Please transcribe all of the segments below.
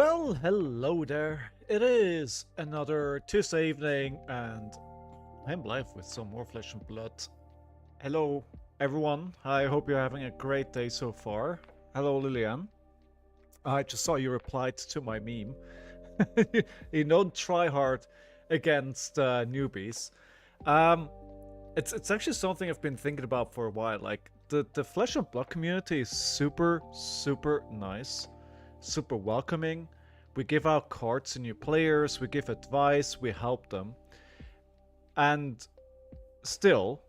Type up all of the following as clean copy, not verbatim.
Well, hello there. It is another Tuesday evening, and I'm live with some more flesh and blood. Hello, everyone. I hope you're having a great day so far. Hello, Lillian. I just saw you replied to my meme. You don't try hard against newbies. It's actually something I've been thinking about for a while. Like the flesh and blood community is super nice, super welcoming. We give out cards to new players, we give advice, we help them. And still,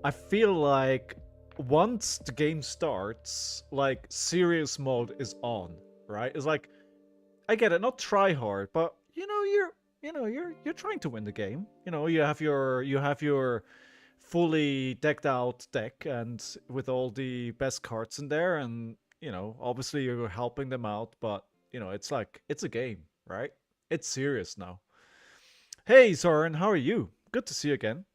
I feel like once the game starts, like serious mode is on, right? It's like, I get it, not try hard, but you're trying to win the game. You have your fully decked out deck and with all the best cards in there, and obviously you're helping them out, but it's like, it's a game, right? It's serious now. Hey Zoran, how are you? Good to see you again.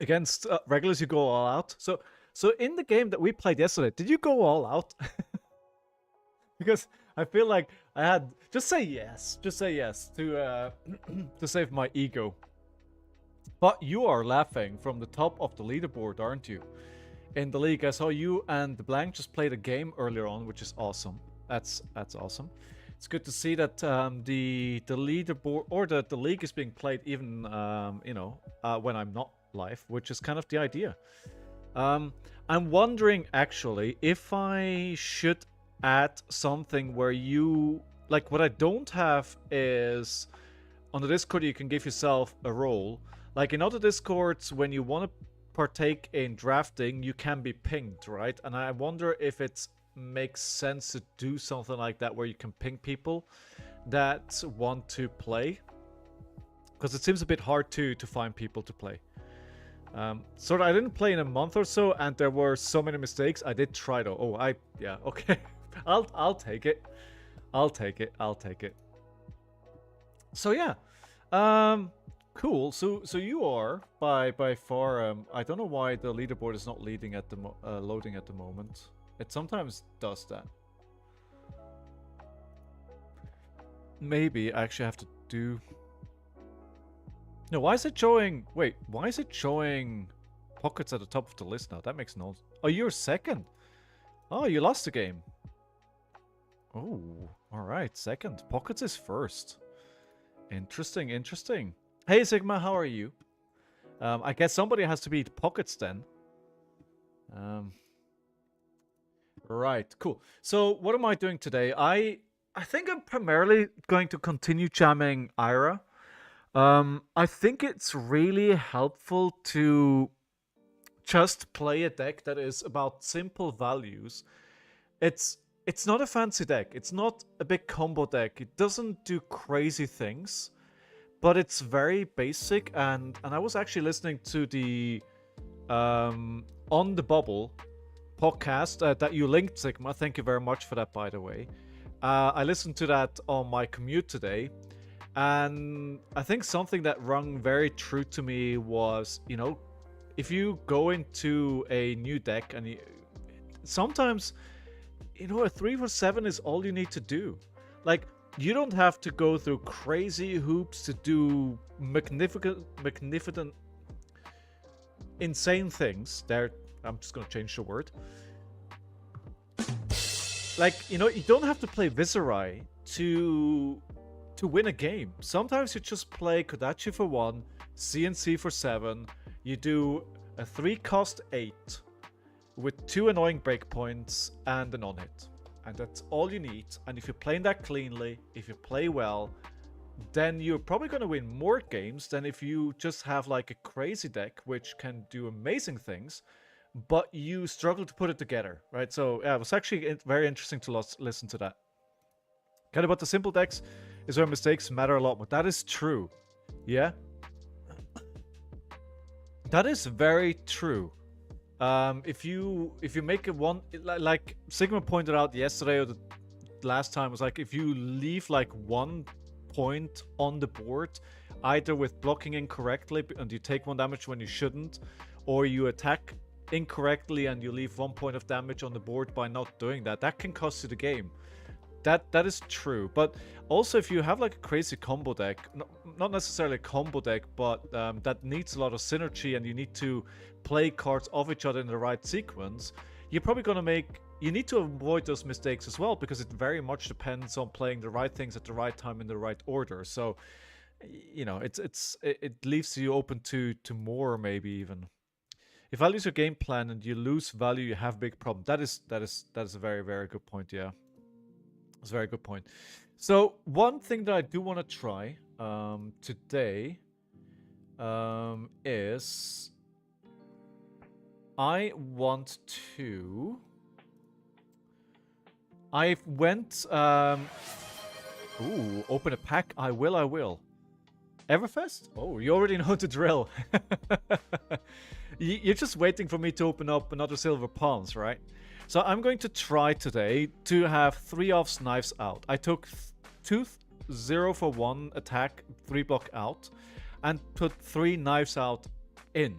Against regulars, you go all out. So in the game that we played yesterday, did you go all out? Because I feel like I had, just say yes to to save my ego. But you are laughing from the top of the leaderboard, aren't you? In the league, I saw you and the Blank just played a game earlier on, which is awesome. That's awesome. It's good to see that the leaderboard or the league is being played even when I'm not live, which is kind of the idea. I'm wondering actually if I should add something where you, like, what I don't have is on the Discord you can give yourself a role. Like in other Discords, when you want to partake in drafting, you can be pinged, right? And I wonder if it makes sense to do something like that where you can ping people that want to play, because it seems a bit hard to find people to play. So I didn't play in a month or so, and there were so many mistakes. I did try though. Yeah, okay. I'll take it. I'll take it. So yeah. Cool. So you are by far. I don't know why the leaderboard is not leading at the loading at the moment. It sometimes does that. Maybe I actually have to do. No, why is it showing? Wait, why is it showing Pockets at the top of the list now? That makes no. Oh, you're second. Oh, you lost the game. Oh, all right, second. Pockets is first. Interesting. Hey Sigma, how are you? I guess somebody has to beat Pockets then. Right, cool. So what am I doing today? I think I'm primarily going to continue jamming Ira. I think it's really helpful to just play a deck that is about simple values. It's not a fancy deck. It's not a big combo deck. It doesn't do crazy things. But it's very basic, and I was actually listening to the On the Bubble podcast that you linked, Sigma. Thank you very much for that, by the way. I listened to that on my commute today, and I think something that rung very true to me was, if you go into a new deck, and sometimes, a 3 for 7 is all you need to do. Like, you don't have to go through crazy hoops to do magnificent, insane things. There, I'm just gonna change the word. Like, you don't have to play Viserai to win a game. Sometimes you just play Kodachi for 1, CNC for 7. You do a 3-cost 8 with 2 annoying breakpoints and an on-hit. And that's all you need. And if you're playing that cleanly, if you play well, then you're probably going to win more games than if you just have like a crazy deck which can do amazing things, but you struggle to put it together, right? So yeah, it was actually very interesting to listen to that. Kind of about the simple decks is where mistakes matter a lot, but that is true. Yeah? That is very true. If you make a one, like Sigma pointed out yesterday or the last time, was like, if you leave like 1 point on the board, either with blocking incorrectly and you take 1 damage when you shouldn't, or you attack incorrectly and you leave 1 point of damage on the board by not doing that, that can cost you the game. That is true, but also if you have like a crazy combo deck, not necessarily a combo deck, but that needs a lot of synergy and you need to play cards off each other in the right sequence, you're probably gonna make. You need to avoid those mistakes as well because it very much depends on playing the right things at the right time in the right order. So, you know, it leaves you open to more maybe even. If I lose your game plan and you lose value, you have big problem. That is a very, very good point. Yeah, it's a very good point. So one thing that I do want to try today is I want to. I went. Ooh, open a pack. I will. Everfest? Oh, you already know the drill. You're just waiting for me to open up another silver palms, right? So I'm going to try today to have 3 offs knives out. I took 2 0 for 1 attack, 3 block out, and put 3 knives out in.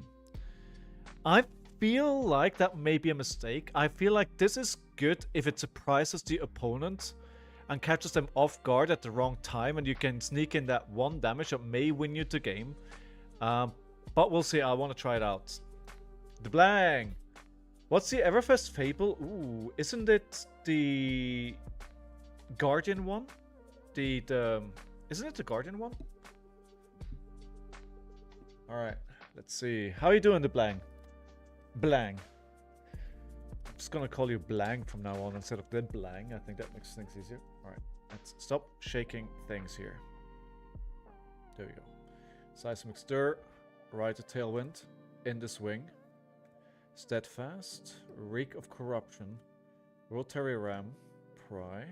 I feel like that may be a mistake. I feel like this is good if it surprises the opponent and catches them off guard at the wrong time, and you can sneak in that 1 damage that may win you the game. But we'll see. I want to try it out. The blang. What's the Everfest Fable? Ooh, isn't it the Guardian one? Isn't it the Guardian one? All right, let's see. How are you doing, the blang? Blang. I'm just gonna call you Blang from now on instead of the Blang. I think that makes things easier. All right, let's stop shaking things here. There we go. Seismic Stir, Ride the Tailwind, in the Swing, Steadfast, Reek of Corruption, Rotary Ram, Pry,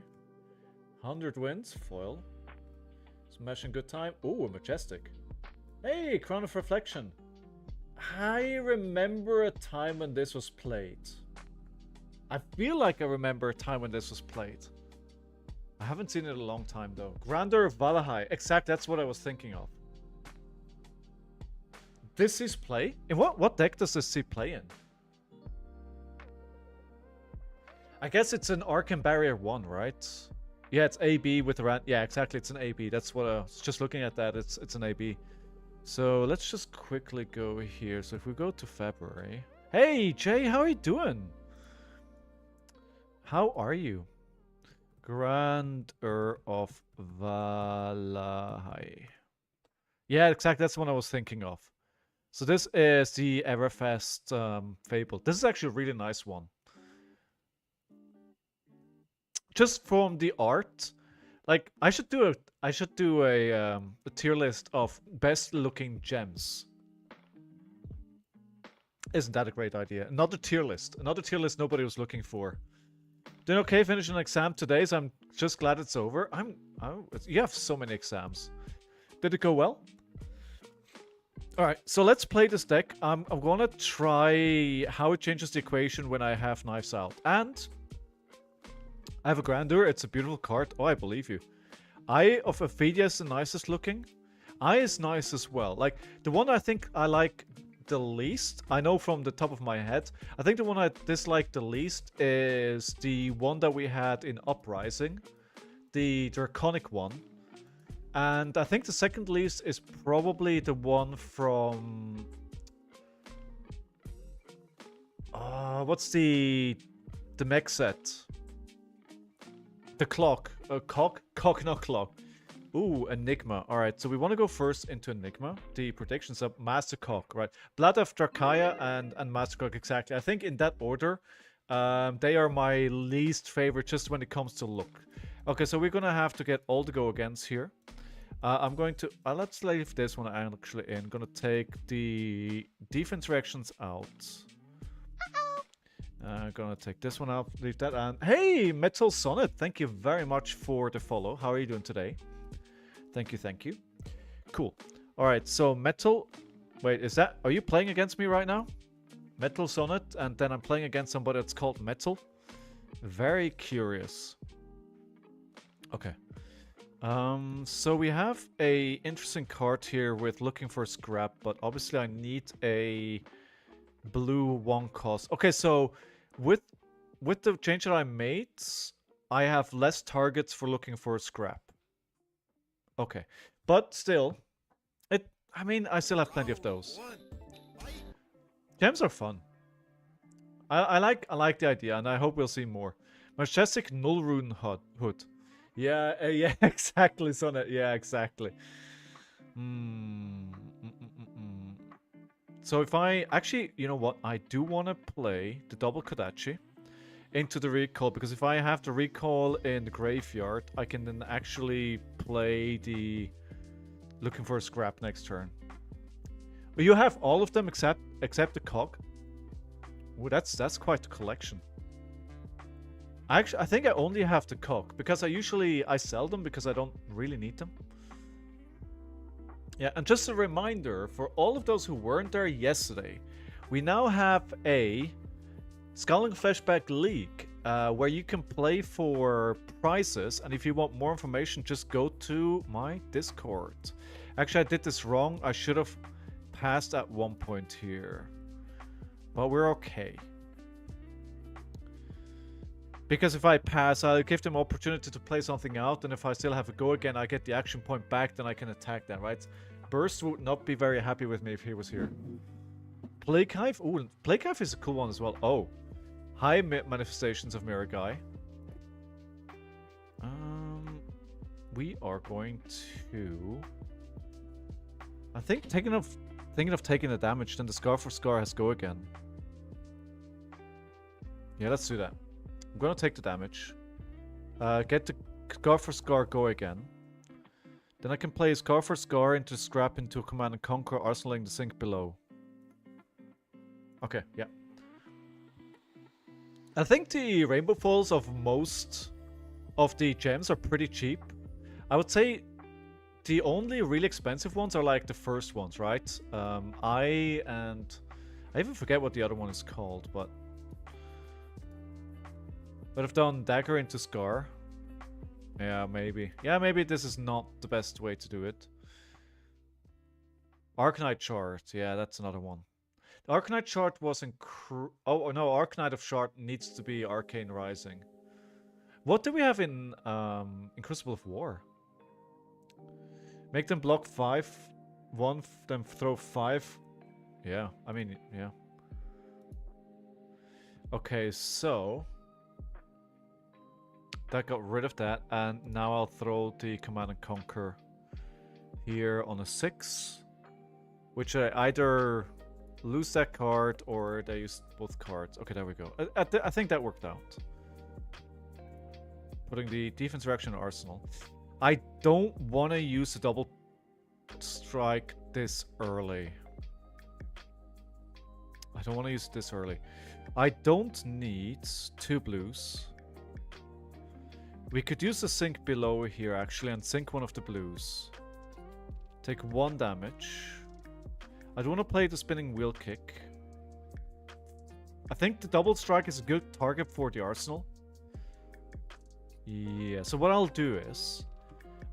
100 Winds, Foil, Smashing Good Time. Ooh, a Majestic. Hey, Crown of Reflection. I remember a time when this was played. I feel like I remember a time when this was played. I haven't seen it in a long time though. Grandeur of Valahai. Exactly, that's what I was thinking of. This sees play? In what deck does this see play in? I guess it's an Arcane Barrier 1, right? Yeah, it's AB with the yeah, exactly, it's an AB. That's what I was just looking at that. It's an AB. So let's just quickly go here. So if we go to February. Hey, Jay, how are you doing? How are you? Grandeur of Valahai. Yeah, exactly. That's what I was thinking of. So this is the Everfest Fable. This is actually a really nice one. Just from the art, like I should do a tier list of best looking gems. Isn't that a great idea? Another tier list nobody was looking for. Doing okay, finishing an exam today, so I'm just glad it's over. You have so many exams. Did it go well? Alright, so let's play this deck. I'm gonna try how it changes the equation when I have knives out. And I have a Grandeur. It's a beautiful card. Oh, I believe you. Eye of Ophidia is the nicest looking. Eye is nice as well. Like, the one I think I like the least, I know from the top of my head, I think the one I dislike the least is the one that we had in Uprising. The Draconic one. And I think the second least is probably the one from... what's the mech set? The clock. Cock, not clock. Ooh, Enigma. Alright, so we want to go first into Enigma. The predictions of Master Cock, right? Blood of Drakaya and Master Cock, exactly. I think in that order, they are my least favorite just when it comes to look. Okay, so we're going to have to get all the go-against here. I'm going to... let's leave this one actually in. I'm going to take the defense reactions out. I'm gonna take this one out, leave that, and hey, Metal Sonnet, thank you very much for the follow. How are you doing today? Thank you. Cool. Alright, so Metal... Wait, are you playing against me right now? Metal Sonnet, and then I'm playing against somebody that's called Metal? Very curious. Okay. So we have a interesting card here with looking for scrap, but obviously I need a blue 1 cost. Okay, so with the change that I made, I have less targets for looking for a scrap. Okay. But still, I mean, I still have plenty of those. Gems are fun. I like the idea, and I hope we'll see more. Majestic Null Rune Hood. Yeah, yeah, exactly, Sonnet. Yeah, exactly. So if I... Actually, you know what? I do want to play the double Kodachi into the recall, because if I have the recall in the graveyard, I can then actually play the looking for a scrap next turn. But you have all of them except the cog. Oh, that's quite a collection. I think I only have the cog because I sell them because I don't really need them. Yeah, and just a reminder for all of those who weren't there yesterday, we now have a ScowlingFleshBag League where you can play for prizes, and if you want more information, just go to my Discord. Actually, I did this wrong. I should have passed at one point here, but we're okay. Because if I pass, I'll give them opportunity to play something out, and if I still have a go again, I get the action point back, then I can attack that, right? Burst would not be very happy with me if he was here. Plague Hive? Ooh, Plague Hive is a cool one as well. Oh. High manifestations of Mirror Guy. We are going to... I think thinking of taking the damage, then the Scar for Scar has go again. Yeah, let's do that. I'm gonna take the damage. Get the Scar for Scar go again. Then I can play Scar for Scar into Scrap into Command and Conquer, arsenaling the sink below. Okay, yeah. I think the Rainbow Falls of most of the gems are pretty cheap. I would say the only really expensive ones are like the first ones, right? I even forget what the other one is called, but I've done Dagger into Scar. Yeah, maybe. Yeah, maybe this is not the best way to do it. Arcanite Shard. Yeah, that's another one. The Arcanite Shard was oh, no, Arcanite of Shard needs to be Arcane Rising. What do we have in Crucible of War? Make them block 5. One, then throw 5. Yeah, I mean, yeah. Okay, so... that got rid of that, and now I'll throw the Command and Conquer here on a 6. Which I either lose that card or they use both cards. Okay, there we go. I think that worked out. Putting the defense reaction in Arsenal. I don't want to use the double strike this early. I don't want to use it this early. I don't need 2 blues. We could use the sink below here actually and sink one of the blues. Take 1 damage. I don't want to play the spinning wheel kick. I think the double strike is a good target for the arsenal. Yeah, so what I'll do is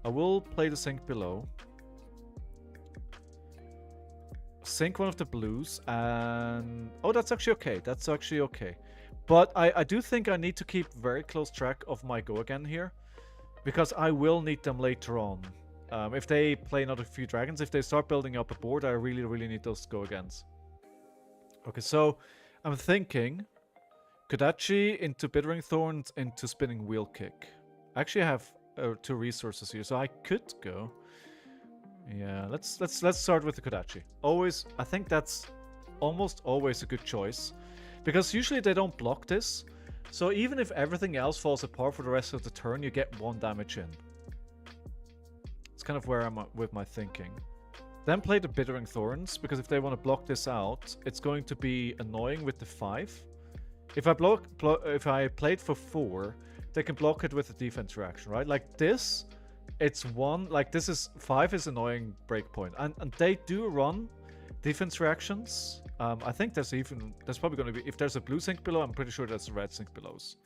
I will play the sink below. Sink one of the blues and... oh, that's actually okay. That's actually okay. But I do think I need to keep very close track of my go again here. Because I will need them later on. If they play another few dragons, if they start building up a board, I really need those go-agains. Okay, so I'm thinking Kodachi into Bittering Thorns into Spinning Wheel Kick. I actually have 2 resources here, so I could go. Yeah, let's start with the Kodachi. Always, I think that's almost always a good choice. Because usually they don't block this. So even if everything else falls apart for the rest of the turn, you get 1 damage in. It's kind of where I'm at with my thinking. Then play the Bittering Thorns, because if they want to block this out, it's going to be annoying with the 5. If I play it for 4, they can block it with a defense reaction, right? Like this, it's 1. Like this is 5 is annoying breakpoint, and they do run defense reactions. I think there's probably going to be, if there's a blue sink below, I'm pretty sure there's a red sink belows.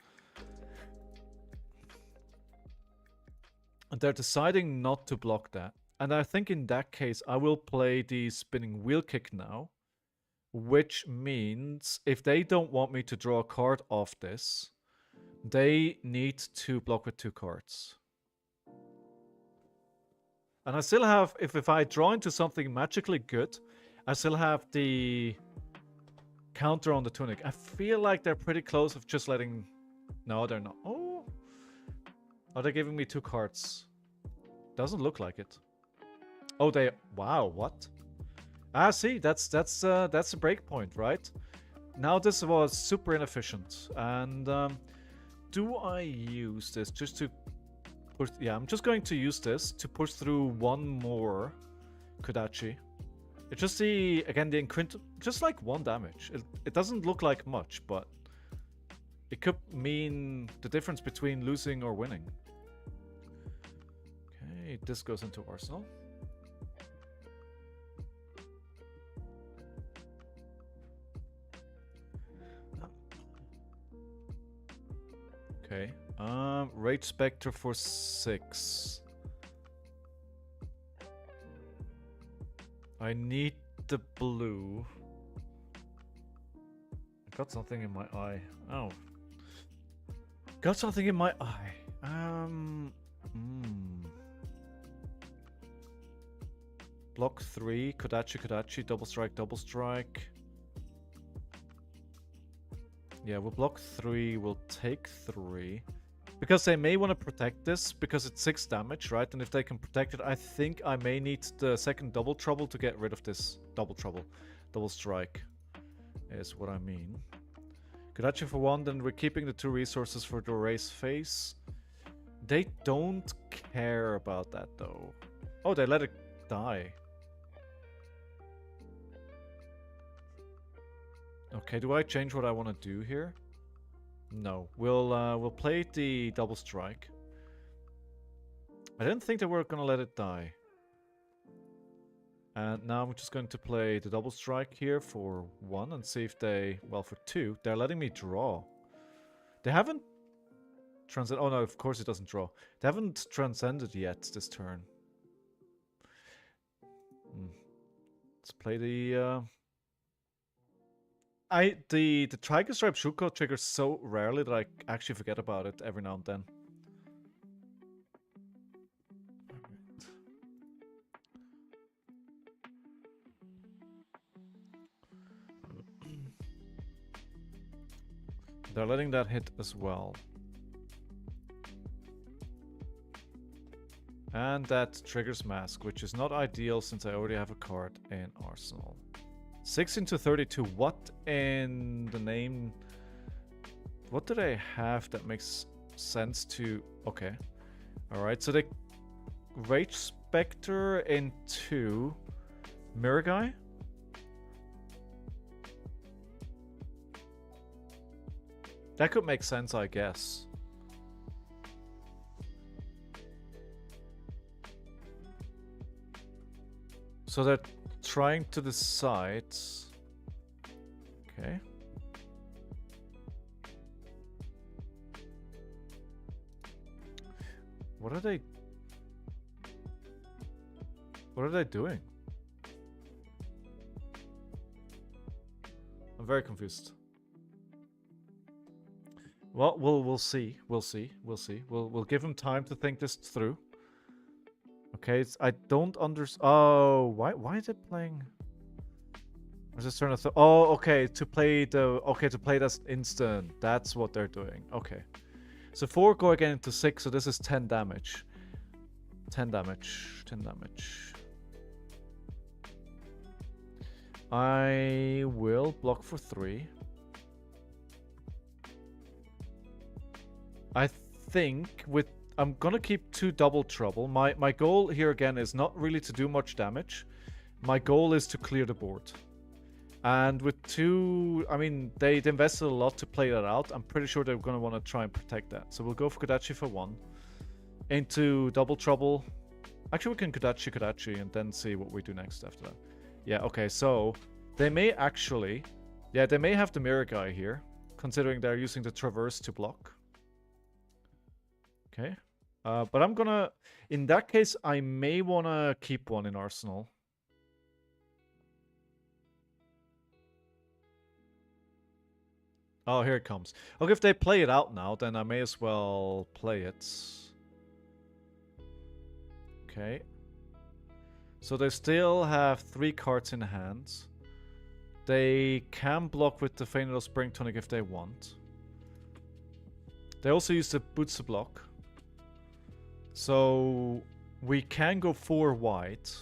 And they're deciding not to block that. And I think in that case, I will play the Spinning Wheel Kick now. Which means if they don't want me to draw a card off this, They need to block with 2 cards. And I still have, if I draw into something magically good, I still have the counter on the tunic. I feel like they're pretty close of just letting... No, they're not. Oh! Are they giving me 2 cards? Doesn't look like it. Oh, they... Wow, what? Ah, see, that's a break point, right? Now this was super inefficient. And do I use this just to push... Yeah, I'm just going to use this to push through one more Kodachi. It's just the... Again, the Inquint... Just like 1 damage. It doesn't look like much, but... It could mean the difference between losing or winning. Okay, this goes into Arsenal. Okay. Rage Spectre for 6. I need the blue. I got something in my eye. Oh. Got something in my eye. Block 3, Kodachi, double strike. Yeah, we'll block 3, we'll take 3. Because they may want to protect this, because it's 6 damage, right? And if they can protect it, I think I may need the second double trouble to get rid of this double trouble. Double strike is what I mean. Kodachi for 1, then we're keeping the 2 resources for the race phase. They don't care about that, though. Oh, they let it die. Okay, do I change what I want to do here? No. We'll play the double strike. I didn't think they were gonna let it die. And now I'm just going to play the double strike here for 1 and see if they... Well, for 2. They're letting me draw. They haven't... Oh no, of course it doesn't draw. They haven't transcended yet this turn. Let's play the... The Tiger Stripe Shuko triggers so rarely that I actually forget about it every now and then. They're letting that hit as well. And that triggers Mask, which is not ideal since I already have a card in Arsenal. 6 into 32. What in the name... What do they have that makes sense to... Okay. Alright, so they... Rage Spectre into... Mirror Guy? That could make sense, I guess. So they're trying to decide... Okay. What are they... What are they doing? I'm very confused. Well, we'll see. We'll give him time to think this through. Okay, I don't understand. Oh, why is it playing? Where's this turn of oh, okay, to play that instant. That's what they're doing. Okay, so 4 go again into 6. So this is 10 damage. 10 damage. I will block for 3. I think with... I'm gonna keep 2 double trouble. My goal here again is not really to do much damage. My goal is to clear the board. And with 2... I mean, they invested a lot to play that out. I'm pretty sure they're gonna want to try and protect that. So we'll go for Kodachi for 1. Into double trouble. Actually, we can Kodachi and then see what we do next after that. Yeah, okay, so... They may actually... Yeah, they may have the mirror guy here. Considering they're using the traverse to block. Okay, but I'm gonna... In that case, I may want to keep 1 in Arsenal. Oh, here it comes. Okay, if they play it out now, then I may as well play it. Okay. So they still have 3 cards in hand. They can block with the Fainted Spring Tonic if they want. They also use the Boots to block. So we can go 4 white.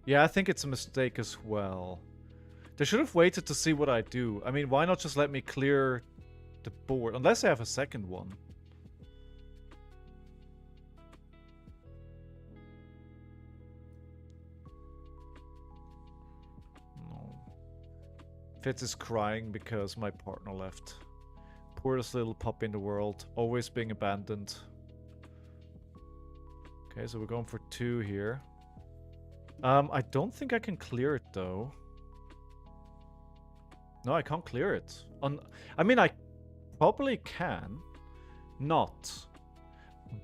Yeah, I think it's a mistake as well. They should have waited to see what I do. I mean, why not just let me clear the board? Unless they have a second one. No. Fitz is crying because my partner left. Poorest little pup in the world. Always being abandoned. Okay, so we're going for 2 here. I don't think I can clear it though. No, I can't clear it. I mean, I probably can. Not.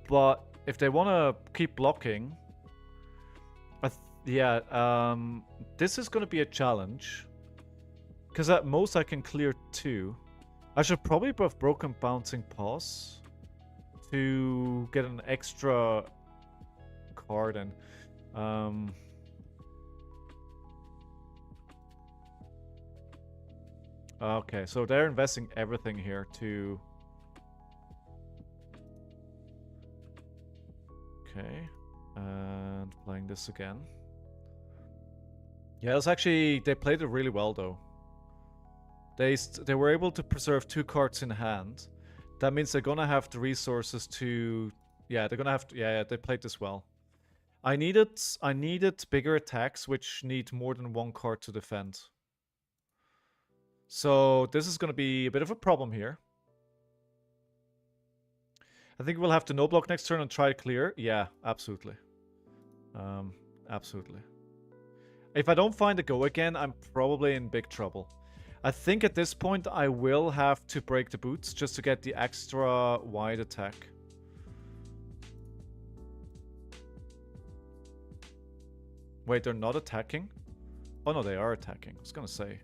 But if they want to keep blocking... this is going to be a challenge. Because at most I can clear 2. I should probably have broken Bouncing Paws to get an extra card in. Okay, so they're investing everything here to... Okay, and playing this again. Yeah, it's actually... They played it really well, though. They were able to preserve 2 cards in hand. That means they're gonna have the resources to... Yeah, they're gonna have to... Yeah, they played this well. I needed bigger attacks, which need more than 1 card to defend. So this is going to be a bit of a problem here. I think we'll have to no block next turn and try to clear. Yeah, absolutely. Absolutely. If I don't find a go again, I'm probably in big trouble. I think at this point I will have to break the boots just to get the extra wide attack. Wait, they're not attacking? Oh no, they are attacking. I was going to say.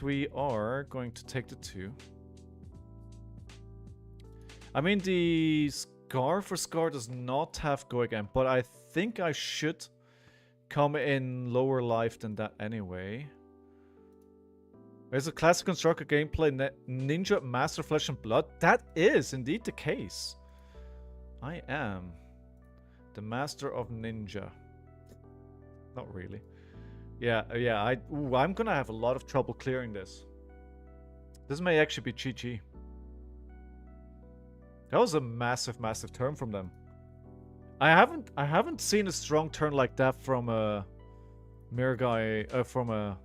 We are going to take the 2. I mean, the Scar for Scar does not have go again, but I think I should come in lower life than that anyway. There's a classic constructor gameplay Ninja Master Flesh and Blood. That is indeed the case. I am the Master of Ninja. Not really. Yeah, I'm gonna have a lot of trouble clearing this. This may actually be GG. That was a massive, massive turn from them. I haven't seen a strong turn like that from a Mirror Guy, from a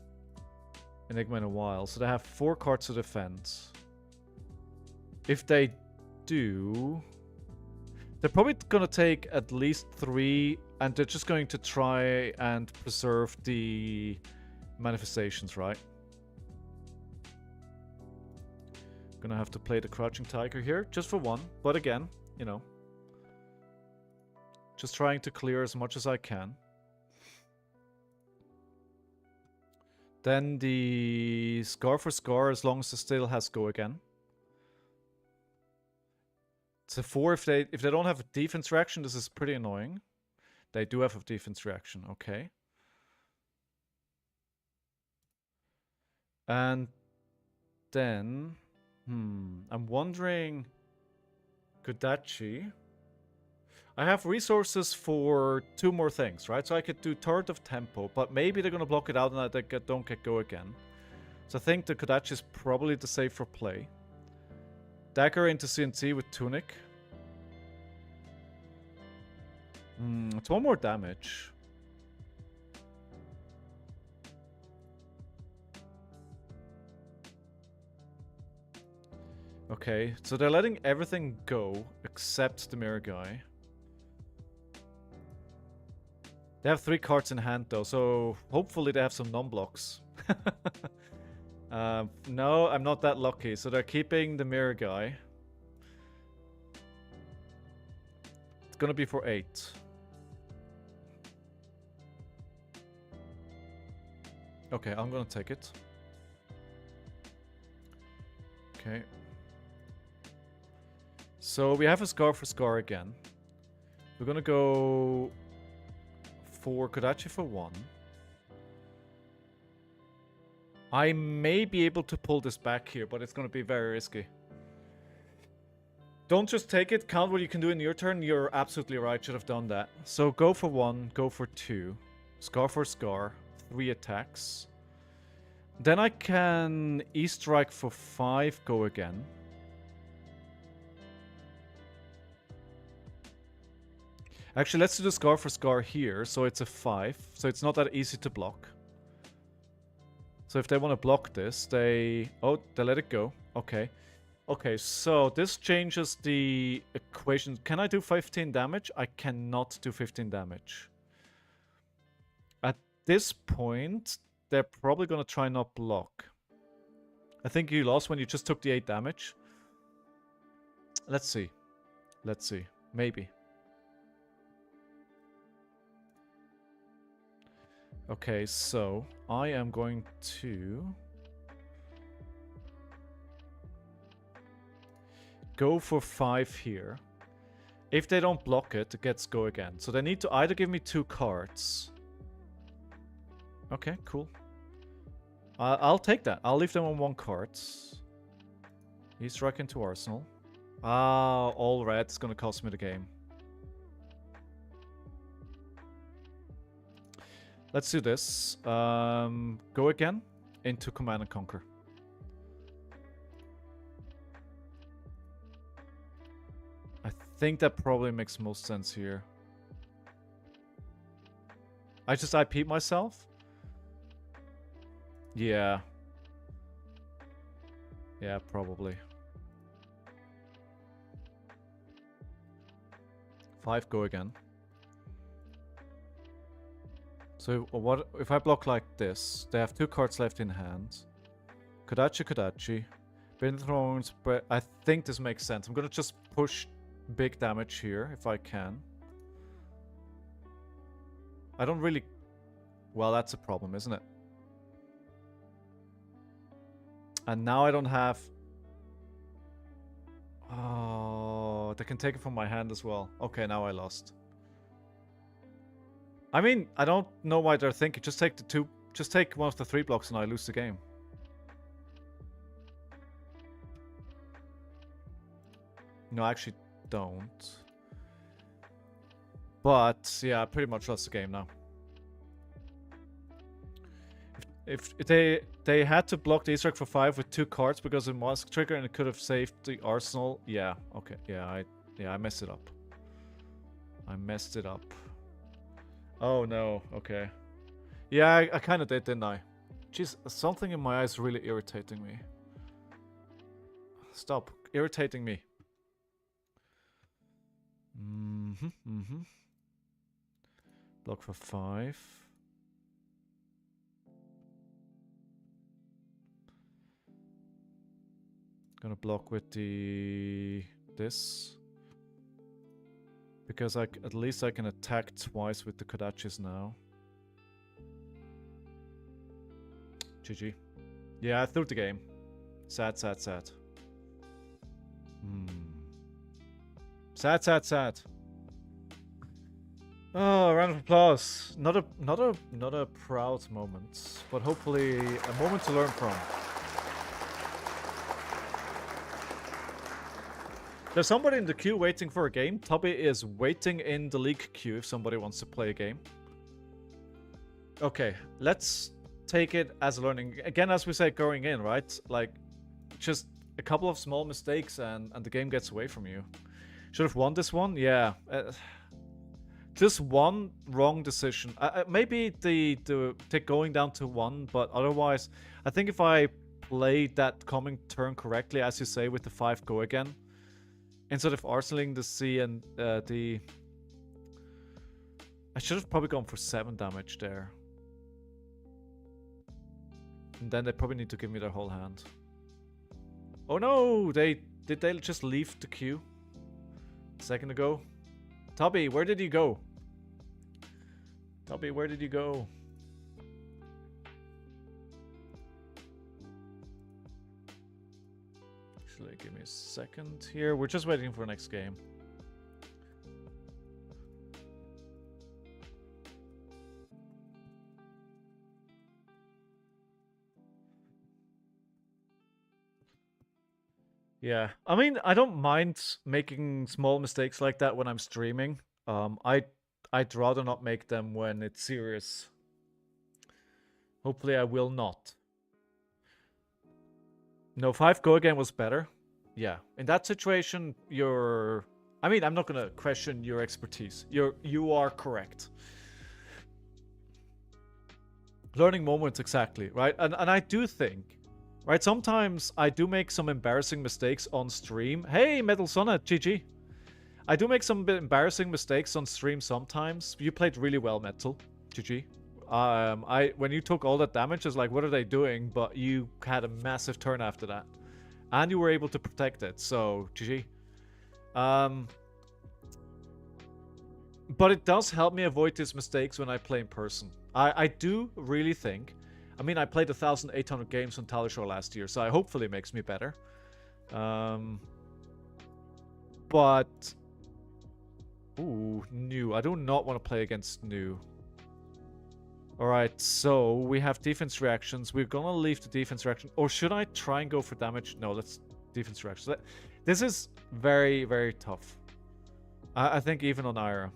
Enigma in a while. So they have 4 cards to defend. If they do, they're probably gonna take at least 3. And they're just going to try and preserve the manifestations, right? Gonna have to play the Crouching Tiger here, just for 1. But again, you know. Just trying to clear as much as I can. Then the Scar for Scar, as long as it still has go again. It's a 4 if they don't have a defense reaction. This is pretty annoying. They do have a defense reaction, okay. And then, I'm wondering, Kodachi. I have resources for 2 more things, right? So I could do Turret of Tempo, but maybe they're going to block it out and I don't get go again. So I think the Kodachi is probably the safer play. Dagger into CNC with Tunic. It's 1 more damage. Okay, so they're letting everything go except the Mirror Guy. They have 3 cards in hand though, so hopefully they have some non-blocks. No, I'm not that lucky. So they're keeping the Mirror Guy. It's gonna be for 8. Okay, I'm gonna take it. Okay. So we have a scar for scar again. We're gonna go for Kodachi for 1. I may be able to pull this back here, but it's gonna be very risky. Don't just take it, count what you can do in your turn. You're absolutely right, should have done that. So go for 1, go for 2. Scar for scar, 3 attacks. Then I can E-strike for 5, go again. Actually, let's do the scar for scar here, so it's a 5. So it's not that easy to block. So if they want to block this, they... Oh, they let it go. Okay. Okay, so this changes the equation. Can I do 15 damage? I cannot do 15 damage. At this point, they're probably going to try not block. I think you lost when you just took the 8 damage. Let's see. Let's see. Maybe. Okay, so I am going to go for 5 here. If they don't block it, it gets go again. So they need to either give me 2 cards. Okay, cool. I'll take that. I'll leave them on 1 card. He's struck into Arsenal. Ah, all red. It's gonna cost me the game. Let's do this. Go again into Command and Conquer. I think that probably makes most sense here. I just IP'd myself? Yeah. Yeah, probably. 5, go again. So what if I block like this? They have 2 cards left in hand. Kodachi, Kodachi. Bin Thrones, but I think this makes sense. I'm gonna just push big damage here if I can. I don't really... Well, that's a problem, isn't it? And now I don't have... Oh, they can take it from my hand as well. Okay, now I lost. I mean, I don't know why they're thinking. Just take the 2... Just take one of the 3 blocks and I lose the game. No, I actually don't. But, yeah, I pretty much lost the game now. If they had to block the E-strike for 5 with 2 cards because of Mask Trigger and it could have saved the Arsenal. Yeah, okay. Yeah, I messed it up. I messed it up. Oh no, okay. Yeah, I kind of did, didn't I? Jeez, something in my eyes really irritating me. Stop irritating me. Block for 5. Gonna block with this. Because at least I can attack twice with the Kodachis now. GG. Yeah, I threw the game. Sad, sad, sad. Sad, sad, sad. Oh, round of applause. Not a proud moment, but hopefully a moment to learn from. There's somebody in the queue waiting for a game. Tubby is waiting in the league queue if somebody wants to play a game. Okay, let's take it as learning. Again, as we say, going in, right? Like, just a couple of small mistakes and the game gets away from you. Should have won this one? Yeah. Just one wrong decision. Maybe the going down to 1, but otherwise, I think if I played that coming turn correctly, as you say, with the 5 go again, instead of arsenaling the C and the... I should have probably gone for 7 damage there. And then they probably need to give me their whole hand. Oh no! Did they just leave the queue? A second ago? Tubby, where did you go? Tubby, where did you go? Actually, give me a second here. We're just waiting for the next game. Yeah, I mean, I don't mind making small mistakes like that when I'm streaming. I'd rather not make them when it's serious. Hopefully I will not. No, 5 go again was better. Yeah, in that situation, I mean, I'm not gonna question your expertise. You are correct. Learning moments, exactly, right? And I do think, right, sometimes I do make some embarrassing mistakes on stream. Hey, Metal Sonnet, GG. I do make some embarrassing mistakes on stream sometimes. You played really well, Metal. GG. When you took all that damage, I was like, what are they doing? But you had a massive turn after that. And you were able to protect it, so GG. But it does help me avoid these mistakes when I play in person. I do really think... I mean, I played 1,800 games on Talishore last year, so it hopefully makes me better. But... Ooh, new. I do not want to play against new. Alright, so we have defense reactions. We're gonna leave the defense reaction. Or should I try and go for damage? No, let's defense reactions. This is very, very tough. I think even on Ira.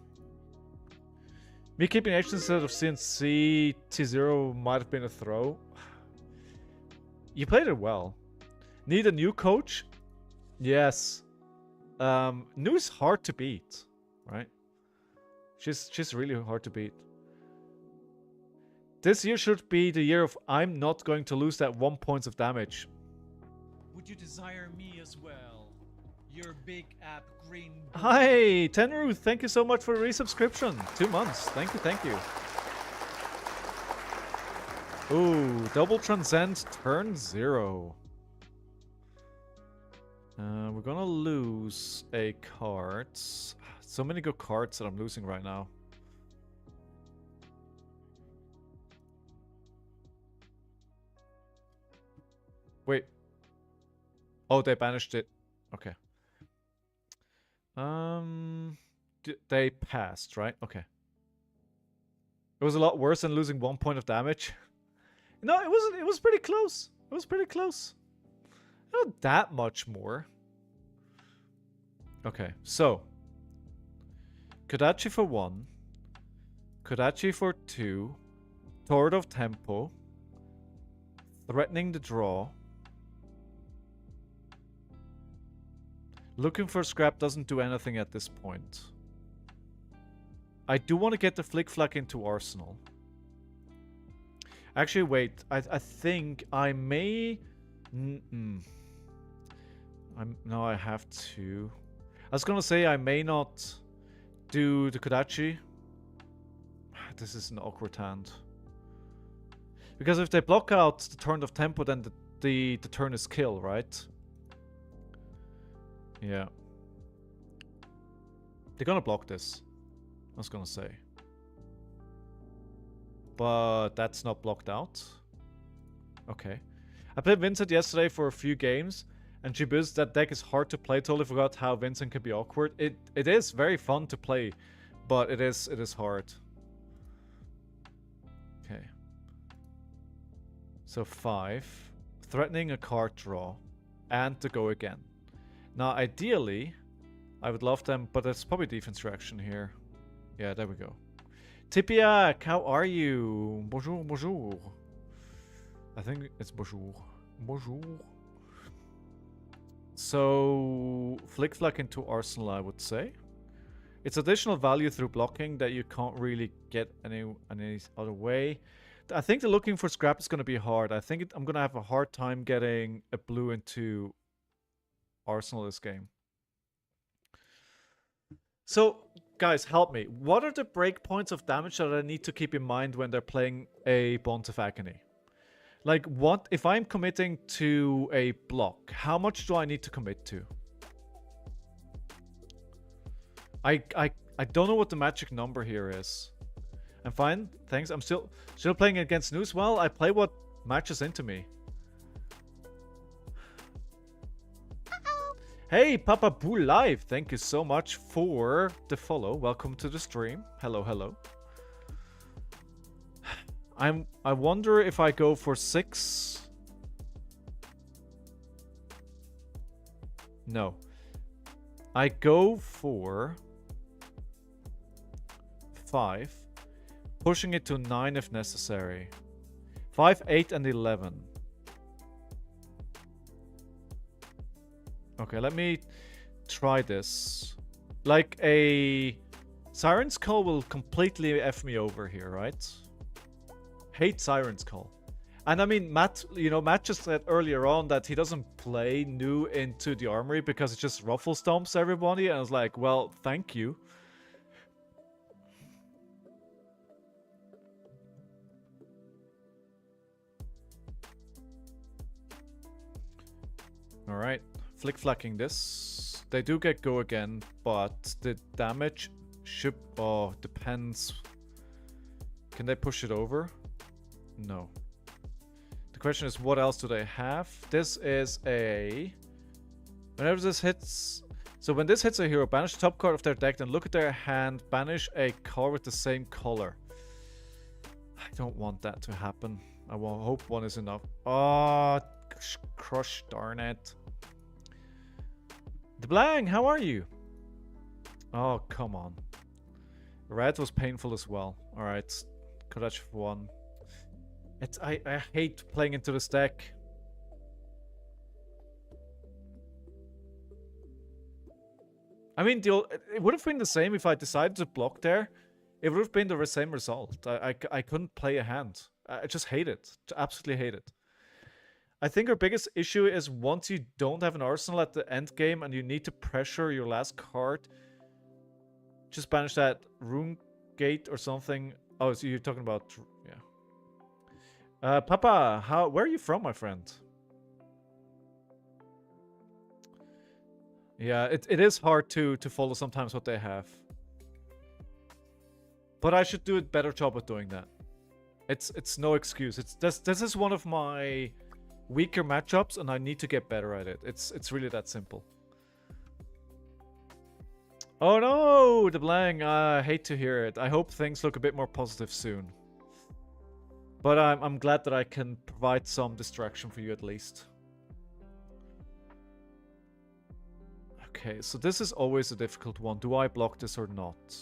Me keeping H instead of CNC T0 might have been a throw. You played it well. Need a new coach? Yes. New is hard to beat, right? She's really hard to beat. This year should be the year of I'm not going to lose that 1 point of damage. Would you desire me as well? Your big app green... Hi, Tenru, thank you so much for the resubscription. 2 months. Thank you, thank you. Ooh, double transcend turn 0. We're gonna lose a card. So many good cards that I'm losing right now. Wait. Oh, they banished it. Okay. They passed, right? Okay. It was a lot worse than losing 1 point of damage. No, it wasn't. It was pretty close. It was pretty close. Not that much more. Okay, so. Kodachi for 1. Kodachi for 2. Torrid of Tempo. Threatening the draw. Looking for scrap doesn't do anything at this point. I do want to get the Flick Flack into Arsenal. Actually, wait. I think I may... No, I have to. I was going to say I may not do the Kodachi. This is an awkward hand. Because if they block out the turn of tempo, then the turn is kill, right? Yeah. They're gonna block this. I was gonna say. But that's not blocked out. Okay. I played Vincent yesterday for a few games, and Jibuz, that deck is hard to play. Totally forgot how Vincent can be awkward. It is very fun to play, but it is hard. Okay. So 5. Threatening a card draw. And to go again. Now, ideally, I would love them, but it's probably defense reaction here. Yeah, there we go. Tipiak, how are you? Bonjour, bonjour. I think it's bonjour. Bonjour. So, Flick Flack into Arsenal, I would say. It's additional value through blocking that you can't really get any other way. I think the looking for scrap is going to be hard. I think I'm going to have a hard time getting a blue into Arsenal this game. So, guys, help me. What are the breakpoints of damage that I need to keep in mind when they're playing a Bond of Agony? Like, what if I'm committing to a block? How much do I need to commit to? I don't know what the magic number here is. I'm fine, thanks. I'm still playing against News. Well, I play what matches into me. Hey, Papa Boo Live, thank you so much for the follow. Welcome to the stream. Hello, hello. I wonder if I go for 6. No. I go for 5, pushing it to 9 if necessary. 5, 8, and 11. Okay, let me try this. Like a Siren's Call will completely F me over here, right? Hate Siren's Call. And I mean, Matt, Matt just said earlier on that he doesn't play new into the armory because it just ruffle stomps everybody. And I was like, well, thank you. Alright, flick-flacking this. They do get go again, but the damage should... Oh, depends. Can they push it over? No. The question is, what else do they have? This is a... Whenever this hits... So when this hits a hero, banish the top card of their deck, then look at their hand, banish a card with the same color. I don't want that to happen. I will hope one is enough. Oh, crush, darn it. The Blang, how are you? Oh, come on. Red was painful as well. Alright, Kodachi for 1. I hate playing into this deck. I mean, it would have been the same if I decided to block there. It would have been the same result. I couldn't play a hand. I just hate it. Absolutely hate it. I think our biggest issue is once you don't have an arsenal at the end game and you need to pressure your last card, just banish that rune gate or something. Oh, so you're talking about... Yeah. Papa, where are you from, my friend? Yeah, it is hard to follow sometimes what they have. But I should do a better job at doing that. It's no excuse. This is one of my weaker matchups, and I need to get better at it. It's really that simple. Oh no, the Blang. I hate to hear it. I hope things look a bit more positive soon. But I'm glad that I can provide some distraction for you at least. Okay, so this is always a difficult one. Do I block this or not?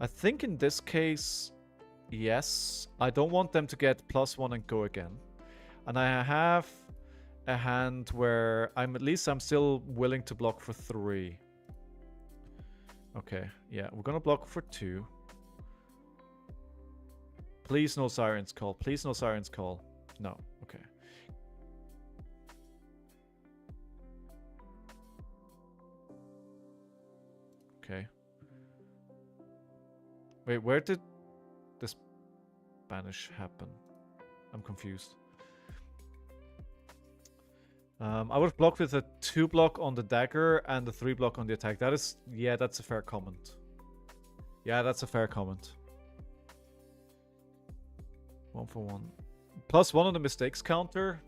I think in this case, yes. I don't want them to get +1 and go again. And I have a hand where I'm still willing to block for 3. Okay, yeah, we're gonna block for 2. Please no Siren's Call. Please no Siren's Call. No, okay. Okay. Wait, where did this banish happen? I'm confused. I would have blocked with a 2 block on the dagger and a 3 block on the attack. That is... Yeah, that's a fair comment. Yeah, that's a fair comment. 1 for 1. +1 on the mistakes counter.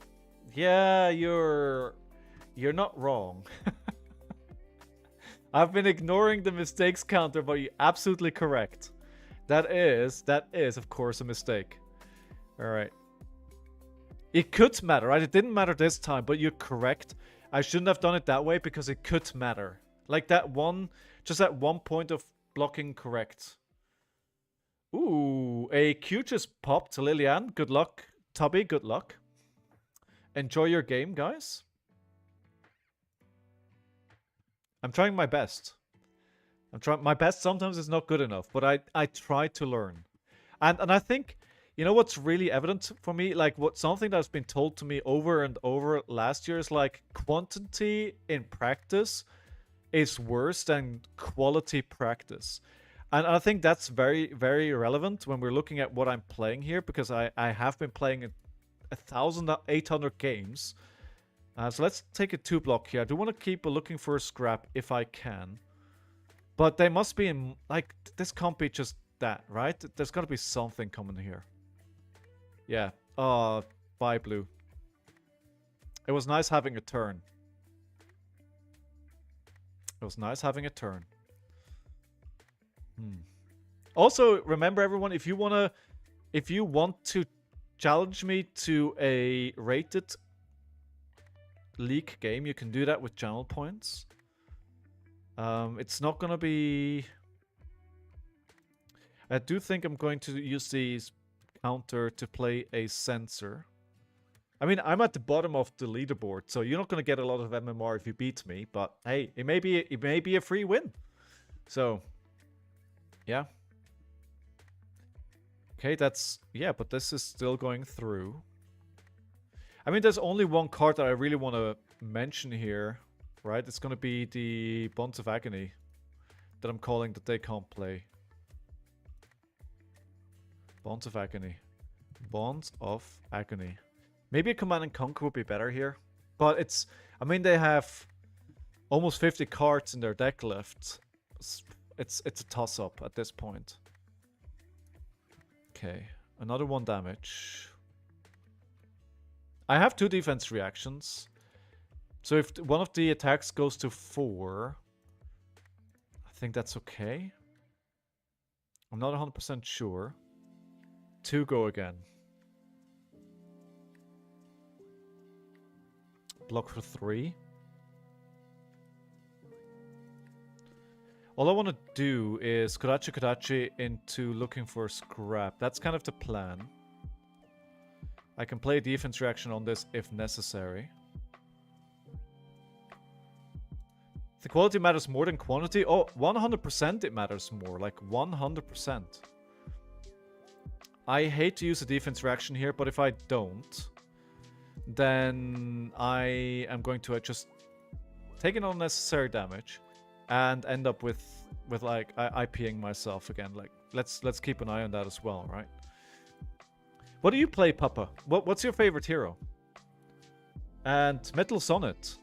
Yeah, you're not wrong. I've been ignoring the mistakes counter, but you're absolutely correct. That is, of course, a mistake. Alright. It could matter, right? It didn't matter this time, but you're correct. I shouldn't have done it that way because it could matter. Like that one, just that 1 point of blocking correct. Ooh, a Q just popped. Lillian, good luck. Tubby, good luck. Enjoy your game, guys. I'm trying my best. My best sometimes is not good enough, but I try to learn. And I think, you know what's really evident for me? Like something that's been told to me over and over last year is like quantity in practice is worse than quality practice. And I think that's very, very relevant when we're looking at what I'm playing here, because I have been playing 1,800 games. So let's take a 2 block here. I do want to keep looking for a scrap if I can. But they must be in, like, this can't be just that, right? There's got to be something coming here. Yeah. Oh, bye, blue. It was nice having a turn. It was nice having a turn. Also, remember everyone, if you want to challenge me to a rated league game, you can do that with channel points. It's not gonna be... I do think I'm going to use the counter to play a sensor. I mean, I'm at the bottom of the leaderboard, so you're not gonna get a lot of MMR if you beat me. But hey, it may be a free win. So, yeah. Okay, that's... Yeah, but this is still going through. I mean, there's only one card that I really want to mention here, right? It's going to be the Bonds of Agony that I'm calling that they can't play. Bonds of Agony. Bonds of Agony. Maybe a Command and Conquer would be better here. But it's... I mean, they have almost 50 cards in their deck left. It's a toss-up at this point. Okay, another 1 damage. I have 2 defense reactions. So if one of the attacks goes to 4, I think that's okay. I'm not 100% sure. 2 go again. Block for 3. All I want to do is Kodachi into looking for scrap. That's kind of the plan. I can play a defense reaction on this if necessary. The quality matters more than quantity. Oh, 100% it matters more. Like 100%. I hate to use a defense reaction here, but if I don't, then I am going to just take an unnecessary damage. And end up with like IPing myself again. Like let's keep an eye on that as well, right? What do you play, Papa? What's your favorite hero? And Metal Sonnet.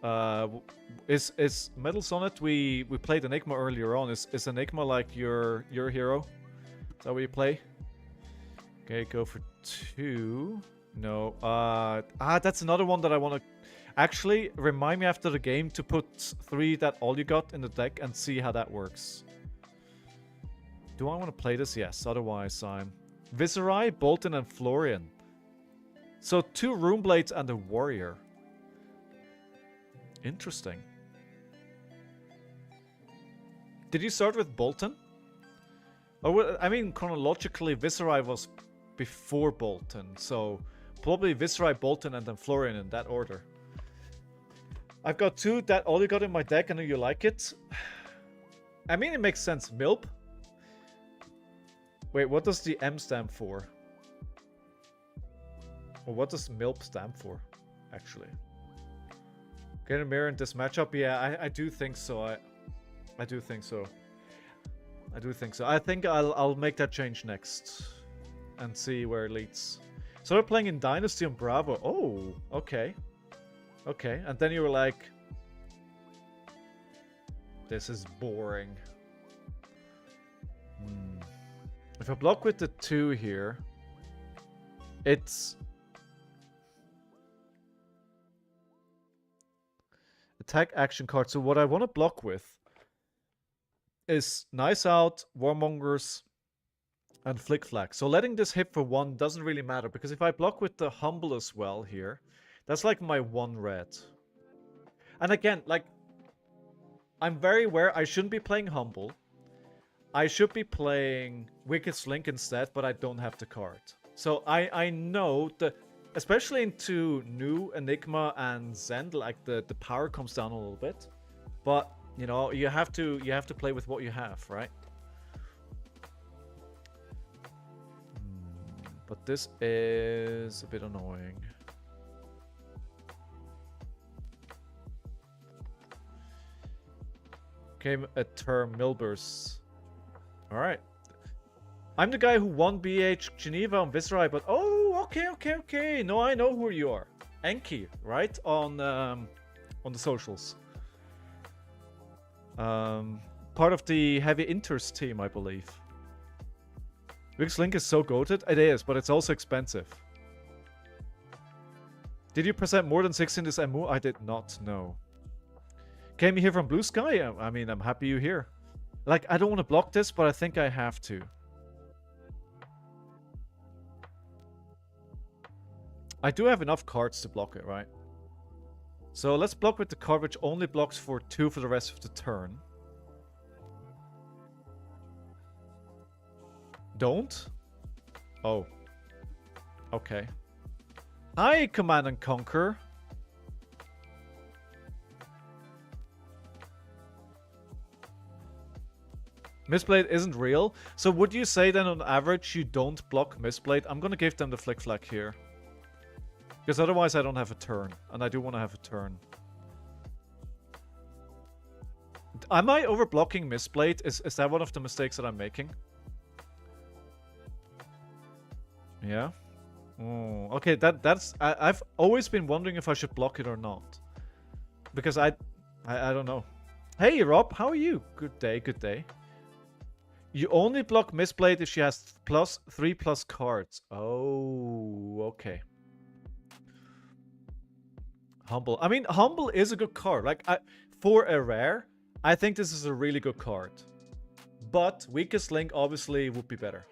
Is Metal Sonnet? We played Enigma earlier on. Is Enigma like your hero? Is that what you play? Okay, go for 2. No. That's another one that I want to... Actually, remind me after the game to put 3 that all you got in the deck and see how that works. Do I want to play this? Yes, otherwise I'm... Viserai, Bolton, and Florian. So 2 Runeblades and a Warrior. Interesting. Did you start with Bolton? Or, I mean, chronologically, Viserai was before Bolton, so probably Viserai, Bolton, and then Florian in that order. I've got 2 that all you got in my deck. I know you like it. I mean, it makes sense. Milp? Wait, what does the M stand for? Or what does Milp stand for, actually? Get a mirror in this matchup? Yeah, I do think so. I do think so. I do think so. I think I'll make that change next. And see where it leads. So we're playing in Dynasty on Bravo. Oh, okay. Okay, and then you were like, this is boring. If I block with the 2 here, it's... Attack action card. So what I want to block with is Nice Out, Warmongers, and Flick Flack. So letting this hit for 1 doesn't really matter, because if I block with the Humble as well here, that's like my 1 red. And again, like, I'm very aware I shouldn't be playing Humble. I should be playing Wicked Slink instead, but I don't have the card. So I know that, especially into new Enigma and Zend, like the power comes down a little bit. But, you know, you have to play with what you have, right? But this is a bit annoying. Came a term Milbers. Alright. I'm the guy who won BH Geneva on Viserai, but oh, okay. No, I know who you are. Enki, right? On the socials. Part of the Heavy Inters team, I believe. Wix Link is so goated. It is, but it's also expensive. Did you present more than 16 this MU? I did not know. Came here from Blue Sky? I mean, I'm happy you're here. Like, I don't want to block this, but I think I have to. I do have enough cards to block it, right? So let's block with the card which only blocks for 2 for the rest of the turn. Don't? Oh. Okay. Hi, Command and Conquer. Mistblade isn't real. So would you say then on average you don't block Mistblade? I'm gonna give them the Flick Flag here. Because otherwise I don't have a turn. And I do want to have a turn. Am I overblocking Mistblade? Is that one of the mistakes that I'm making? Yeah. Oh, okay, that's... I've always been wondering if I should block it or not. Because I don't know. Hey, Rob, how are you? Good day, good day. You only block Mistblade if she has +3+ cards. Oh, okay. Humble. I mean, Humble is a good card. Like, for a rare, I think this is a really good card. But Weakest Link obviously would be better.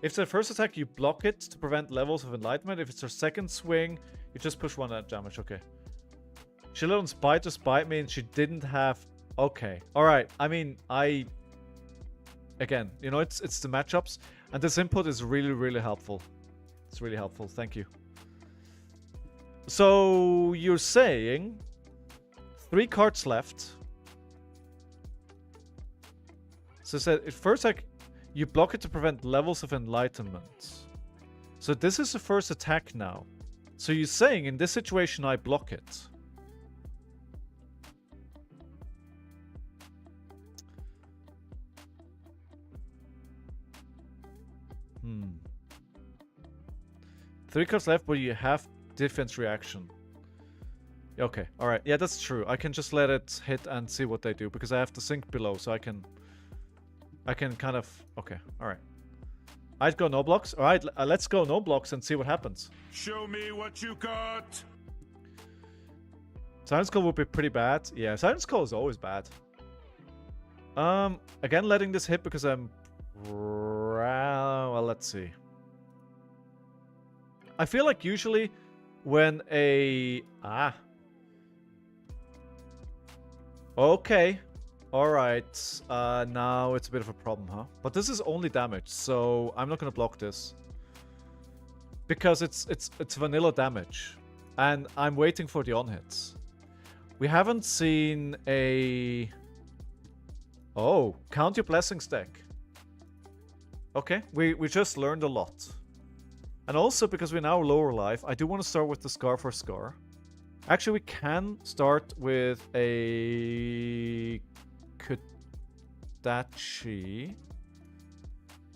If it's her first attack, you block it to prevent levels of enlightenment. If it's her second swing, you just push 1 damage. Okay. She let on Spite to Spite means she didn't have... Okay. Alright. I mean, Again, you know, it's the matchups. And this input is really, really helpful. It's really helpful. Thank you. So, you're saying 3 cards left. So it said, first attack, you block it to prevent levels of enlightenment. So this is the first attack now. So you're saying in this situation I block it. Hmm. 3 cards left, but you have defense reaction. Okay, alright. Yeah, that's true. I can just let it hit and see what they do, because I have the sink below, so I can kind of... Okay, alright. I'd go no blocks. Alright, let's go no blocks and see what happens. Show me what you got! Silence Call would be pretty bad. Yeah, Silence Call is always bad. Again, letting this hit because I'm... Well, let's see. I feel like usually when a... Okay. Alright. Now it's a bit of a problem, huh? But this is only damage, so I'm not gonna block this. Because it's vanilla damage. And I'm waiting for the on-hits. We haven't seen a... Oh, count your blessings deck. Okay, we just learned a lot. And also, because we're now lower life, I do want to start with the Scar for Scar. Actually, we can start with a... Kodachi.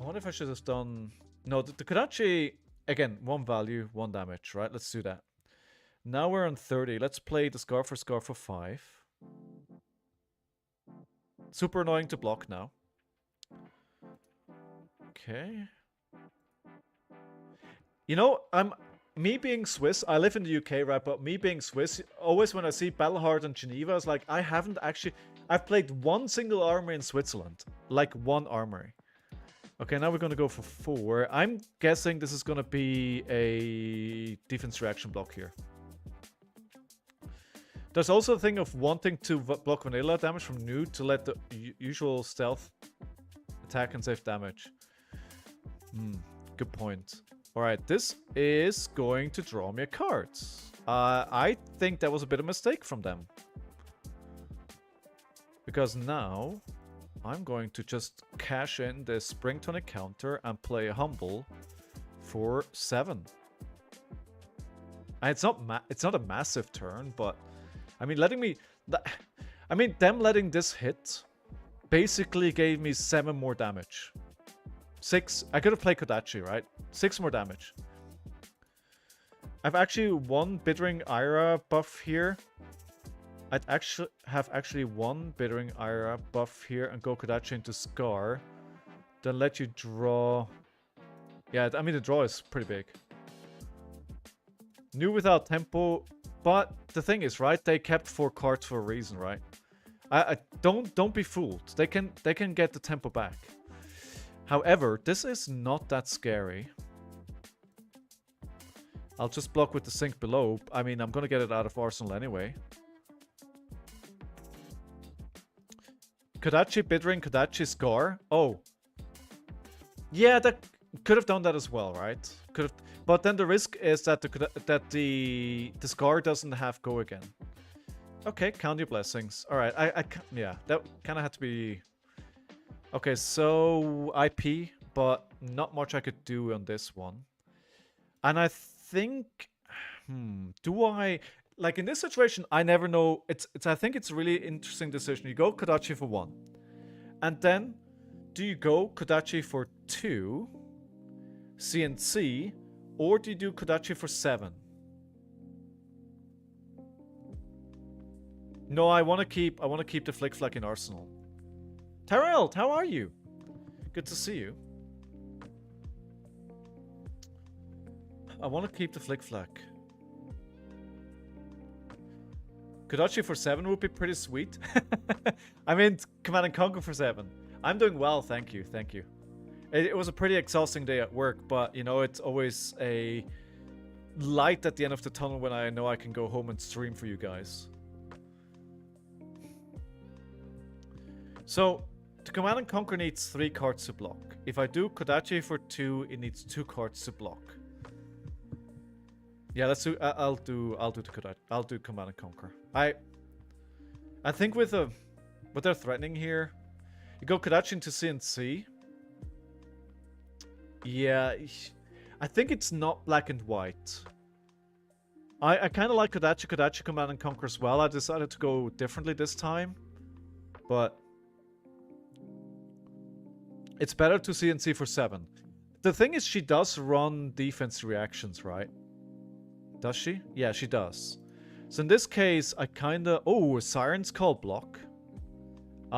I wonder if I should have done... No, the Kodachi... Again, 1 value, 1 damage, right? Let's do that. Now we're on 30. Let's play the Scar for 5. Super annoying to block now. Okay. You know, me being Swiss, I live in the UK, right? But me being Swiss, always when I see Battlehard and Geneva, it's like, I've played 1 single armory in Switzerland. Like 1 armory. Okay, now we're gonna go for 4. I'm guessing this is gonna be a defense reaction block here. There's also a thing of wanting to block vanilla damage from new to let the usual stealth attack and save damage. Good point. Alright, this is going to draw me a card. I think that was a bit of a mistake from them. Because now, I'm going to just cash in this Spring Tonic counter and play a Humble for 7. And it's not a massive turn, but... I mean, them letting this hit basically gave me 7 more damage. 6. I could have played Kodachi, right? 6 more damage. I've actually 1 Bittering Ira buff here. I'd actually have 1 Bittering Ira buff here and go Kodachi into Scar. Then let you draw... Yeah, I mean, the draw is pretty big. New without tempo But the thing is, right? They kept 4 cards for a reason, right? I don't be fooled. They can get the tempo back. However, this is not that scary. I'll just block with the sink below. I mean, I'm gonna get it out of Arsenal anyway. Kodachi, Bidring, Kodachi, Scar. Oh. Yeah, that could have done that as well, right? Could have, but then the risk is that the Scar doesn't have go again. Okay, count your blessings. All right, yeah, that kind of had to be. Okay, so IP, but not much I could do on this one. And I think, do I like in this situation? I never know. I think it's a really interesting decision. You go Kodachi for 1, and then do you go Kodachi for 2, CNC, or do you do Kodachi for 7? No, I want to keep the Flick Flack in Arsenal. Terrell, how are you? Good to see you. I want to keep the Flick Flack. Kodachi for 7 would be pretty sweet. I mean, Command and Conquer for 7. I'm doing well, thank you, thank you. It was a pretty exhausting day at work, but you know, it's always a light at the end of the tunnel when I know I can go home and stream for you guys. So, the Command and Conquer needs 3 cards to block. If I do Kodachi for 2, it needs 2 cards to block. Yeah, let's do. I'll do the Kodachi. I'll do Command and Conquer. I think with what they're threatening here, you go Kodachi into CNC. Yeah, I think it's not black and white. I kind of like Kodachi Command and Conquer as well. I decided to go differently this time, but it's better to CNC for 7. The thing is, she does run defense reactions, right? Does she? Yeah, she does. So in this case, I kinda... Oh, Siren's Call block.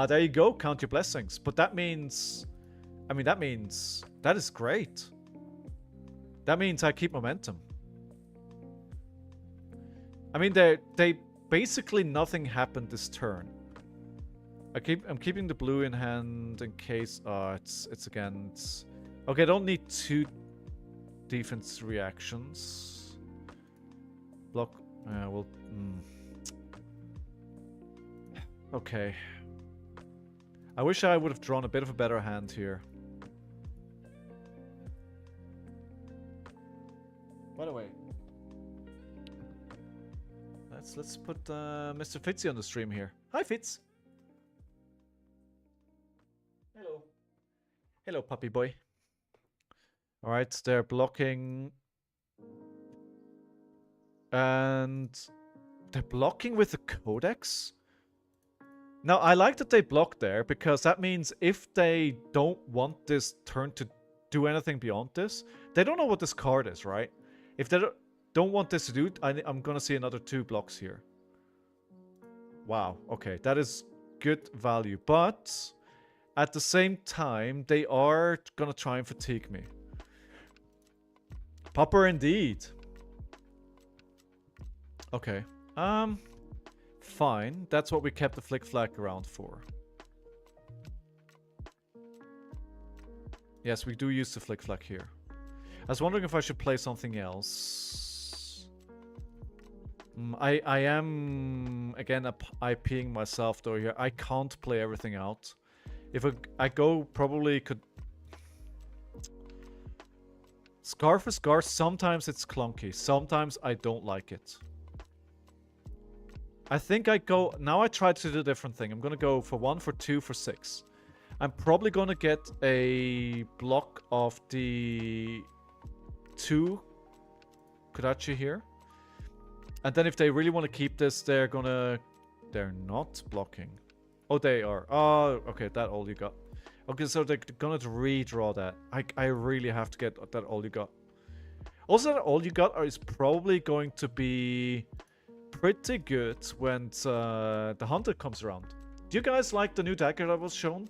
There you go, count your blessings. But that means... I mean, that means... That is great. That means I keep momentum. I mean, they basically nothing happened this turn. I'm keeping the blue in hand in case... it's against... Okay, I don't need 2 defense reactions. Block. Well. Okay. I wish I would have drawn a bit of a better hand here. By the way, let's put Mr. Fitzy on the stream here. Hi, Fitz. Hello. Hello, puppy boy. All right, they're blocking. And they're blocking with the Codex? Now, I like that they block there, because that means if they don't want this turn to do anything beyond this, they don't know what this card is, right? If they don't want this to do, I'm gonna see another 2 blocks here. Wow, okay, that is good value. But at the same time, they are gonna try and fatigue me. Popper indeed. Okay. Fine. That's what we kept the Flick Flack around for. Yes, we do use the Flick Flack here. I was wondering if I should play something else. I am, again, IPing myself though here. I can't play everything out. If I go, probably could... Scar for Scar, sometimes it's clunky. Sometimes I don't like it. I think I go... Now I try to do a different thing. I'm going to go for 1, for 2, for 6. I'm probably going to get a block of the 2 Kodachi here. And then if they really want to keep this, they're going to... They're not blocking. Oh, they are. Oh, okay, that all you got. Okay, so they're going to redraw that. I really have to get that all you got. Also, that all you got is probably going to be... pretty good when the hunter comes around. Do you guys like the new dagger that was shown?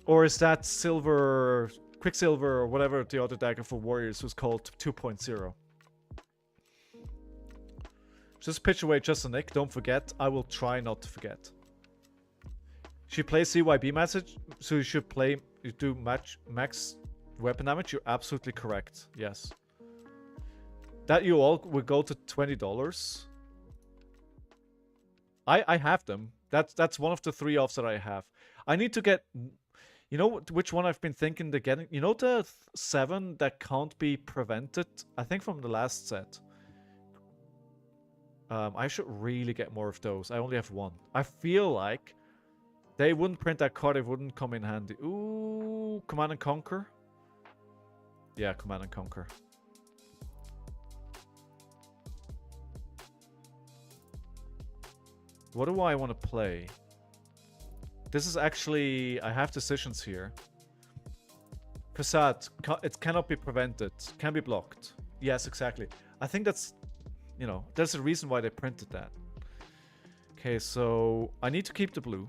Or is that silver, Quicksilver, or whatever the other dagger for warriors was called 2.0? Just pitch away just a nick. Don't forget. I will try not to forget. She plays CYB message, so you should play. You do max weapon damage. You're absolutely correct. Yes. That you all would go to $20. I have them. That's one of the 3 offs that I have. I need to get. You know which one I've been thinking to getting? You know the 7 that can't be prevented? I think from the last set. I should really get more of those. I only have 1. I feel like they wouldn't print that card. It wouldn't come in handy. Ooh, Command and Conquer. Yeah, Command and Conquer. What do I want to play? This is actually... I have decisions here. Facade. It cannot be prevented. Can be blocked. Yes, exactly. I think that's... You know, there's a reason why they printed that. Okay, so... I need to keep the blue.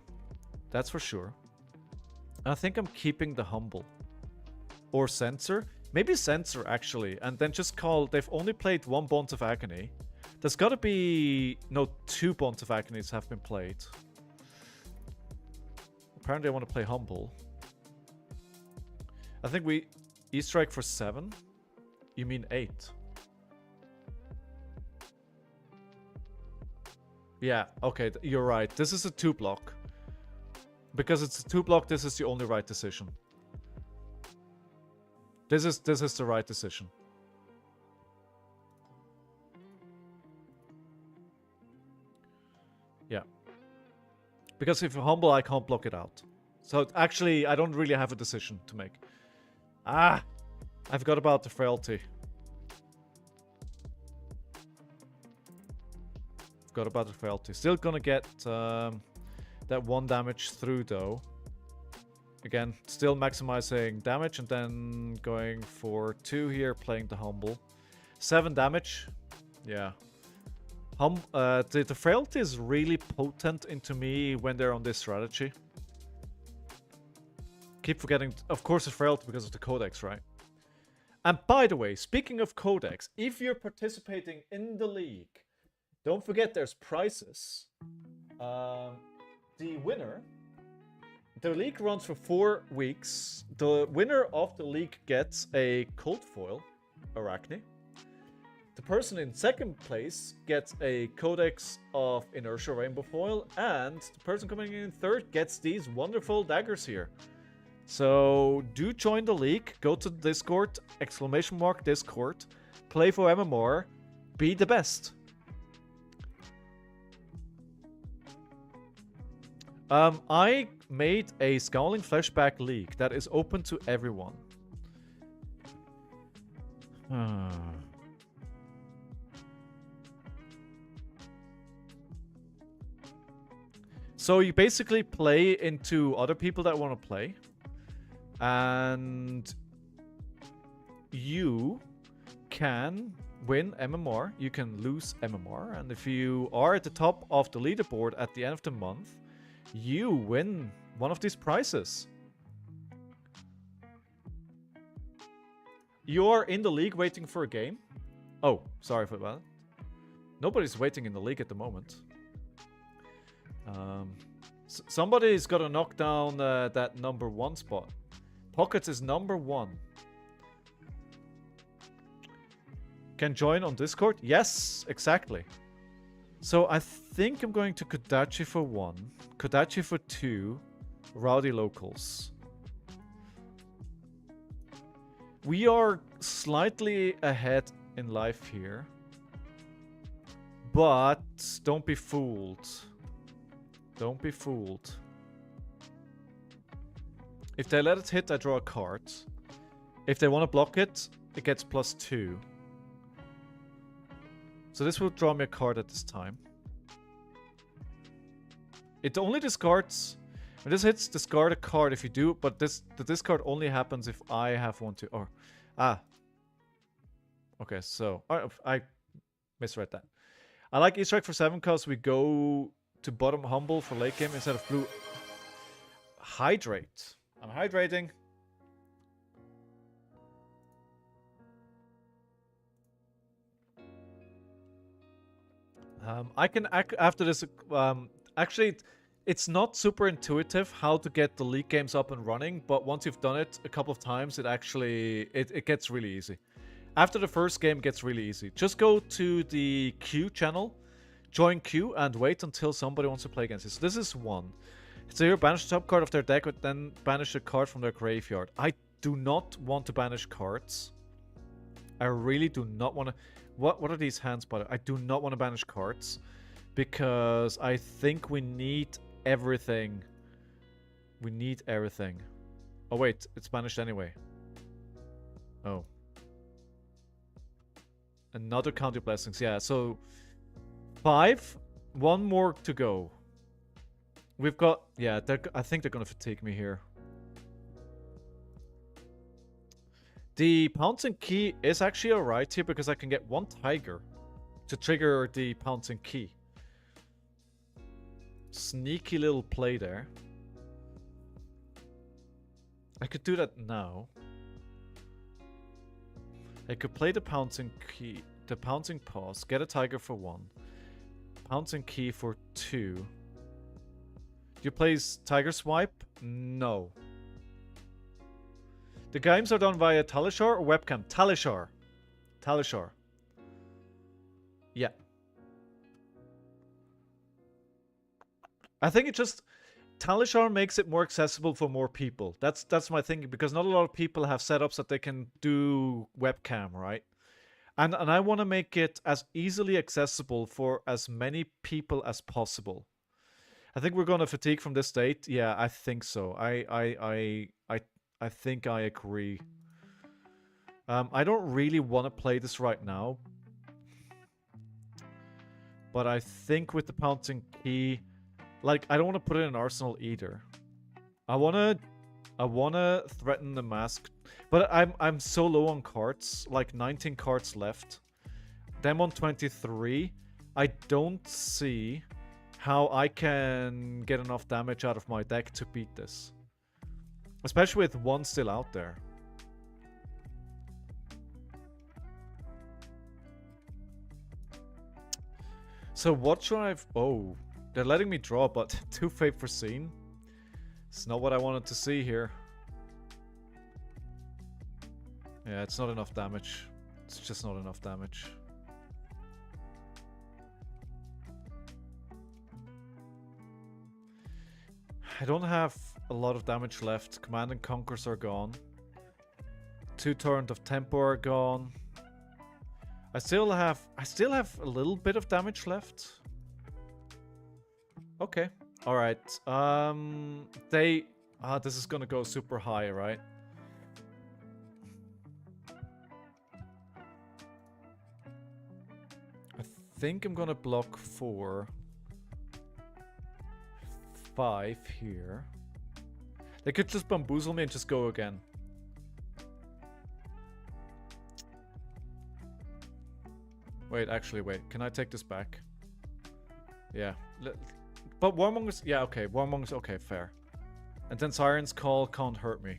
That's for sure. I think I'm keeping the Humble. Or Censor. Maybe Censor, actually. And then just call... They've only played 1 Bonds of Agony. There's gotta be... No, 2 Bonds of Agonies have been played. Apparently I want to play Humble. I think we... E-Strike for 7? You mean 8? Yeah, okay, you're right. This is a 2-block. Because it's a 2-block, this is the only right decision. This is the right decision. Yeah. Because if you're Humble, I can't block it out. So actually, I don't really have a decision to make. Ah! I forgot about the Frailty. Forgot about the Frailty. Still gonna get that 1 damage through, though. Again, still maximizing damage and then going for 2 here, playing the Humble. 7 damage. Yeah. The Frailty is really potent into me when they're on this strategy. Keep forgetting, of course, the Frailty because of the Codex, right? And by the way, speaking of Codex, if you're participating in the league, don't forget there's prizes. The winner... The league runs for 4 weeks. The winner of the league gets a Cold Foil, Arachne. The person in 2nd place gets a Codex of Inertia Rainbow Foil, and the person coming in 3rd gets these wonderful daggers here. So do join the league, go to the Discord, !Discord, play for MMR, be the best. I made a ScowlingFleshBag league that is open to everyone. So you basically play into other people that want to play. And you can win MMR, you can lose MMR. And if you are at the top of the leaderboard at the end of the month, you win one of these prizes. You're in the league waiting for a game. Oh, sorry for that. Nobody's waiting in the league at the moment. Somebody's got to knock down that number 1 spot. Pockets is number 1. Can join on Discord? Yes, exactly. So I think I'm going to Kodachi for 1, Kodachi for 2, Rowdy Locals. We are slightly ahead in life here. But don't be fooled. Don't be fooled. If they let it hit, I draw a card. If they want to block it, it gets +2. So this will draw me a card at this time. It only discards... When this hits, discard a card if you do, but the discard only happens if I have one to... Or... Okay, so... I misread that. I like E-Strike for 7 because we go to bottom Humble for late game instead of blue. Hydrate. I'm hydrating. I can after this. Actually, it's not super intuitive how to get the league games up and running, but once you've done it a couple of times, it actually it gets really easy. After the first game, it gets really easy. Just go to the queue channel, join queue, and wait until somebody wants to play against you. So this is one. So you banish the top card of their deck, but then banish a card from their graveyard. I do not want to banish cards. I really do not want to. What are these hands, by the way? I do not want to banish cards because I think we need everything. We need everything. Oh wait, it's banished anyway. Oh. Another counter blessings. Yeah, so 5. One more to go. We've got... Yeah, I think they're going to fatigue me here. The pouncing key is actually alright here because I can get 1 tiger to trigger the pouncing key. Sneaky little play there. I could do that now. I could play the pouncing key, the pouncing pause, get a tiger for 1. Pouncing key for 2. Do you play tiger swipe? No. The games are done via Talishar or webcam? Talishar. Talishar. Yeah. I think it just... Talishar makes it more accessible for more people. That's my thinking, because not a lot of people have setups that they can do webcam, right? And I want to make it as easily accessible for as many people as possible. I think we're going to fatigue from this state. Yeah, I think so. I think I agree. I don't really want to play this right now. But I think with the pouncing key... Like, I don't want to put it in Arsenal either. I wanna threaten the mask. But I'm so low on cards. Like 19 cards left. Them on 23. I don't see how I can get enough damage out of my deck to beat this. Especially with 1 still out there. So what should I... Oh... They're letting me draw, but 2 FAB foreseen. It's not what I wanted to see here. Yeah, it's not enough damage. It's just not enough damage. I don't have a lot of damage left. Command and Conquers are gone. 2 Torrent of Tempo are gone. I still have a little bit of damage left. Okay. Alright. This is gonna go super high, right? I think I'm gonna block 4. 5 here. They could just bamboozle me and just go again. Wait, actually, wait. Can I take this back? Yeah. But Warmongers... Yeah, okay. Warmongers... Okay, fair. And then Siren's Call can't hurt me.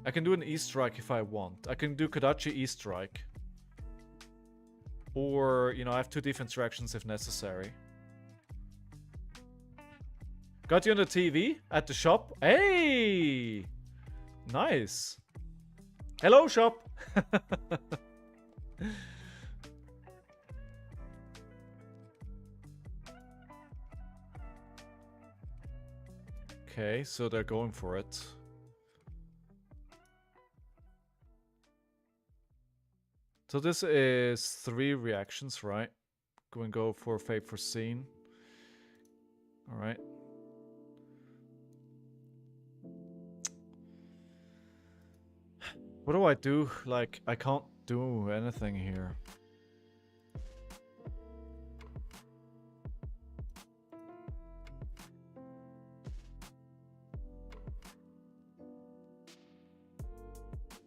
I can do an E-Strike if I want. I can do Kodachi E-Strike. Or, you know, I have 2 defense reactions if necessary. Got you on the TV? At the shop? Hey! Nice. Hello, shop! Okay, so they're going for it. So this is 3 reactions, right? Go and go for FAB foreseen. Alright. What do I do? Like, I can't do anything here.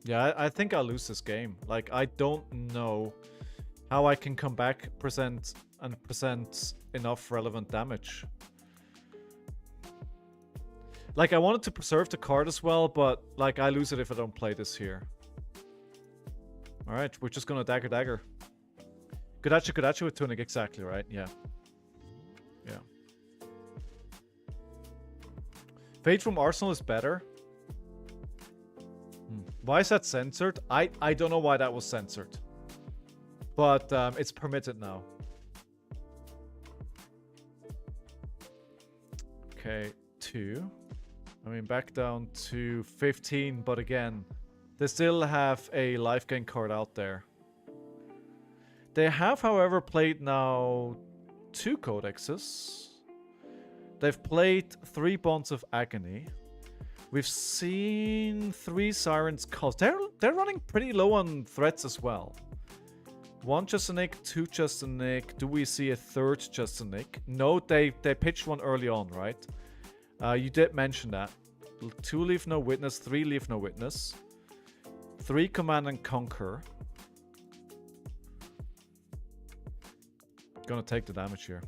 Yeah, I think I'll lose this game. Like, I don't know how I can come back, present enough relevant damage. Like, I wanted to preserve the card as well, but, like, I lose it if I don't play this here. Alright, we're just gonna dagger dagger. Kodachi with tunic, exactly, right? Yeah. Yeah. Fate from Arsenal is better. Why is that censored? I don't know why that was censored. But it's permitted now. Okay, 2. I mean, back down to 15, but again, they still have a life gain card out there. They have, however, played now 2 codexes. They've played 3 Bonds of Agony. We've seen 3 Sirens Cause. They're running pretty low on threats as well. 1 just a nick, 2 just a nick. Do we see a 3rd just a nick? No, they pitched one early on, right? You did mention that. 2 Leave No Witness, 3 Leave No Witness. 3 Command and Conquer. Gonna take the damage here.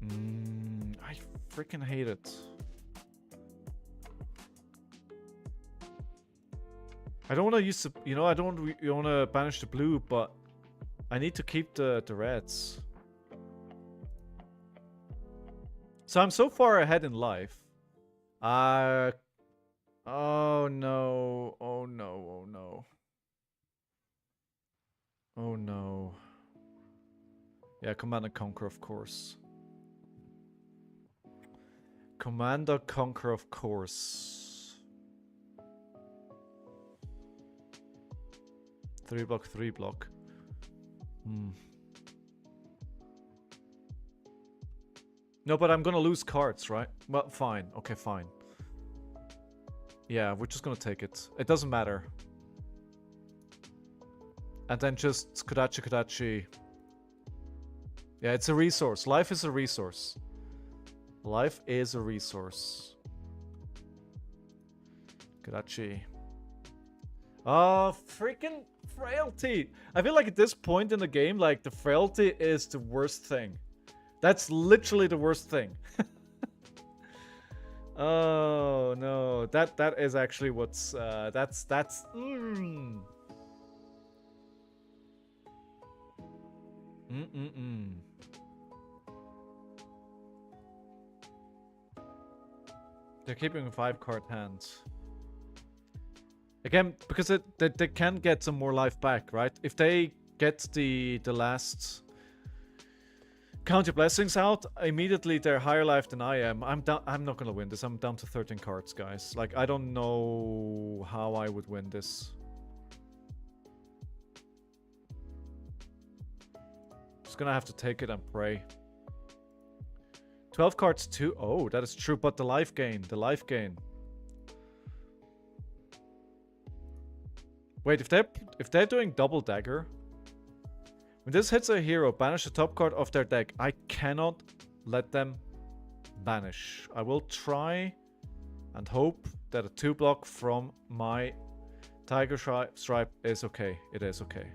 I freaking hate it. I don't want to use the, you know, I don't want to banish the blue, but I need to keep the reds. So I'm so far ahead in life. Oh no, oh no, oh no. Oh no. Yeah, Command and Conquer, of course. Command and Conquer, of course. 3 block, 3 block. No, but I'm gonna lose cards, right? Well, fine. Okay, fine. Yeah, we're just gonna take it. It doesn't matter. And then just Kodachi. Yeah, it's a resource. Life is a resource. Life is a resource. Kodachi. Oh, freaking frailty. I feel like at this point in the game, like, the frailty is the worst thing. That's literally the worst thing. Oh, no. That is actually what's... That's... They're keeping 5-card hands. Again, because they can get some more life back, right? If they get the last Count Your Blessings out, immediately they're higher life than I am. I'm not gonna win this. I'm down to 13 cards, guys. Like, I don't know how I would win this. Just gonna have to take it and pray. 12 cards too. Oh, that is true. But the life gain. The life gain. Wait, if they're doing double dagger, when this hits a hero, banish the top card of their deck. I cannot let them banish. I will try and hope that a 2-block from my Tiger Stripe is okay. It is okay.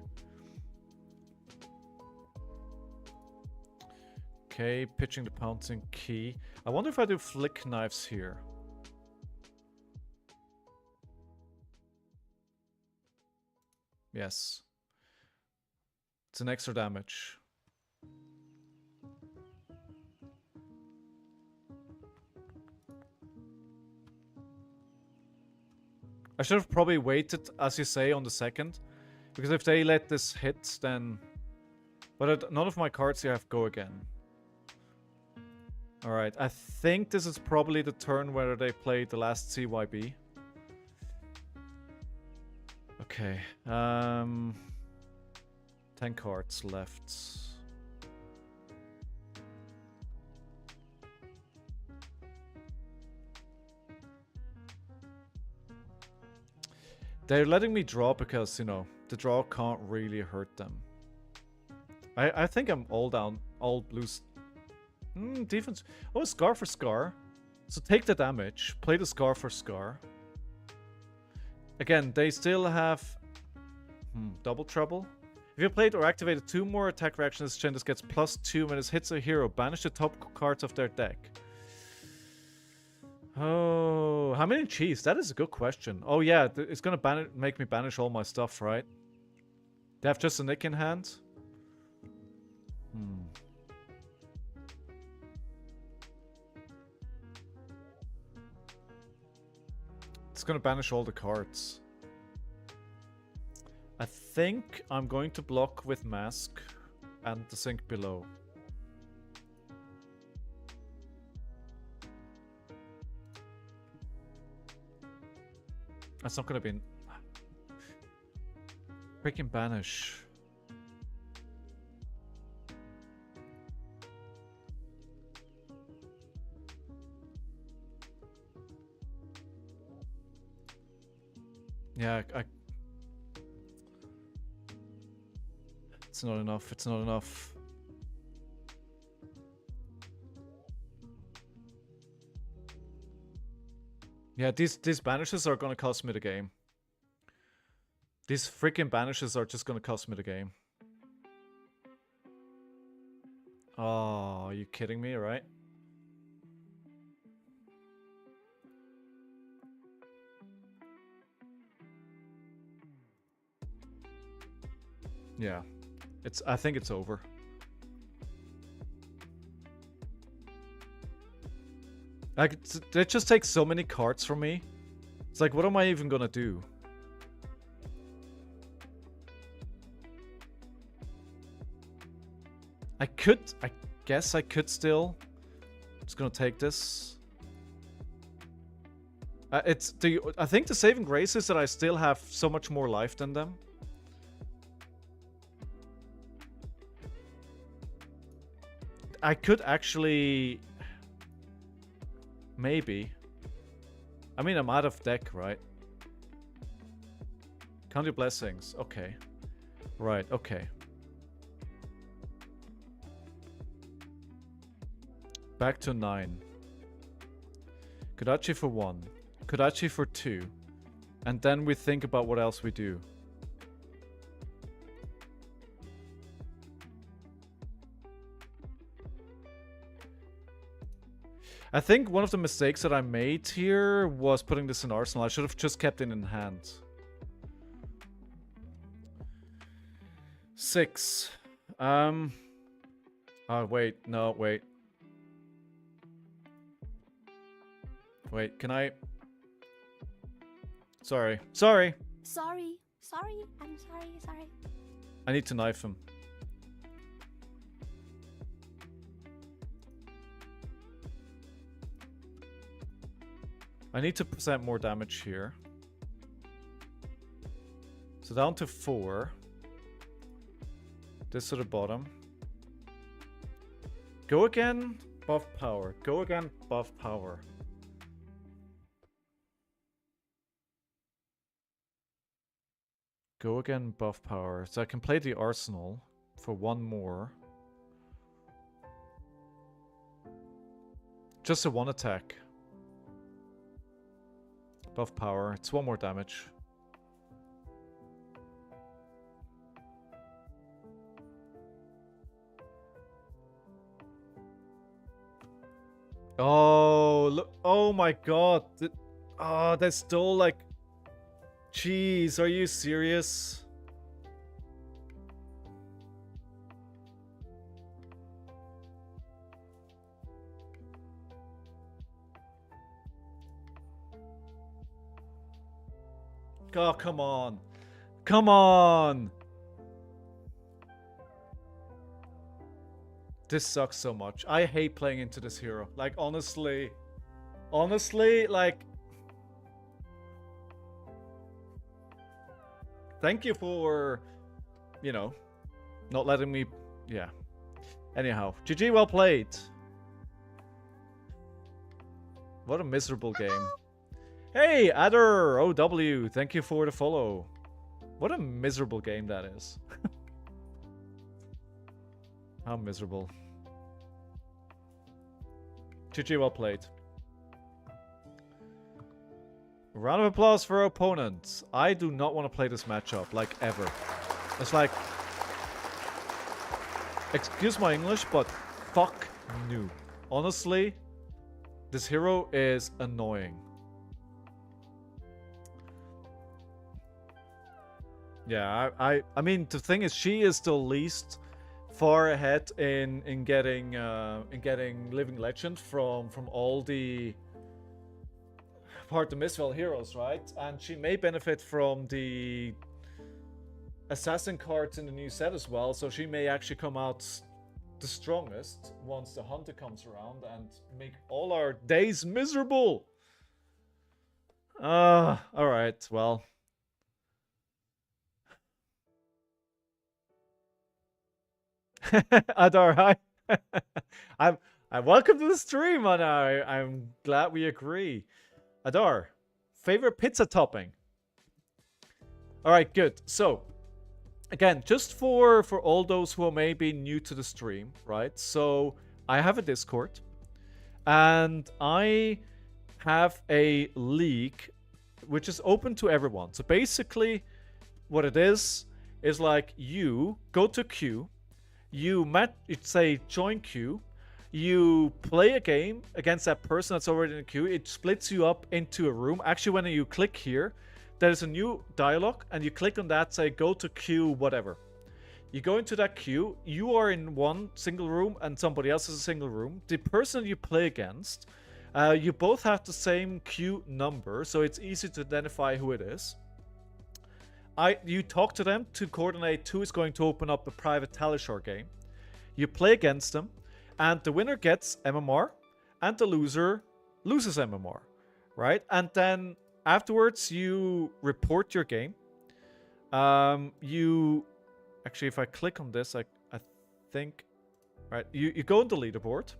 Okay, pitching the pouncing key. I wonder if I do flick knives here. Yes. It's an extra damage. I should have probably waited, as you say, on the second. Because if they let this hit, then... But none of my cards here have go again. Alright, I think this is probably the turn where they play the last CYB. Okay, 10 cards left. They're letting me draw because, you know, the draw can't really hurt them. I think I'm all down, all blues. Defense. Oh, Scar for Scar. So take the damage. Play the Scar for Scar. Again, they still have double trouble. If you played or activated 2 more attack reactions, this chain this gets +2 when it hits a hero. Banish the top cards of their deck. Oh, how many cheese? That is a good question. Oh yeah, it's gonna make me banish all my stuff, right? They have just a nick in hand? Hmm. It's gonna banish all the cards. I think I'm going to block with Mask and the sink below. That's not gonna be... Freaking banish. Yeah, it's not enough, it's not enough. Yeah, these banishes are gonna cost me the game. These freaking banishes are just gonna cost me the game. Oh, are you kidding me, right? Yeah. I think it's over. Like, it just takes so many cards from me. It's like, what am I even gonna do? I guess I could still. Just gonna take this. I think the saving grace is that I still have so much more life than them. I could actually... Maybe. I mean, I'm out of deck, right? Count your blessings. Okay. Right, okay. Back to 9. Kodachi for 1. Kodachi for 2. And then we think about what else we do. I think one of the mistakes that I made here was putting this in Arsenal. I should have just kept it in hand. 6. Oh, wait. No, wait. Wait, can I... Sorry. Sorry! Sorry. I'm sorry. I need to knife him. I need to present more damage here. So down to 4. This to the bottom. Go again, buff power. Go again, buff power. Go again, buff power. So I can play the Arsenal for 1 more. Just a 1 attack. Buff power. It's 1 more damage. Oh, look. Oh my god. Oh, that's still like... Jeez, are you serious? Oh, come on. Come on! This sucks so much. I hate playing into this hero. Like, honestly. Honestly, like... Thank you for, you know, not letting me... Yeah. Anyhow, GG, well played. What a miserable game. Hey, Adder OW, thank you for the follow. What a miserable game that is. How miserable. GG, well played. Round of applause for our opponents. I do not want to play this matchup, like, ever. It's like... Excuse my English, but fuck no. Honestly, This hero is annoying. Yeah, I mean the thing is, she is the least far ahead in getting Living Legend from all the part the Misfell heroes, right? And she may benefit from the assassin cards in the new set as well, so she may actually come out the strongest once the hunter comes around and make all our days miserable. Alright, well. Adar, hi. I'm welcome to the stream, Adar. I'm glad we agree. Adar, favorite pizza topping? Alright, good. So, again, just for all those who are maybe new to the stream, right? So, I have a Discord, and I have a league which is open to everyone. So basically, what it is like you go to queue, you say join queue, you play a game against that person that's already in the queue. It splits you up into a room. Actually, when you click here, there's a new dialogue, and you click on that, say go to queue, whatever. You go into that queue, you are in one single room, and somebody else is a single room. The person you play against, you both have the same queue number, so it's easy to identify who it is. You talk to them to coordinate who is going to open up a private Talishar game. You play against them, and the winner gets MMR, and the loser loses MMR, right? And then afterwards, you report your game. Actually, if I click on this, I think, right? You go on the leaderboard.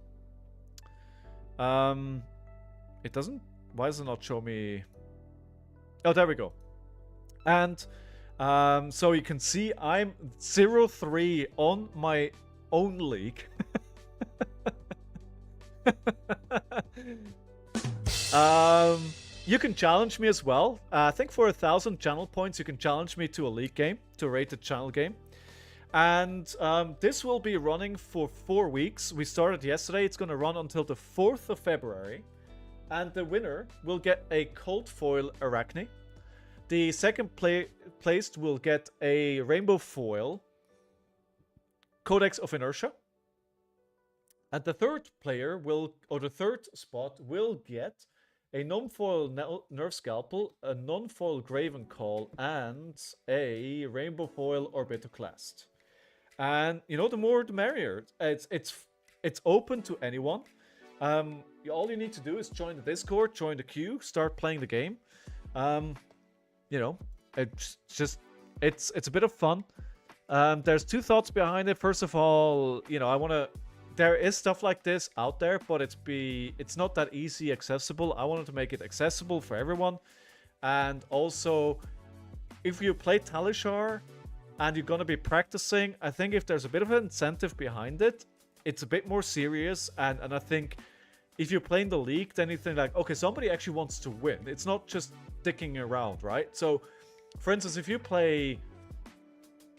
It doesn't. Why does it not show me? Oh, there we go. And so you can see I'm 0-3 on my own league. You can challenge me as well. I think for 1,000 channel points, you can challenge me to a league game, to a rated channel game. And this will be running for 4 weeks. We started yesterday. It's going to run until the 4th of February. And the winner will get a Cold Foil Arachne. The second placed will get a Rainbow Foil Codex of Inertia. And the third player the third spot will get a non-foil Nerve Scalpel, a non-foil Graven Call, and a Rainbow Foil Orbitoclast. And you know, the more the merrier. It's open to anyone. All you need to do is join the Discord, join the queue, start playing the game. You know, it's a bit of fun. There's two thoughts behind it. First of all, you know, there is stuff like this out there, but it's not that easy accessible. I wanted to make it accessible for everyone. And also, if you play Talishar and you're going to be practicing, I think if there's a bit of an incentive behind it, it's a bit more serious. And I think if you're playing the league, then you think like, okay, somebody actually wants to win. It's not just dicking around, right? So, for instance, if you play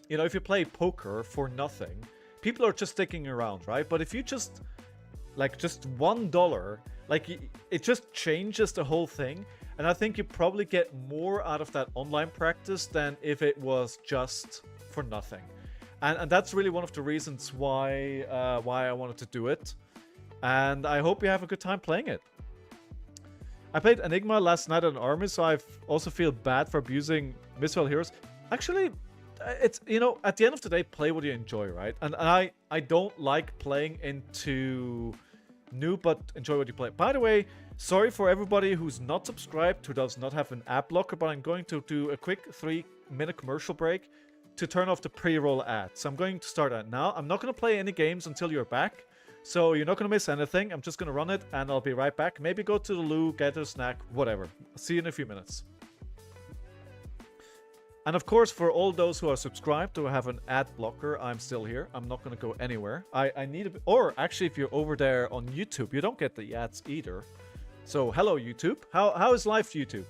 poker for nothing, people are just sticking around, right? But if you just $1, it just changes the whole thing. And I think you probably get more out of that online practice than if it was just for nothing. And that's really one of the reasons why I wanted to do it. And I hope you have a good time playing it. I played Enigma last night on Army, so I also feel bad for abusing Misfell heroes. Actually, it's, you know, at the end of the day, play what you enjoy, right? And I don't like playing into new, but enjoy what you play. By the way, sorry for everybody who's not subscribed, who does not have an ad blocker, but I'm going to do a quick 3-minute commercial break to turn off the pre-roll ad. So I'm going to start that now. I'm not going to play any games until you're back. So you're not going to miss anything. I'm just going to run it and I'll be right back. Maybe go to the loo, get a snack, whatever. See you in a few minutes. And of course, for all those who are subscribed to have an ad blocker, I'm still here. I'm not going to go anywhere. I need a bit, or actually, if you're over there on YouTube, you don't get the ads either. So hello, YouTube. How is life, YouTube?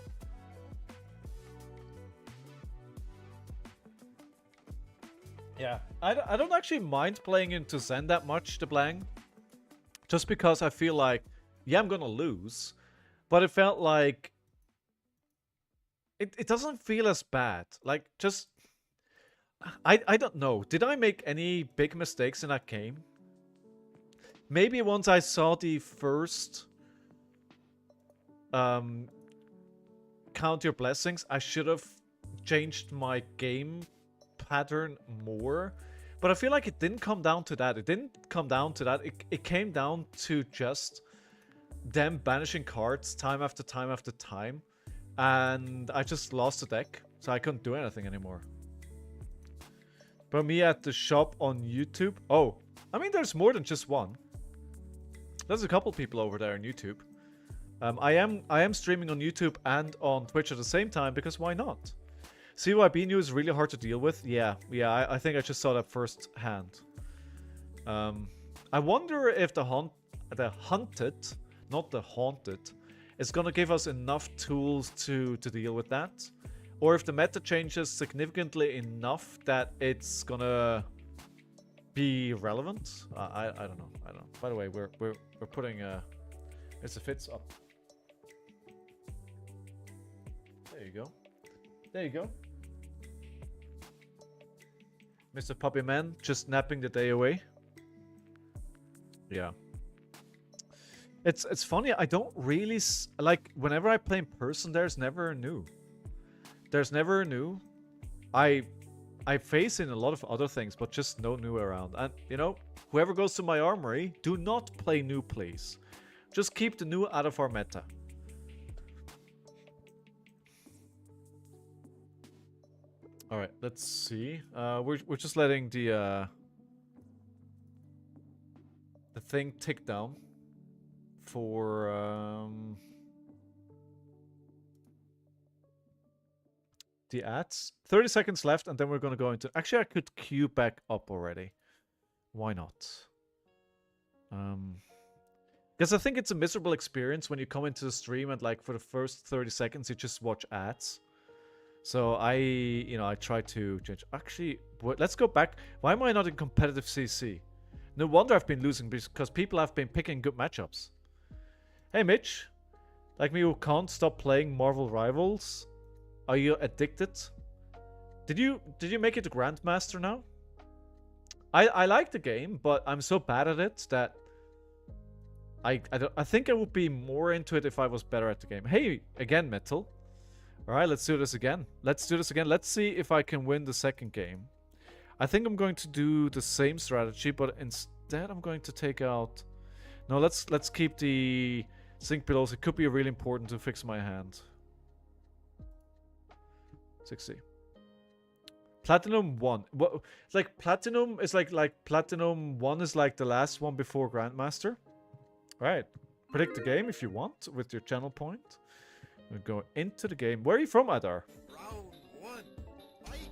Yeah, I don't actually mind playing into Zen that much, the Blang. Just because I feel like yeah, I'm gonna lose, but it felt like it doesn't feel as bad. Like, just I don't know. Did I make any big mistakes in that game? Maybe once I saw the first count your blessings, I should have changed my game pattern more. But I feel like it didn't come down to that. It didn't come down to that. It came down to just them banishing cards time after time after time. And I just lost the deck. So I couldn't do anything anymore. But me at the shop on YouTube. Oh, I mean, there's more than just one. There's a couple people over there on YouTube. I am streaming on YouTube and on Twitch at the same time because why not? CYB news is really hard to deal with. Yeah, I think I just saw that first hand. I wonder if the hunted, not the haunted, is gonna give us enough tools to deal with that, or if the meta changes significantly enough that it's gonna be relevant. I don't know. I don't know. By the way, we're putting it's a fits up. There you go. There you go. Mr. Puppy Man just napping the day away. Yeah. It's funny, I don't really like whenever I play in person, there's never a new. There's never a new. I face in a lot of other things, but just no new around. And you know, whoever goes to my armory, do not play new, please. Just keep the new out of our meta. All right, let's see. We're just letting the thing tick down for the ads. 30 seconds left, and then we're gonna go into. Actually, I could queue back up already. Why not? Because I think it's a miserable experience when you come into the stream and like for the first 30 seconds you just watch ads. So I try to change. Actually, let's go back. Why am I not in competitive CC? No wonder I've been losing because people have been picking good matchups. Hey Mitch, like me who can't stop playing Marvel Rivals. Are you addicted? Did you make it a Grandmaster now? I like the game, but I'm so bad at it that I think I would be more into it if I was better at the game. Hey, again, Metal. Alright, let's do this again. Let's do this again. Let's see if I can win the second game. I think I'm going to do the same strategy, but instead I'm going to take out... No, let's keep the Sink Pillows. It could be really important to fix my hand. 60. Platinum 1. What? It's like Platinum is like Platinum 1 is like the last one before Grandmaster. Alright. Predict the game if you want with your channel point. We'll go into the game. Where are you from, Adar? Round 1. Fight.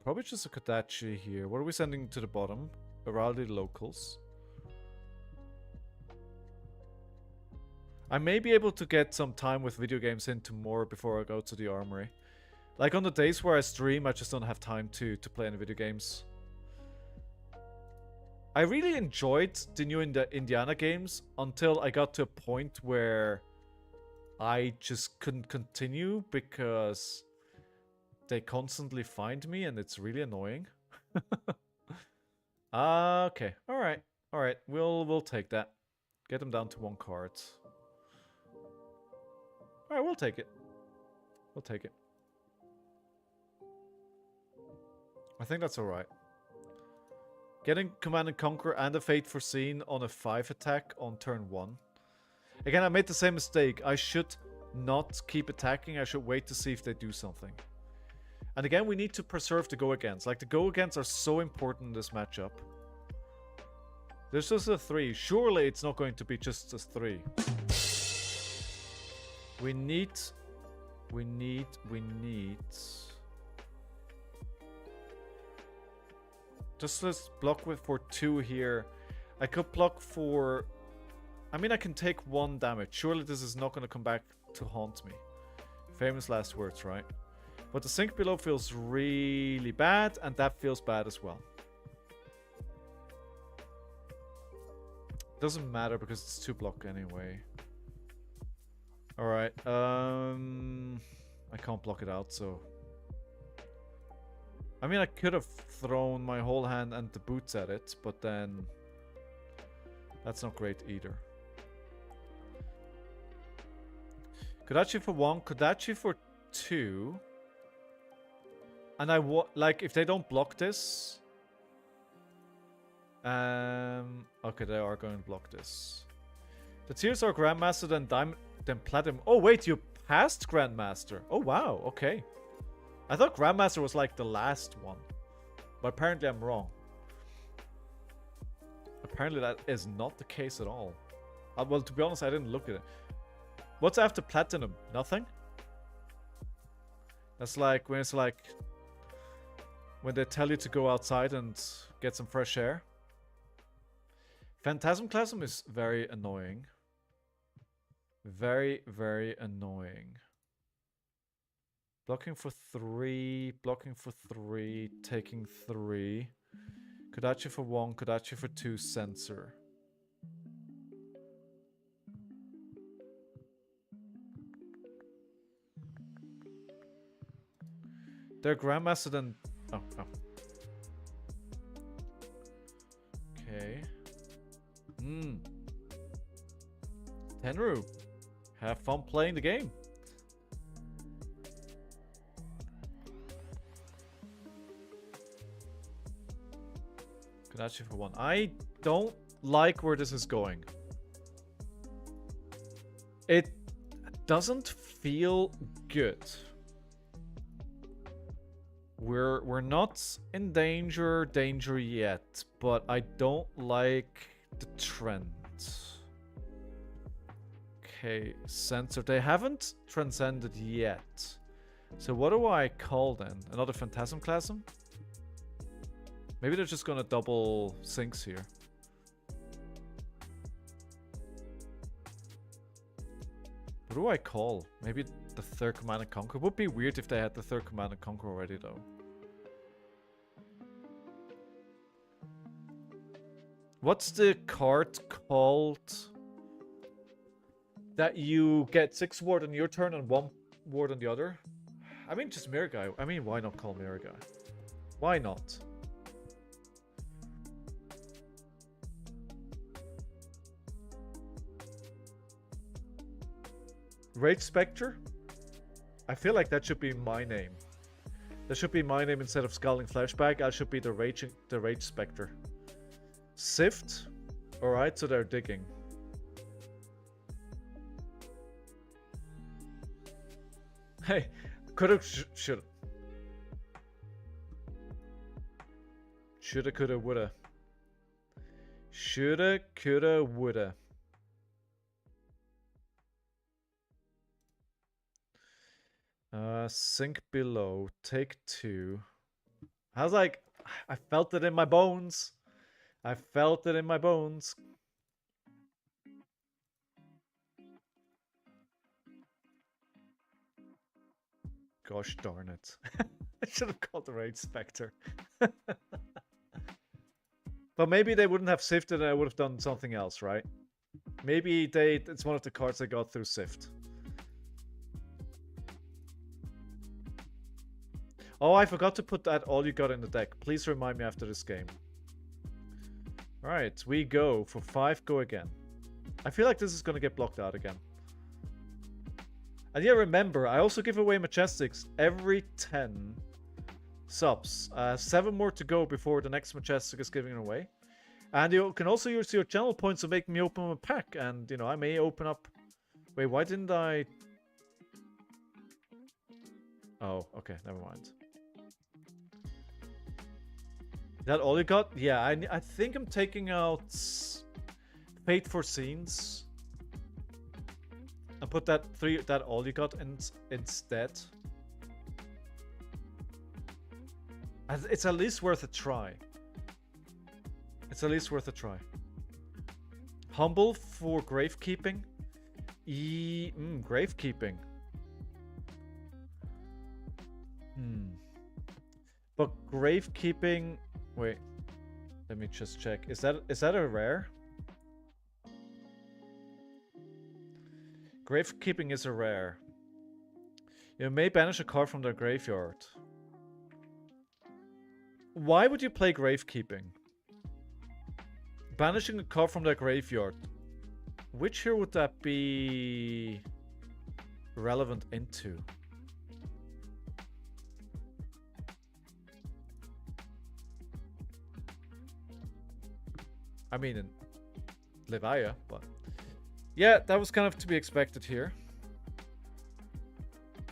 Probably just a Kodachi here. What are we sending to the bottom? Araldi locals. I may be able to get some time with video games in tomorrow before I go to the armory. Like on the days where I stream, I just don't have time to play any video games. I really enjoyed the new Indiana games until I got to a point where I just couldn't continue because they constantly find me and it's really annoying. Okay, alright. Alright, we'll take that. Get them down to 1 card. Alright, we'll take it. We'll take it. I think that's alright. Getting Command & Conquer and a Fate Foreseen on a 5 attack on turn 1. Again, I made the same mistake. I should not keep attacking. I should wait to see if they do something. And again, we need to preserve the go-against. Like, the go-against are so important in this matchup. There's just a 3. Surely it's not going to be just a 3. We need... Just let's block with for 2 here. I could block for... I mean, I can take 1 damage. Surely this is not going to come back to haunt me. Famous last words, right? But the Sink Below feels really bad, and that feels bad as well. Doesn't matter because it's 2 block anyway. Alright, I can't block it out, so... I mean, I could have thrown my whole hand and the boots at it, but then... That's not great either. Kodachi for 1, Kodachi for 2. And like, if they don't block this... okay, they are going to block this. The tiers are Grandmaster, then Diamond, then Platinum. Oh, wait, you passed Grandmaster. Oh, wow, okay. I thought Grandmaster was like the last one. But apparently I'm wrong. Apparently that is not the case at all. Well, to be honest, I didn't look at it. What's after Platinum? Nothing? That's like when it's like... when they tell you to go outside and get some fresh air. Phantasmclasm is very annoying. Very, very annoying. Blocking for 3, blocking for 3, taking 3. Kodachi for 1, Kodachi for 2, Sensor. They're Grandmaster then... Oh. Okay. Tenru. Have fun playing the game. Kodachi for 1. I don't like where this is going. It doesn't feel good. We're not in danger yet, but I don't like the trend. Okay, Sensor. They haven't transcended yet. So what do I call then? Another Phantasmclasm? Maybe they're just gonna double sinks here. What do I call? Maybe the third Command and Conquer? Would be weird if they had the third Command and Conquer already though. What's the card called? That you get 6 ward on your turn and 1 ward on the other? I mean, just Mirror Guy. I mean, why not call Mirror Guy? Why not? Rage Spectre? I feel like that should be my name. That should be my name instead of ScowlingFleshBag. I should be the Rage Spectre. Sift? Alright, so they're digging. Hey, coulda, shoulda. Shoulda, coulda, woulda. Shoulda, coulda, woulda. Sink below. Take 2. I was like, I felt it in my bones. I felt it in my bones. Gosh darn it. I should have called the Rage Spectre. But maybe they wouldn't have sifted and I would have done something else, right? Maybe it's one of the cards I got through Sift. Oh, I forgot to put that all you got in the deck. Please remind me after this game. Alright, we go for 5, go again. I feel like this is going to get blocked out again. And yeah, remember, I also give away Majestics every 10 subs. 7 more to go before the next Majestic is giving it away. And you can also use your channel points to make me open a pack. And, you know, I may open up... Wait, why didn't I... Oh, okay, never mind. Is that all you got? Yeah, I think I'm taking out Fate for Scenes. And put that all you got instead. It's at least worth a try. It's at least worth a try. Humble for Gravekeeping. Gravekeeping. But Gravekeeping... Wait. Let me just check. Is that a rare? Gravekeeping is a rare. You may banish a card from their graveyard. Why would you play Gravekeeping? Banishing a card from their graveyard. Which here would that be relevant into? I mean, in Levaya, but... Yeah, that was kind of to be expected here.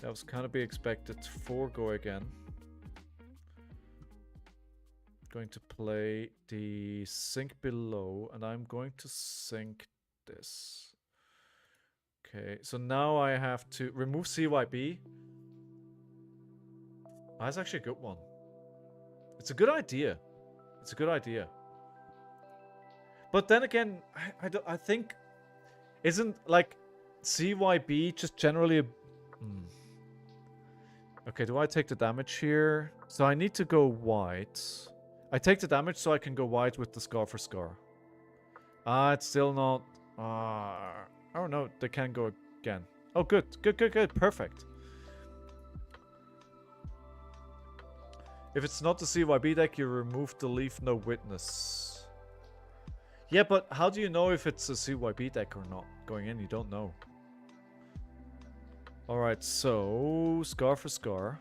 That was kind of be expected. 4 go again. Going to play the sink below, and I'm going to sink this. Okay, so now I have to remove CYB. Oh, that's actually a good one. It's a good idea. It's a good idea. But then again, I think... Isn't, like, CYB just generally... Okay, do I take the damage here? So I need to go white. I take the damage so I can go white with the Scar for Scar. It's still not... I don't know, they can go again. Oh, good. Good, good, good. Perfect. If it's not the CYB deck, you remove the Leave No Witness. Yeah, but how do you know if it's a CYB deck or not? Going in, you don't know. Alright, so... Scar for Scar.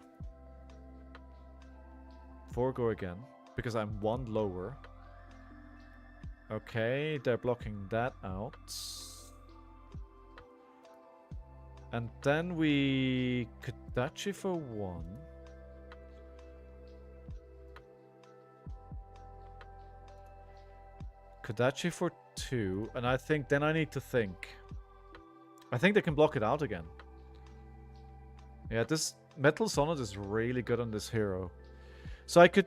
4 go again. Because I'm 1 lower. Okay, they're blocking that out. And then we... Kodachi for 1. Kodachi for 2, and I think then I need to think. I think they can block it out again. Yeah, this Metal Sonnet is really good on this hero. So I could...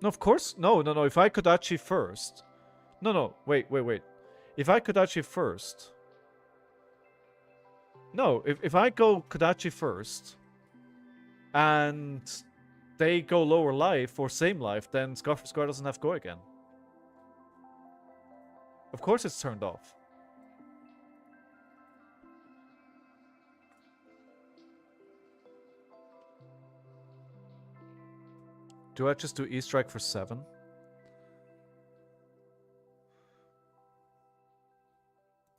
No, of course. No. If I Kodachi first... No. Wait. If I Kodachi first... No, if I go Kodachi first, and they go lower life or same life, then Scar for Scar doesn't have to go again. Of course it's turned off. Do I just do E-Strike for 7?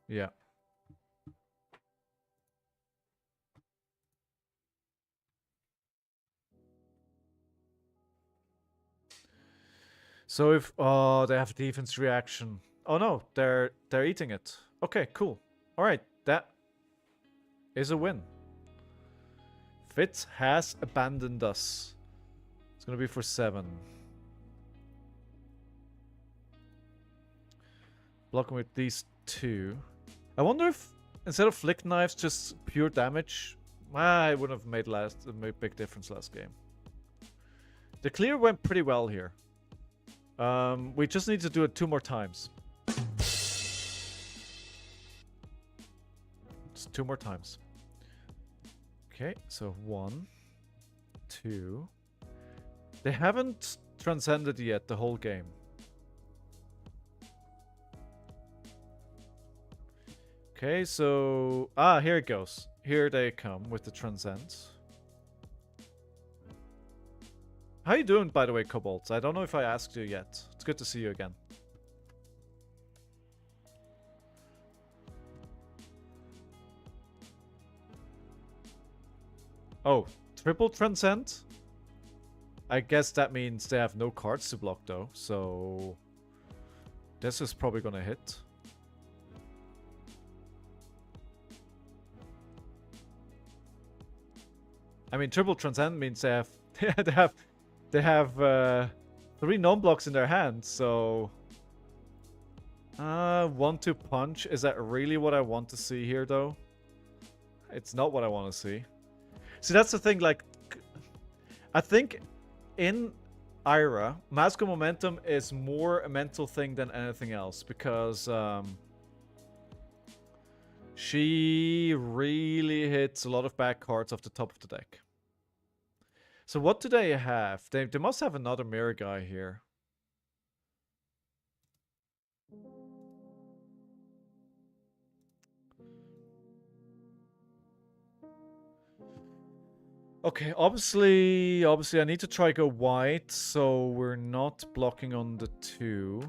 Yeah. So if they have defense reaction. Oh no, they're eating it. Okay, cool. All right, that is a win. Fitz has abandoned us. It's gonna be for 7. Blocking with these 2. I wonder if instead of flick knives, just pure damage. I wouldn't have made a big difference last game. The clear went pretty well here. We just need to do it 2 more times. Just 2 more times. Okay, so 1, 2. They haven't transcended yet the whole game. Okay, so... here it goes. Here they come with the transcend. How you doing, by the way, Kobolds? I don't know if I asked you yet. It's good to see you again. Oh, triple transcend? I guess that means they have no cards to block, though. So this is probably gonna hit. I mean, triple transcend means they have they have 3 non-blocks in their hand, so 1-2 punch. Is that really what I want to see here, though? It's not what I want to see. See, that's the thing. Like, I think in Ira, Mask of Momentum is more a mental thing than anything else, because she really hits a lot of bad cards off the top of the deck. So what do they have? They must have another mirror guy here. Okay, obviously I need to try go white, so we're not blocking on the 2.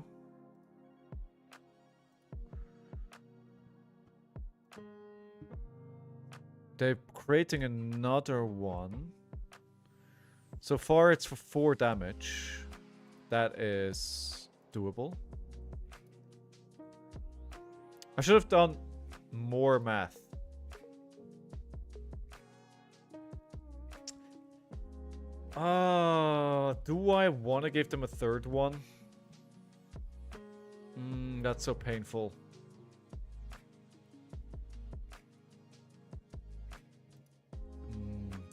They're creating another one. So far it's for 4 damage. That is doable. I should have done more math. Do I want to give them a third one? That's so painful.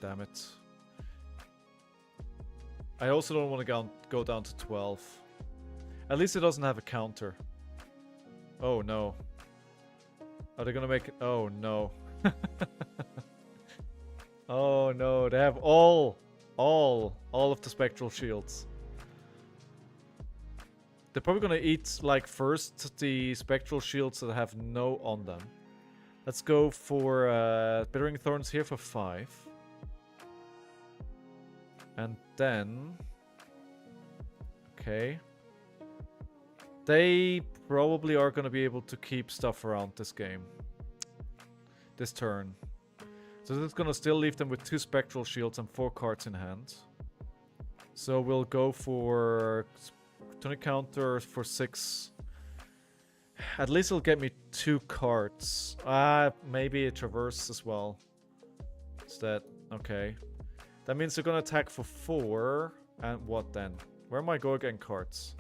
Damn it. I also don't want to go down to 12. At least it doesn't have a counter. Oh no. Are they gonna make it? Oh no. Oh no, they have all of the spectral shields. They're probably gonna eat, like, first the spectral shields that have no on them. Let's go for Bittering Thorns here for 5. And then... Okay. They probably are gonna be able to keep stuff around this game. This turn. So this is gonna still leave them with 2 spectral shields and 4 cards in hand. So we'll go for tonic counter for 6. At least it'll get me 2 cards. Maybe a traverse as well. Is that okay? That means they're gonna attack for 4. And what then? Where are my go again cards?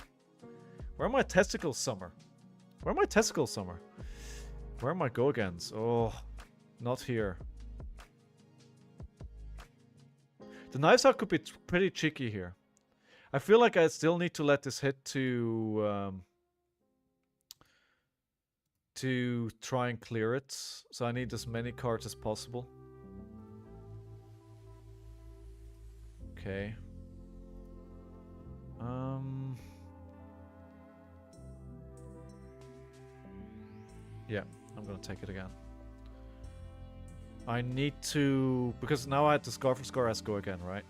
Where are my testicle summer? Where are my testicle summer? Where are my go agains? Oh, not here. The knives out could be pretty cheeky here. I feel like I still need to let this hit to try and clear it. So I need as many cards as possible. Okay. Yeah, I'm gonna take it again. I need to... Because now I had the Scar for Scar as go again, right?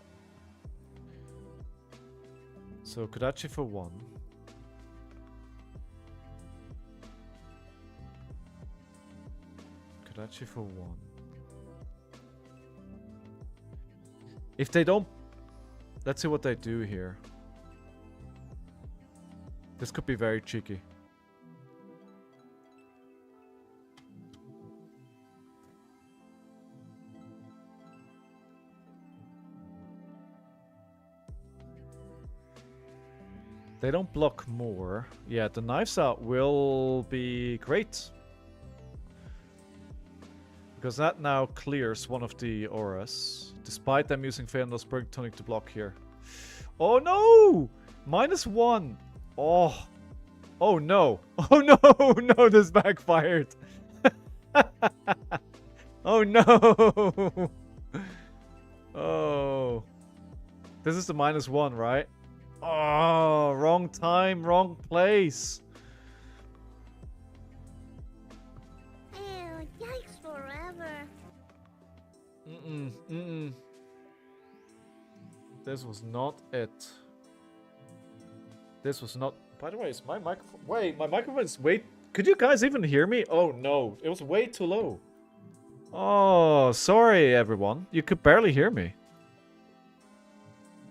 So Kodachi for 1. Kodachi for 1. If they don't... Let's see what they do here. This could be very cheeky. They don't block more. Yeah, the knives out will be great. Because that now clears one of the auras. Despite them using Feyenoord's Spring Tonic to block here. Oh no! -1! Oh. Oh no. Oh no! No, this backfired. Oh no! Oh. This is the -1, right? Oh, wrong time, wrong place. Ew, yikes forever. This was not it. This was not... By the way, is my microphone... Wait, my microphone is way... Could you guys even hear me? Oh no, it was way too low. Oh, sorry everyone. You could barely hear me.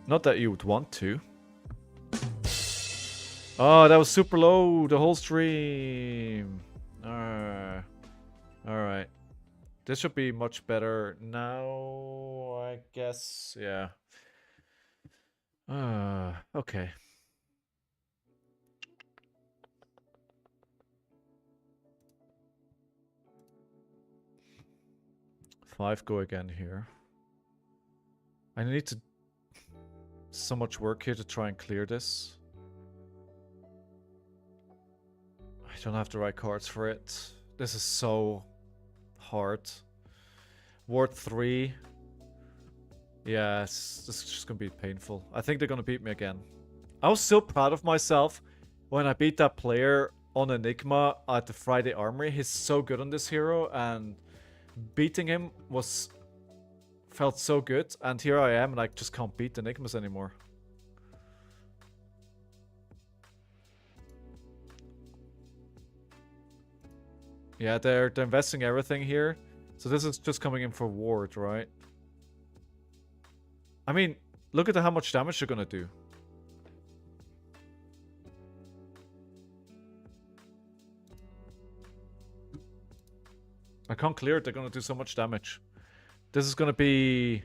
Not that you would want to. Oh, that was super low the whole stream. Alright. This should be much better now, I guess. Yeah. Okay. Five go again here. I need to... So much work here to try and clear this. I don't have the right cards for it. This is so hard. Ward 3. Yeah, this is just gonna be painful. I think they're gonna beat me again. I was so proud of myself when I beat that player on Enigma at the Friday Armory. He's so good on this hero, and beating him felt so good. And here I am, and I just can't beat Enigmas anymore. Yeah, they're investing everything here. So this is just coming in for ward, right? I mean, look at how much damage they're gonna do. I can't clear it, they're gonna do so much damage. This is gonna be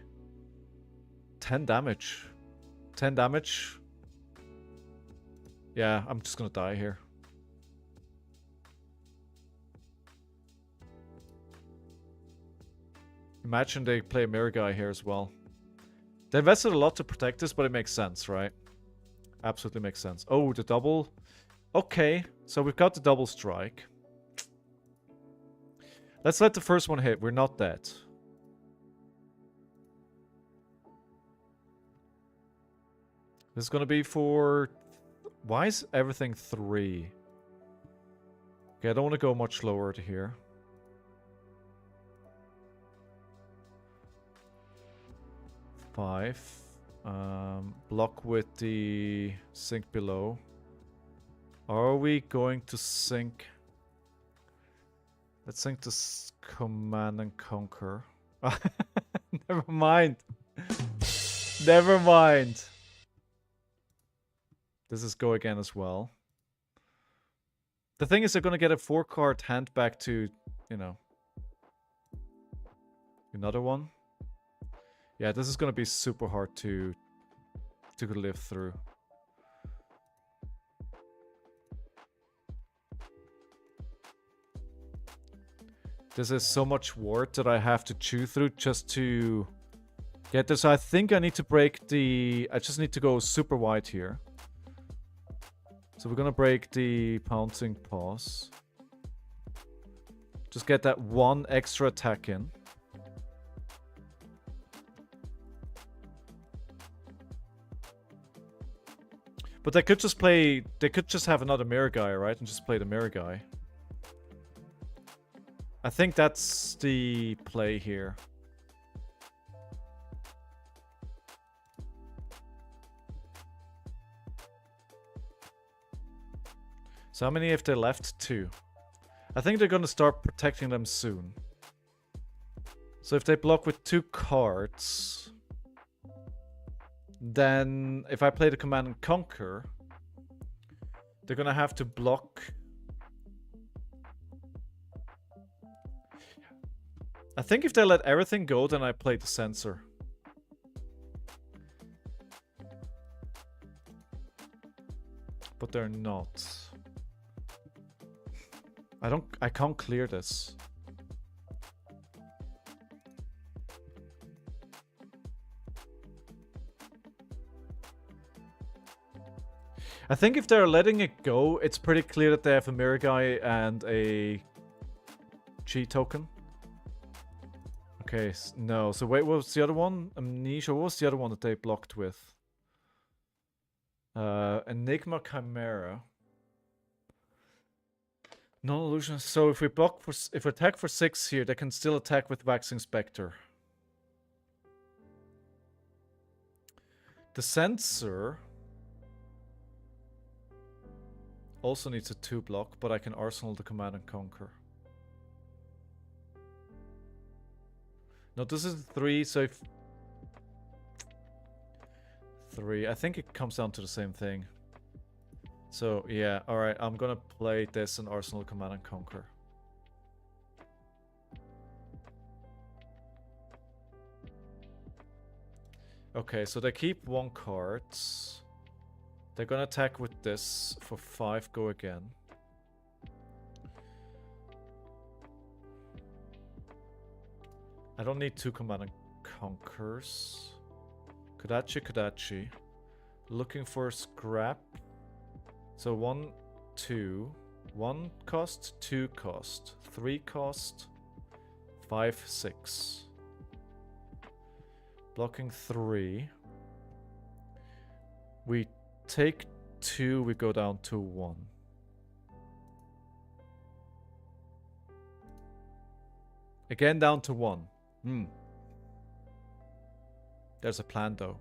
10 damage. 10 damage. Yeah, I'm just gonna die here. Imagine they play a mirror guy here as well. They invested a lot to protect this, but it makes sense, right? Absolutely makes sense. Oh, the double. Okay, so we've got the double strike. Let's let the first one hit. We're not dead. This is going to be for... Why is everything 3? Okay, I don't want to go much lower to here. Five. Block with the sink below. Are we going to sink? Let's sink this command and conquer. Never mind. Never mind. This is go again as well. The thing is, they're going to get a 4-card hand back to, you know, another one. Yeah, this is going to be super hard to live through. This is so much ward that I have to chew through just to get this. I think I need to break the... I just need to go super wide here. So we're going to break the pouncing pause. Just get that one extra attack in. But they could just play... They could just have another mirror guy, right? And just play the mirror guy. I think that's the play here. So how many have they left? 2. I think they're going to start protecting them soon. So if they block with 2 cards... Then, if I play the command and conquer, they're gonna have to block. I think if they let everything go, then I play the sensor. But they're not. I can't clear this. I think if they're letting it go, it's pretty clear that they have a mirror guy and a G token. Okay, no. So wait, what was the other one? Amnesia. What was the other one that they blocked with? Enigma Chimera. Non-illusion. So if we block for, if we attack for 6 here, they can still attack with Waxing Spectre. The sensor also needs a 2 block, but I can arsenal the command and conquer. No, this is 3, so if... 3, I think it comes down to the same thing. So, yeah, alright, I'm gonna play this and arsenal command and conquer. Okay, so they keep 1 card. They're gonna attack with this for 5, go again. I don't need 2 command and conquers. Kodachi. Looking for scrap. So 1, 2. 1 cost, 2 cost, 3 cost, 5, 6. Blocking 3. We take 2, we go down to 1. Again down to 1. There's a plan though.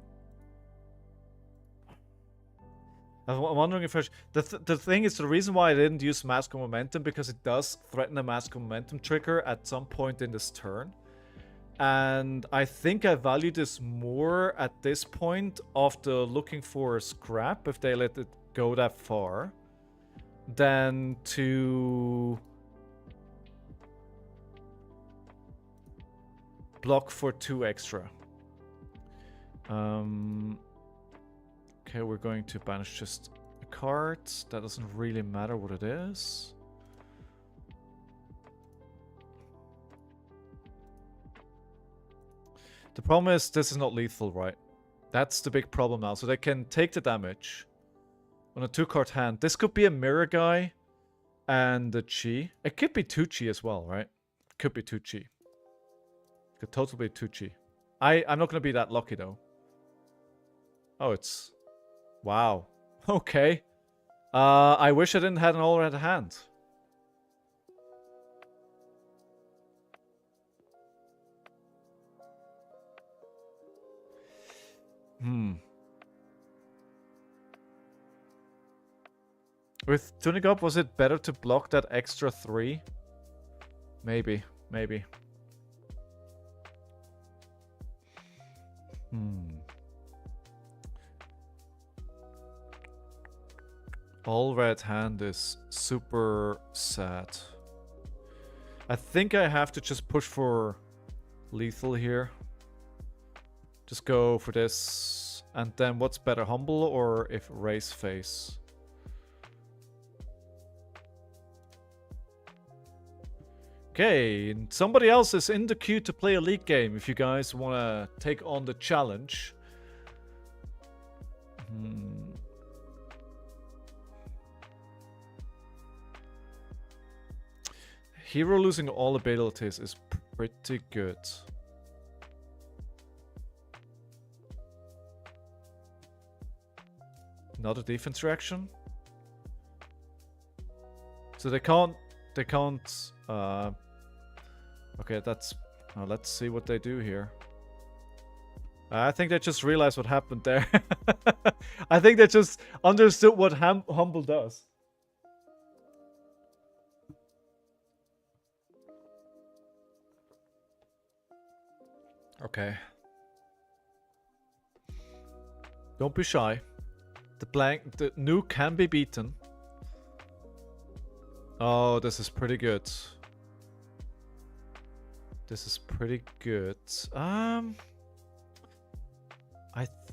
I'm wondering if the thing is, the reason why I didn't use Mask of Momentum, because it does threaten a Mask of Momentum trigger at some point in this turn. And I think I value this more at this point after looking for a scrap, if they let it go that far, than to block for 2 extra. Okay, we're going to banish just a card. That doesn't really matter what it is. The problem is this is not lethal, right? That's the big problem now. So they can take the damage on a 2-card hand. This could be a Mirror Guy and a Chi. It could be 2 Chi as well, right? Could be 2 Chi. Could totally be 2 Chi. I'm not going to be that lucky though. Oh, it's... Wow. Okay. I wish I didn't have an all-red hand. With Tunic Up, was it better to block that extra 3? Maybe. Maybe. All red hand is super sad. I think I have to just push for lethal here. Just go for this. And then what's better, Humble or if Raise Face? Okay, somebody else is in the queue to play a league game if you guys want to take on the challenge. Hero losing all abilities is pretty good. Another defense reaction. So they can't. Okay, that's. Let's see what they do here. I think they just realized what happened there. I think they just understood what Humble does. Okay. Don't be shy. The nuke can be beaten. Oh, this is pretty good. This is pretty good. I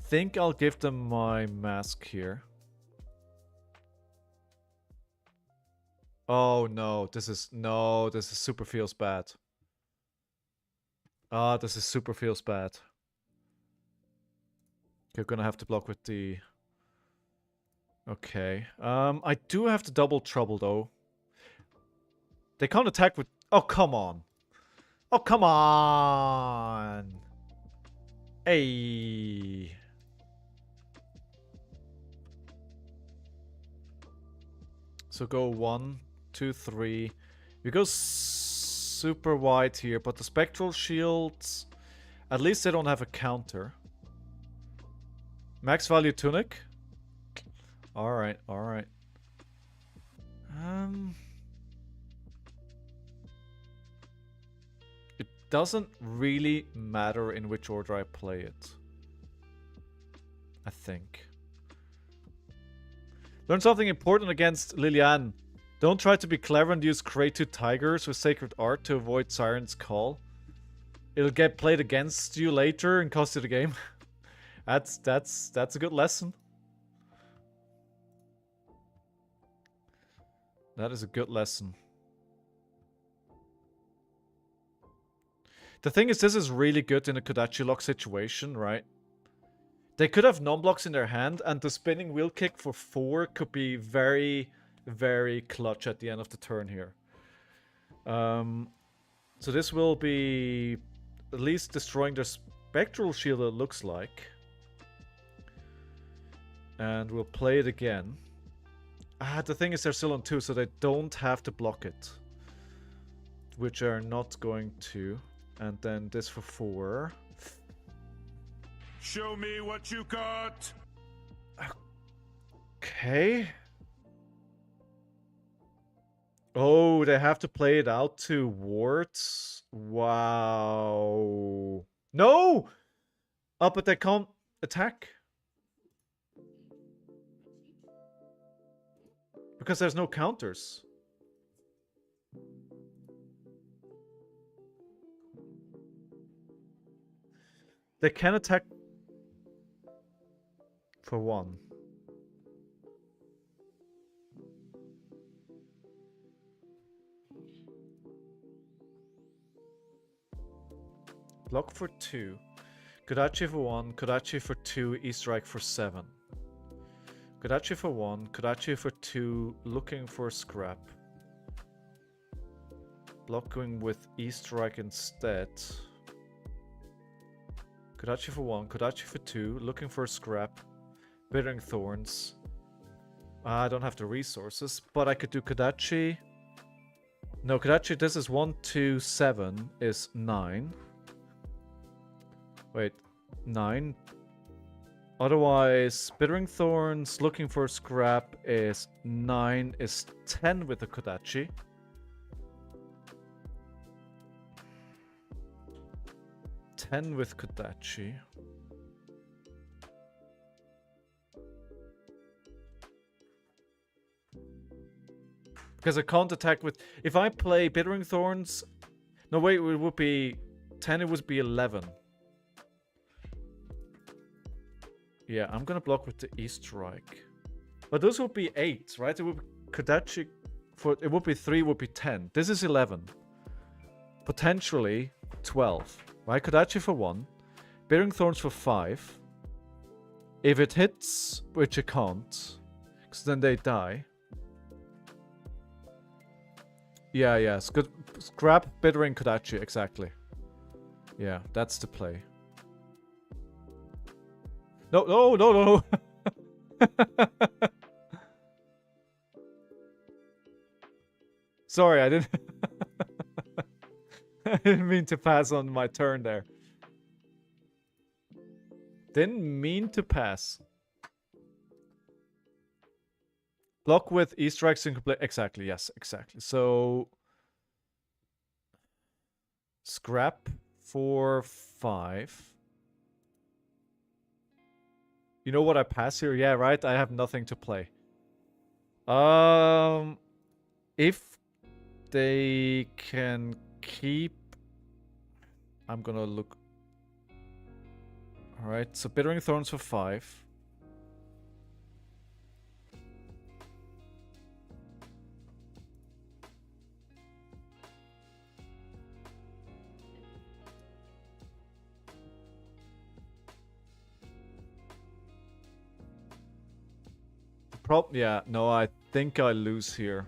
think I'll give them my mask here. Oh no, this is super feels bad. Ah, this is super feels bad. You're gonna have to block with the... Okay. I do have to double trouble though. They can't attack with... Oh, come on. Oh, come on. Hey. So go 1, 2, 3. We go super wide here, but the spectral shields, at least they don't have a counter. Max value tunic. All right, all right. It doesn't really matter in which order I play it, I think. Learn something important against Liliane. Don't try to be clever and use Kraytu Tigers with Sacred Art to avoid Siren's Call. It'll get played against you later and cost you the game. That's a good lesson. That is a good lesson. The thing is, this is really good in a Kodachi lock situation, right? They could have non-blocks in their hand, and the spinning wheel kick for 4 could be very, very clutch at the end of the turn here. So this will be at least destroying their Spectral Shield it looks like. And we'll play it again. The thing is they're still on 2, so they don't have to block it. Which are not going to. And then this for 4. Show me what you got. Okay. Oh, they have to play it out to wards. Wow. No! Oh, but they can't attack. Because there's no counters. They can attack for 1. Block for 2. Kodachi for 1. Kodachi for 2. E-strike for 7. Kodachi for 1. Kodachi for 2. Looking for scrap. Blocking with E-strike instead. Kodachi for 1. Kodachi for 2. Looking for scrap. Bittering Thorns. I don't have the resources, but I could do Kodachi. No, Kodachi, this is 1, 2, 7 is 9. Wait, 9. Otherwise, Bittering Thorns, looking for scrap is 9, is 10 with the Kodachi. Ten with Kodachi. Because I can't attack with... If I play Bittering Thorns... No, wait, it would be... 10, it would be 11. Yeah, I'm gonna block with the E-strike. But those would be 8, right? It would be Kodachi for... It would be 3, would be 10. This is 11. Potentially 12. Right? Kodachi for 1. Bittering Thorns for 5. If it hits, which it can't, because then they die. Yeah, yeah. Scrap, Bittering, Kodachi, exactly. Yeah, that's the play. No, no, no, no. Sorry, I didn't... I didn't mean to pass on my turn there. Didn't mean to pass. Block with E-strikes and complete... Exactly, yes, exactly. So... Scrap for 5. You know what I pass here? Yeah, right? I have nothing to play. If they can keep... I'm gonna look... Alright, so Bittering Thorns for 5. Yeah, no, I think I lose here.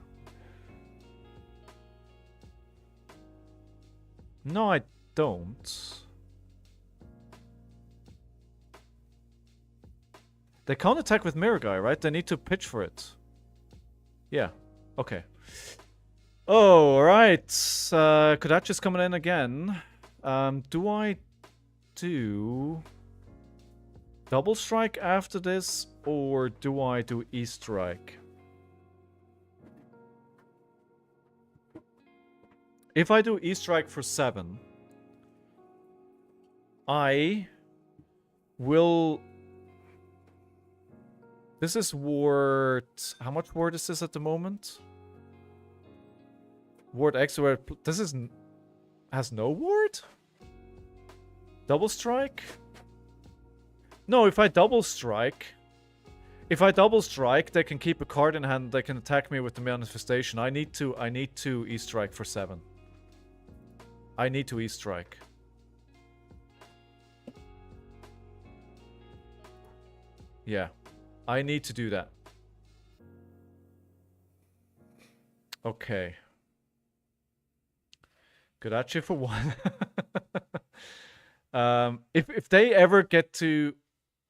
No, I don't. They can't attack with Mirror Guy, right? They need to pitch for it. Yeah, okay. Oh, alright. Kodachi's coming in again. Do I do... Double strike after this, or do I do E-strike? If I do E-strike for 7, I will... This is ward... How much ward is this at the moment? Ward X, where... This is... Has no ward? Double strike? No, if I double strike... If I double strike, they can keep a card in hand, they can attack me with the manifestation. I need to E-strike for 7. I need to E-strike. Yeah. I need to do that. Okay. Kodachi for 1. If they ever get to...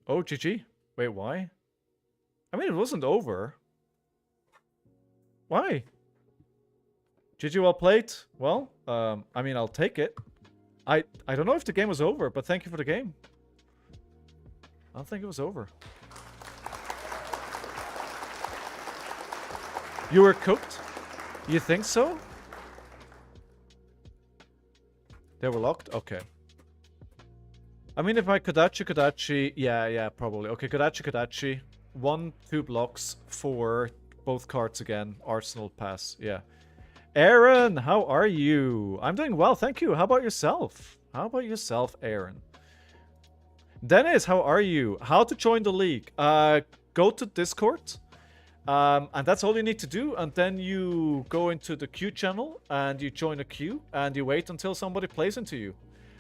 Oh, GG. Wait, why? I mean, it wasn't over. Why? GG, well played. Well, I mean, I'll take it. I don't know if the game was over, but thank you for the game. I don't think it was over. You were cooked? You think so? They were locked? Okay. I mean, if I Kodachi... Yeah, probably. Okay, Kodachi. 1, 2 blocks for both cards again. Arsenal pass. Yeah. Aaron, how are you? I'm doing well, thank you. How about yourself? How about yourself, Aaron? Dennis, how are you? How to join the league? Go to Discord. And that's all you need to do. And then you go into the queue channel and you join a queue and you wait until somebody plays into you.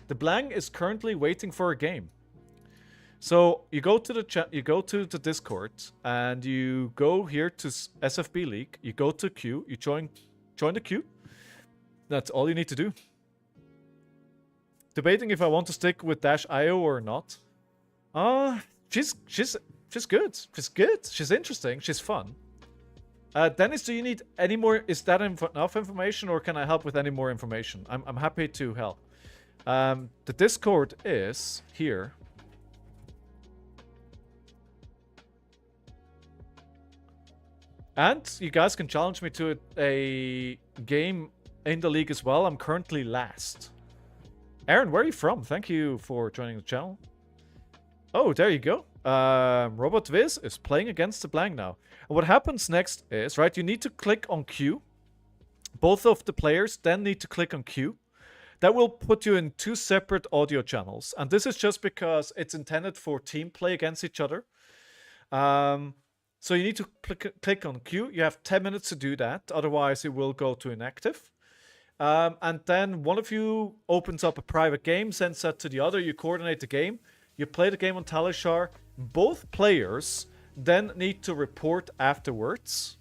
The Blang is currently waiting for a game. So you go to the Discord and you go here to SFB League. You go to queue. You join the queue. That's all you need to do. Debating if I want to stick with Dash.io or not. She's good. She's good. She's interesting. She's fun. Dennis, do you need any more? Is that enough information, or can I help with any more information? I'm happy to help. The Discord is here. And you guys can challenge me to a game in the league as well. I'm currently last. Aaron, where are you from? Thank you for joining the channel. Oh, there you go. Robot Viz is playing against the Blank now. And what happens next is, right, you need to click on Q. Both of the players then need to click on Q. That will put you in 2 separate audio channels. And this is just because it's intended for team play against each other. So you need to click on Q. You have 10 minutes to do that. Otherwise, it will go to inactive. And then one of you opens up a private game, sends that to the other. You coordinate the game. You play the game on Talishar. Both players then need to report afterwards.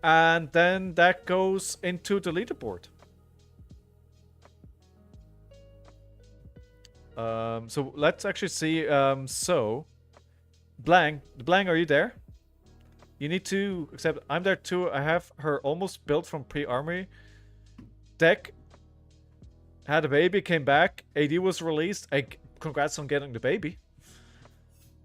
And then that goes into the leaderboard. So let's actually see. So, Blang, are you there? You need to accept. I'm there too. I have her almost built from pre-armory. Deck had a baby, came back. AD was released. Congrats on getting the baby.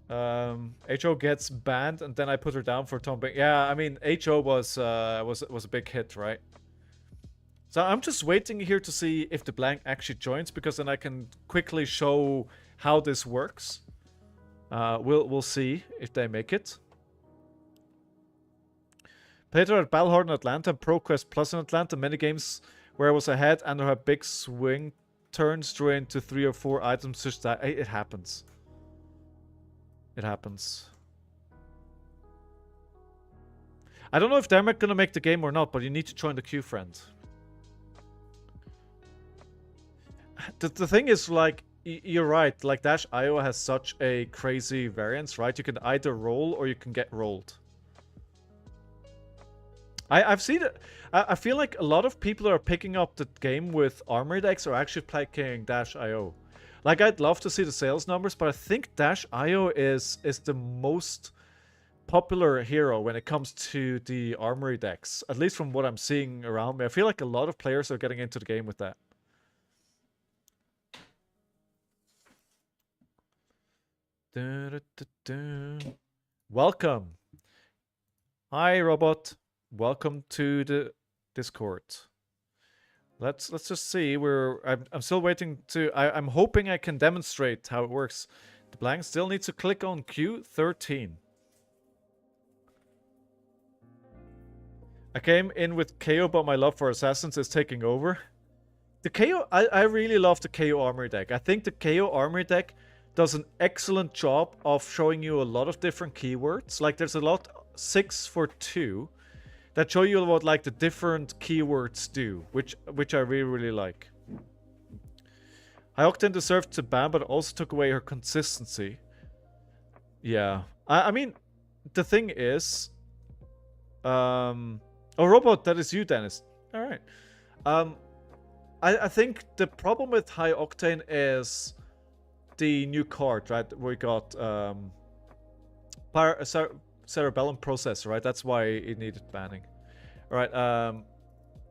HO gets banned, and then I put her down for Tom. Yeah, I mean HO was a big hit, right? So I'm just waiting here to see if the Blank actually joins, because then I can quickly show how this works. We'll see if they make it. Played her at Balhorn in Atlanta, ProQuest Plus in Atlanta, many games where I was ahead and her big swing turns drew into 3 or 4 items. Just that it happens. It happens. I don't know if they're gonna make the game or not, but you need to join the queue, friend. The thing is, like, you're right. Like, Dash.io has such a crazy variance, right? You can either roll or you can get rolled. I've seen it. I feel like a lot of people are picking up the game with armory decks or actually playing Dash.io. Like, I'd love to see the sales numbers, but I think Dash.io is the most popular hero when it comes to the armory decks. At least from what I'm seeing around me. I feel like a lot of players are getting into the game with that. Welcome. Hi, Robot. Welcome to the Discord. Let's just see. I'm still waiting to. I'm hoping I can demonstrate how it works. The Blank still needs to click on Q13. I came in with KO, but my love for Assassins is taking over. The KO, I really love the KO armory deck. I think the KO armory deck does an excellent job of showing you a lot of different keywords. Like, there's a lot 6 for 2 that show you what, like, the different keywords do, which I really like. Hyoctane deserved to ban, but also took away her consistency. Yeah, I mean, the thing is, oh, Robot, that is you, Dennis. All right. I think the problem with High Octane is the new card, right? We got cerebellum processor, right? That's why it needed banning. All right.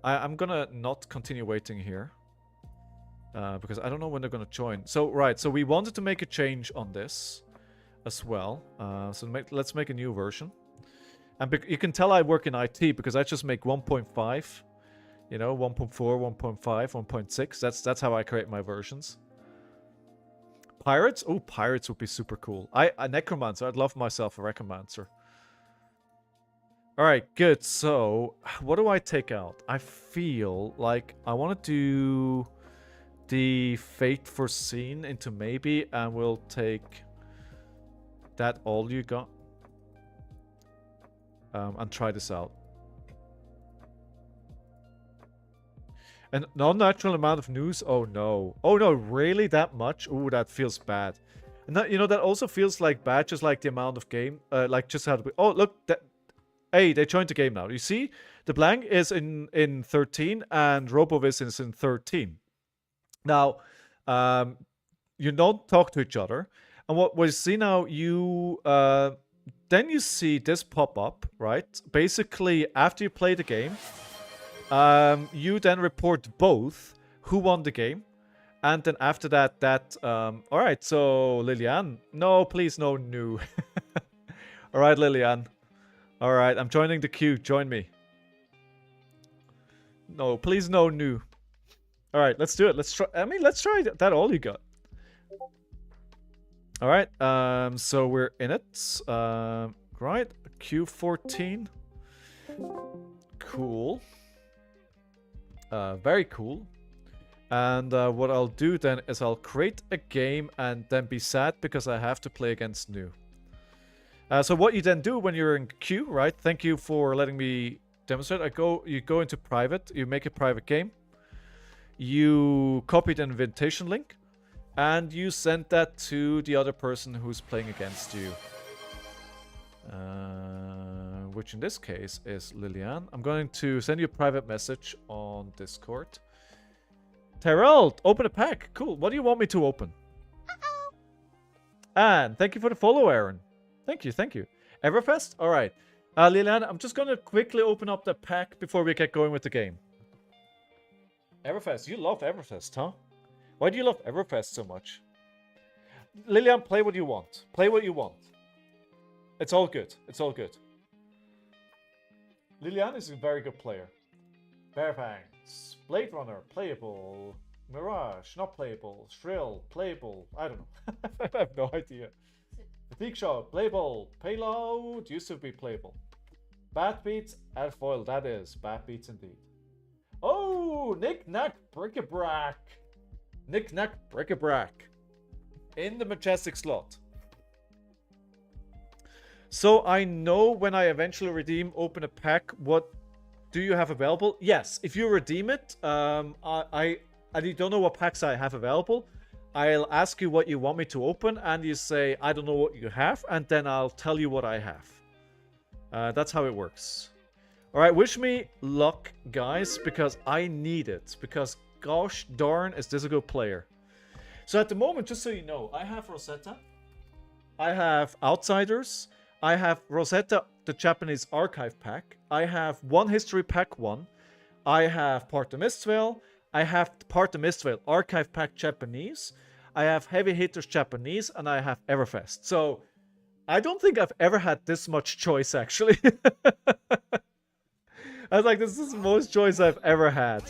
I'm gonna not continue waiting here because I don't know when they're gonna join. So right. So we wanted to make a change on this as well. Let's make a new version. And you can tell I work in IT because I just make 1.5, you know, 1.4, 1.5, 1.6. That's how I create my versions. Pirates? Oh, pirates would be super cool. A necromancer. I'd love myself a necromancer. All right, good. So, what do I take out? I feel like I want to do the Fate Foreseen into maybe, and we'll take that all you got. And try this out. An unnatural amount of news? Oh no. Oh no, really? That much? Ooh, that feels bad. And that, you know, that also feels like bad, just like the amount of game. Like just how to be. Oh, look. Hey, they joined the game now. You see? The blank is in 13 and Robovis is in 13. Now, you don't talk to each other. And what we see now, you... then you see this pop up, right? Basically, after you play the game, you then report both who won the game. And then after that, alright, so Liliane. No, please, no new. Alright, Liliane. Alright, I'm joining the queue. Join me. No, please, no new. Alright, let's do it. Let's try. I mean, let's try that all you got. Alright, so we're in it. Right, Q14. Cool. Very cool. And what I'll do then is I'll create a game and then be sad because I have to play against new. So what you then do when you're in queue, right? Thank you for letting me demonstrate. You go into private, you make a private game. You copy the invitation link. And you send that to the other person who's playing against you. Which in this case is Liliane. I'm going to send you a private message on Discord. Terrell, open a pack. Cool. What do you want me to open? And thank you for the follow, Aaron. Thank you, thank you. Everfest? Alright. Liliane, I'm just going to quickly open up the pack before we get going with the game. Everfest. You love Everfest, huh? Why do you love Everfest so much? Liliane, play what you want. Play what you want. It's all good. It's all good. Liliane is a very good player. Bearfangs. Blade Runner, playable. Mirage, not playable. Shrill, playable. I don't know. I have no idea. Fatigue Shot, playable. Payload, used to be playable. Bad Beats, add foil. That is. Bad Beats indeed. Oh, Knick Knack Bric-a-Brac. Knick Knack Bric-a-Brac. In the majestic slot. So I know when I eventually open a pack, what do you have available? Yes, if you redeem it, I don't know what packs I have available. I'll ask you what you want me to open, and you say, I don't know what you have, and then I'll tell you what I have. That's how it works. Alright, wish me luck, guys, because I need it. Because, gosh darn, is this a good player. So at the moment, just so you know, I have Rosetta. I have Outsiders. I have Rosetta, the Japanese archive pack. I have one history pack 1. I have Part of Mistveil. I have Part of Mistveil archive pack Japanese. I have Heavy Hitters Japanese, and I have Everfest. So I don't think I've ever had this much choice, actually. I was like, this is the most choice I've ever had.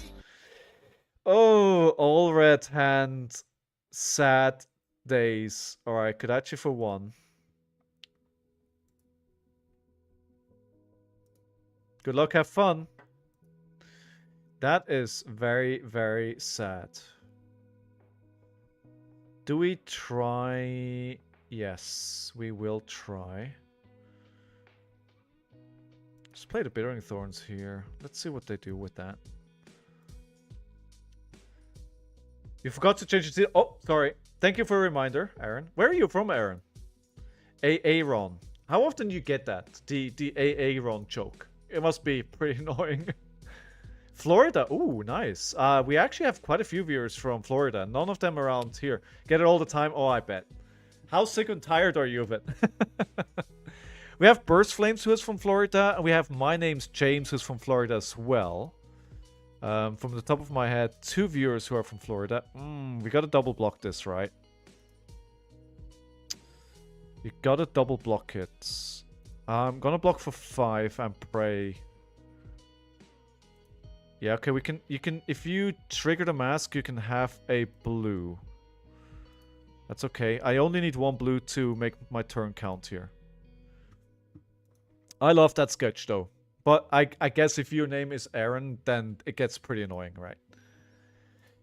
Oh, all red hand. Sad days. Alright, Kodachi for 1. Good luck, have fun. That is very, very sad. Do we try? Yes, we will try. Let's play the Bittering Thorns here. Let's see what they do with that. You forgot to change it. Oh, sorry. Thank you for a reminder, Aaron. Where are you from, Aaron? Aaron. How often do you get that? The Aaron joke. It must be pretty annoying. Florida. Ooh, nice. We actually have quite a few viewers from Florida. None of them around here. Get it all the time? Oh, I bet. How sick and tired are you of it? We have Burst Flames, who is from Florida, and we have My Name's James, who's from Florida as well. From the top of my head, 2 viewers who are from Florida. We gotta double block this, right? You gotta double block it. I'm gonna block for 5 and pray. Yeah, okay, you can, if you trigger the mask, you can have a blue. That's okay. I only need 1 blue to make my turn count here. I love that sketch, though. But I guess if your name is Aaron, then it gets pretty annoying, right?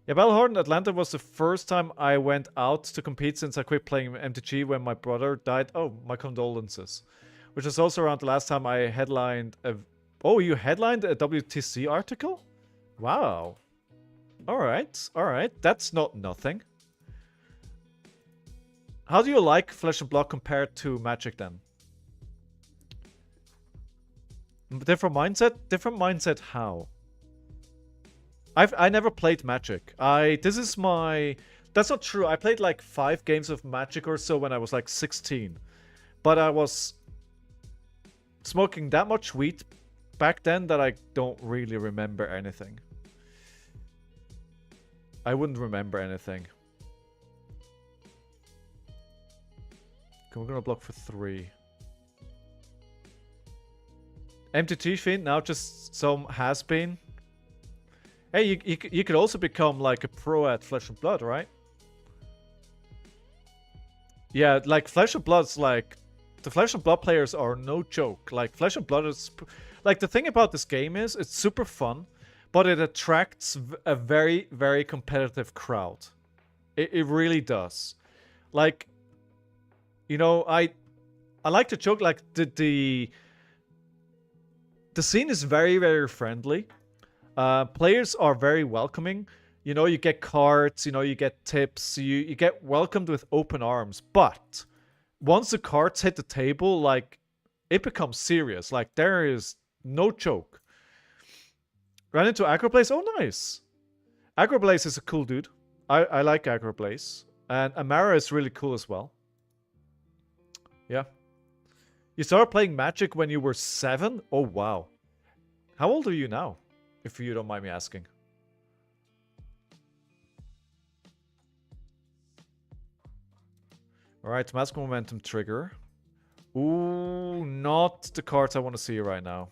Yeah, Battlehorn Atlanta was the first time I went out to compete since I quit playing MTG when my brother died. Oh, my condolences. Which is also around the last time I headlined a... Oh, you headlined a WTC article? Wow. Alright, alright. That's not nothing. How do you like Flesh and Blood compared to Magic then? Different mindset? Different mindset how? I never played Magic. This is my... That's not true. I played like 5 games of Magic or so when I was like 16. But I was smoking that much weed back then that I don't really remember anything. I wouldn't remember anything. Okay, we're gonna block for 3. MTG Fiend, now just some has-been. Hey, you could also become like a pro at Flesh and Blood, right? Yeah, like Flesh and Blood's like... The Flesh and Blood players are no joke. Like, Flesh and Blood is... Like, the thing about this game is, it's super fun, but it attracts a very, very competitive crowd. It really does. Like, you know, I like to joke, like, the scene is very, very friendly. Players are very welcoming. You know, you get cards, you know, you get tips, you get welcomed with open arms. But once the cards hit the table, like, it becomes serious. Like, there is no joke. Ran into Agroblaze? Oh, nice. Agroblaze is a cool dude. I like Agroblaze. And Amara is really cool as well. Yeah. You started playing Magic when you were 7? Oh, wow. How old are you now? If you don't mind me asking. Alright, Mask Momentum trigger. Ooh, not the cards I want to see right now.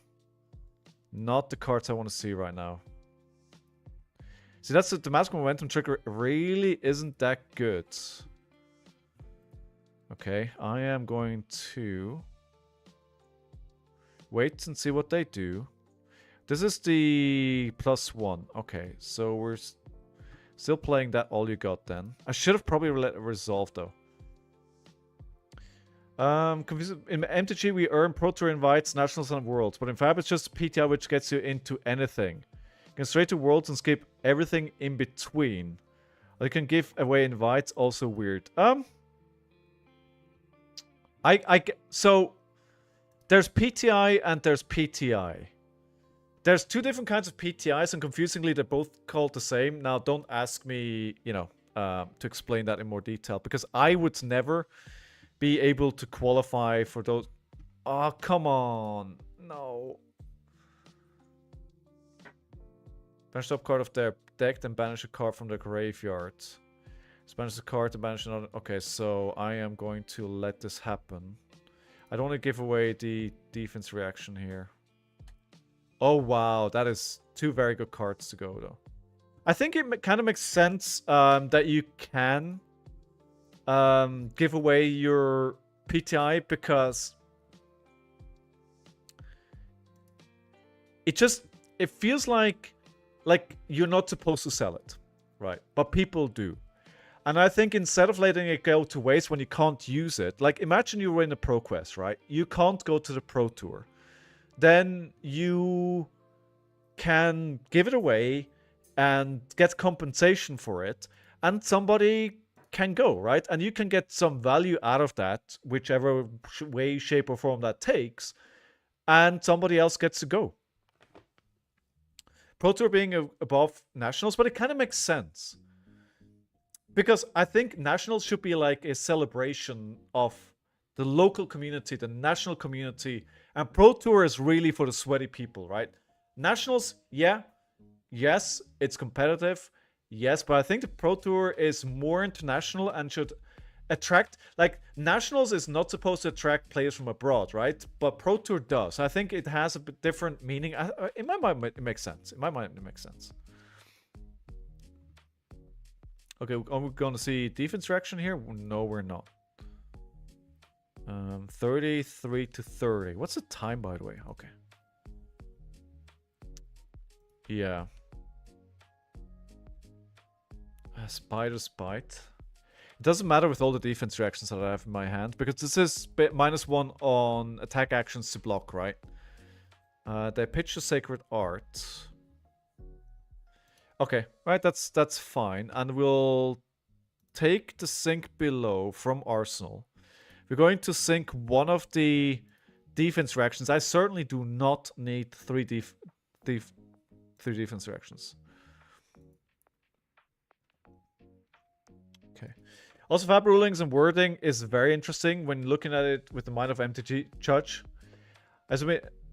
Not the cards I want to see right now. See, that's the Mask Momentum trigger really isn't that good. Okay, I am going to wait and see what they do. This is the +1. Okay, so we're still playing that all you got then. I should have probably let it resolve though. In MTG we earn Pro Tour invites, Nationals and Worlds, but in FAB it's just PTI which gets you into anything. You can straight to Worlds and skip everything in between. Or you can give away invites, also weird. So there's PTI and there's PTI. There's 2 different kinds of PTIs, and confusingly they're both called the same. Now don't ask me, you know, to explain that in more detail, because I would never be able to qualify for those. Oh, come on. No. Banish top card of their deck, then banish a card from the graveyard. Banish the card to banish another. Okay, so I am going to let this happen. I don't want to give away the defense reaction here. Oh, wow. That is 2 very good cards to go, though. I think it kind of makes sense that you can give away your PTI, because it feels like you're not supposed to sell it, right? But people do. And I think instead of letting it go to waste when you can't use it, like imagine you were in a Pro Quest, right? You can't go to the Pro Tour. Then you can give it away and get compensation for it, and somebody can go, right? And you can get some value out of that, whichever way, shape, or form that takes, and somebody else gets to go. Pro Tour being above Nationals, but it kind of makes sense. Because I think Nationals should be like a celebration of the local community, the national community, and Pro Tour is really for the sweaty people, right? Nationals, yeah, yes, it's competitive, yes, but I think the Pro Tour is more international and should attract, like, Nationals is not supposed to attract players from abroad, right? But Pro Tour does. I think it has a bit different meaning. In my mind, it makes sense. In my mind, it makes sense. Okay, are we going to see defense reaction here? No, we're not. 33 to 30. What's the time, by the way? Okay. Yeah. Spider's Bite. It doesn't matter with all the defense reactions that I have in my hand, because this is -1 on attack actions to block, right? They pitch the Sacred Art. Okay, right, that's fine. And we'll take the sink below from Arsenal. We're going to sink one of the defense reactions. I certainly do not need three defense reactions. Okay. Also, FAB rulings and wording is very interesting when looking at it with the mind of MTG Judge.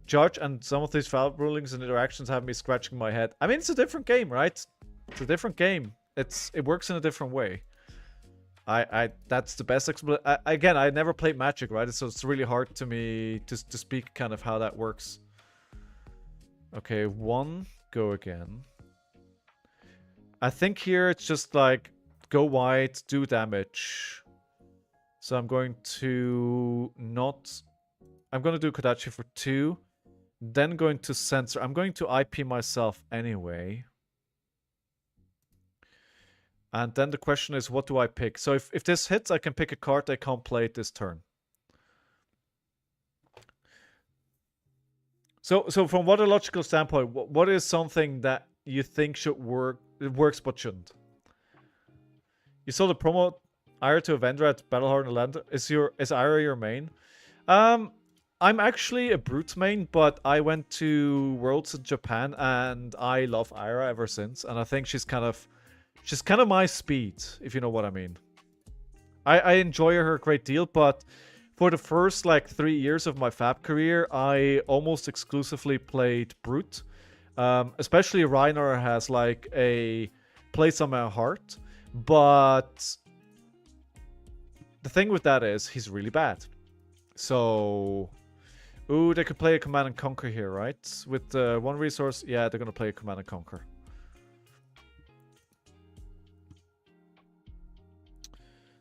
Judge, and some of these FAB rulings and interactions have me scratching my head. I mean, it's a different game, right? It's a different game. It works in a different way. That's the best explanation. Again, I never played Magic, right? So it's really hard to me to speak kind of how that works. Okay, 1, go again. I think here it's just like go wide, do damage. So I'm going to I'm going to do Kodachi for 2. Then going to censor. I'm going to IP myself anyway. And then the question is, what do I pick? So if this hits, I can pick a card I can't play it this turn. So from what a logical standpoint, what is something that you think should work? It works but shouldn't. You saw the promo Ira to Avendra at Battlehorn Land. Is Ira your main? I'm actually a Brute main, but I went to Worlds in Japan and I love Ira ever since. And I think she's kind of my speed, if you know what I mean. I enjoy her a great deal, but for the first like 3 years of my FAB career, I almost exclusively played Brute. Especially Reiner has like a place on my heart, but the thing with that is he's really bad. So, ooh, they could play a Command and Conquer here, right? With 1 resource, yeah, they're gonna play a Command and Conquer.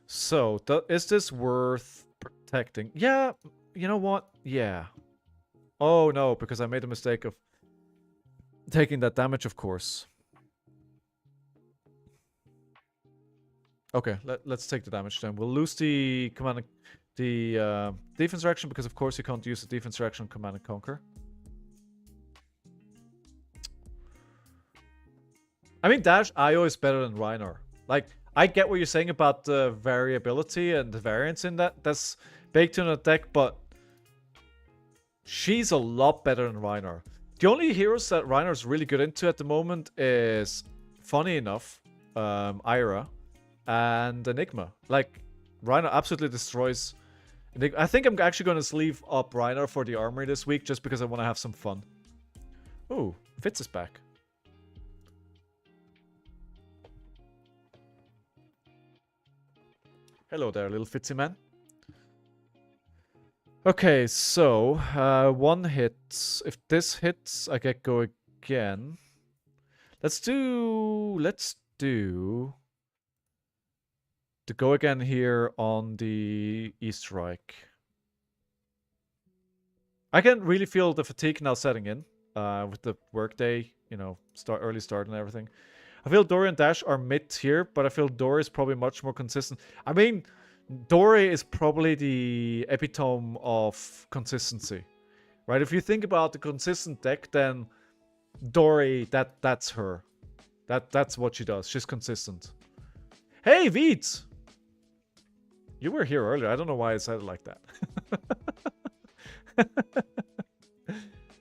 So, is this worth protecting? Yeah, you know what? Yeah. Oh no, because I made the mistake of taking that damage, of course. Okay, let's take the damage then. We'll lose the defense reaction because, of course, you can't use the defense reaction on Command and Conquer. I mean, Dash IO is better than Reiner. Like, I get what you're saying about the variability and the variance in that. That's baked into the deck, but she's a lot better than Reiner. The only heroes that Reiner's really good into at the moment is, funny enough, Ira and Enigma. Like, Reiner absolutely destroys Enigma. I think I'm actually going to sleeve up Reiner for the armory this week just because I want to have some fun. Ooh, Fitz is back. Hello there, little Fitzy man. Okay, so 1 hit. If this hits, I get go again. Let's do the go again here on the E-Strike. I can really feel the fatigue now setting in with the workday, you know, early start and everything. I feel Dory and Dash are mid here, but I feel Dory is probably much more consistent. I mean, Dory is probably the epitome of consistency, right? If you think about the consistent deck, then Dory, that's her. That's what she does. She's consistent. Hey, Veet! You were here earlier. I don't know why I said it like that.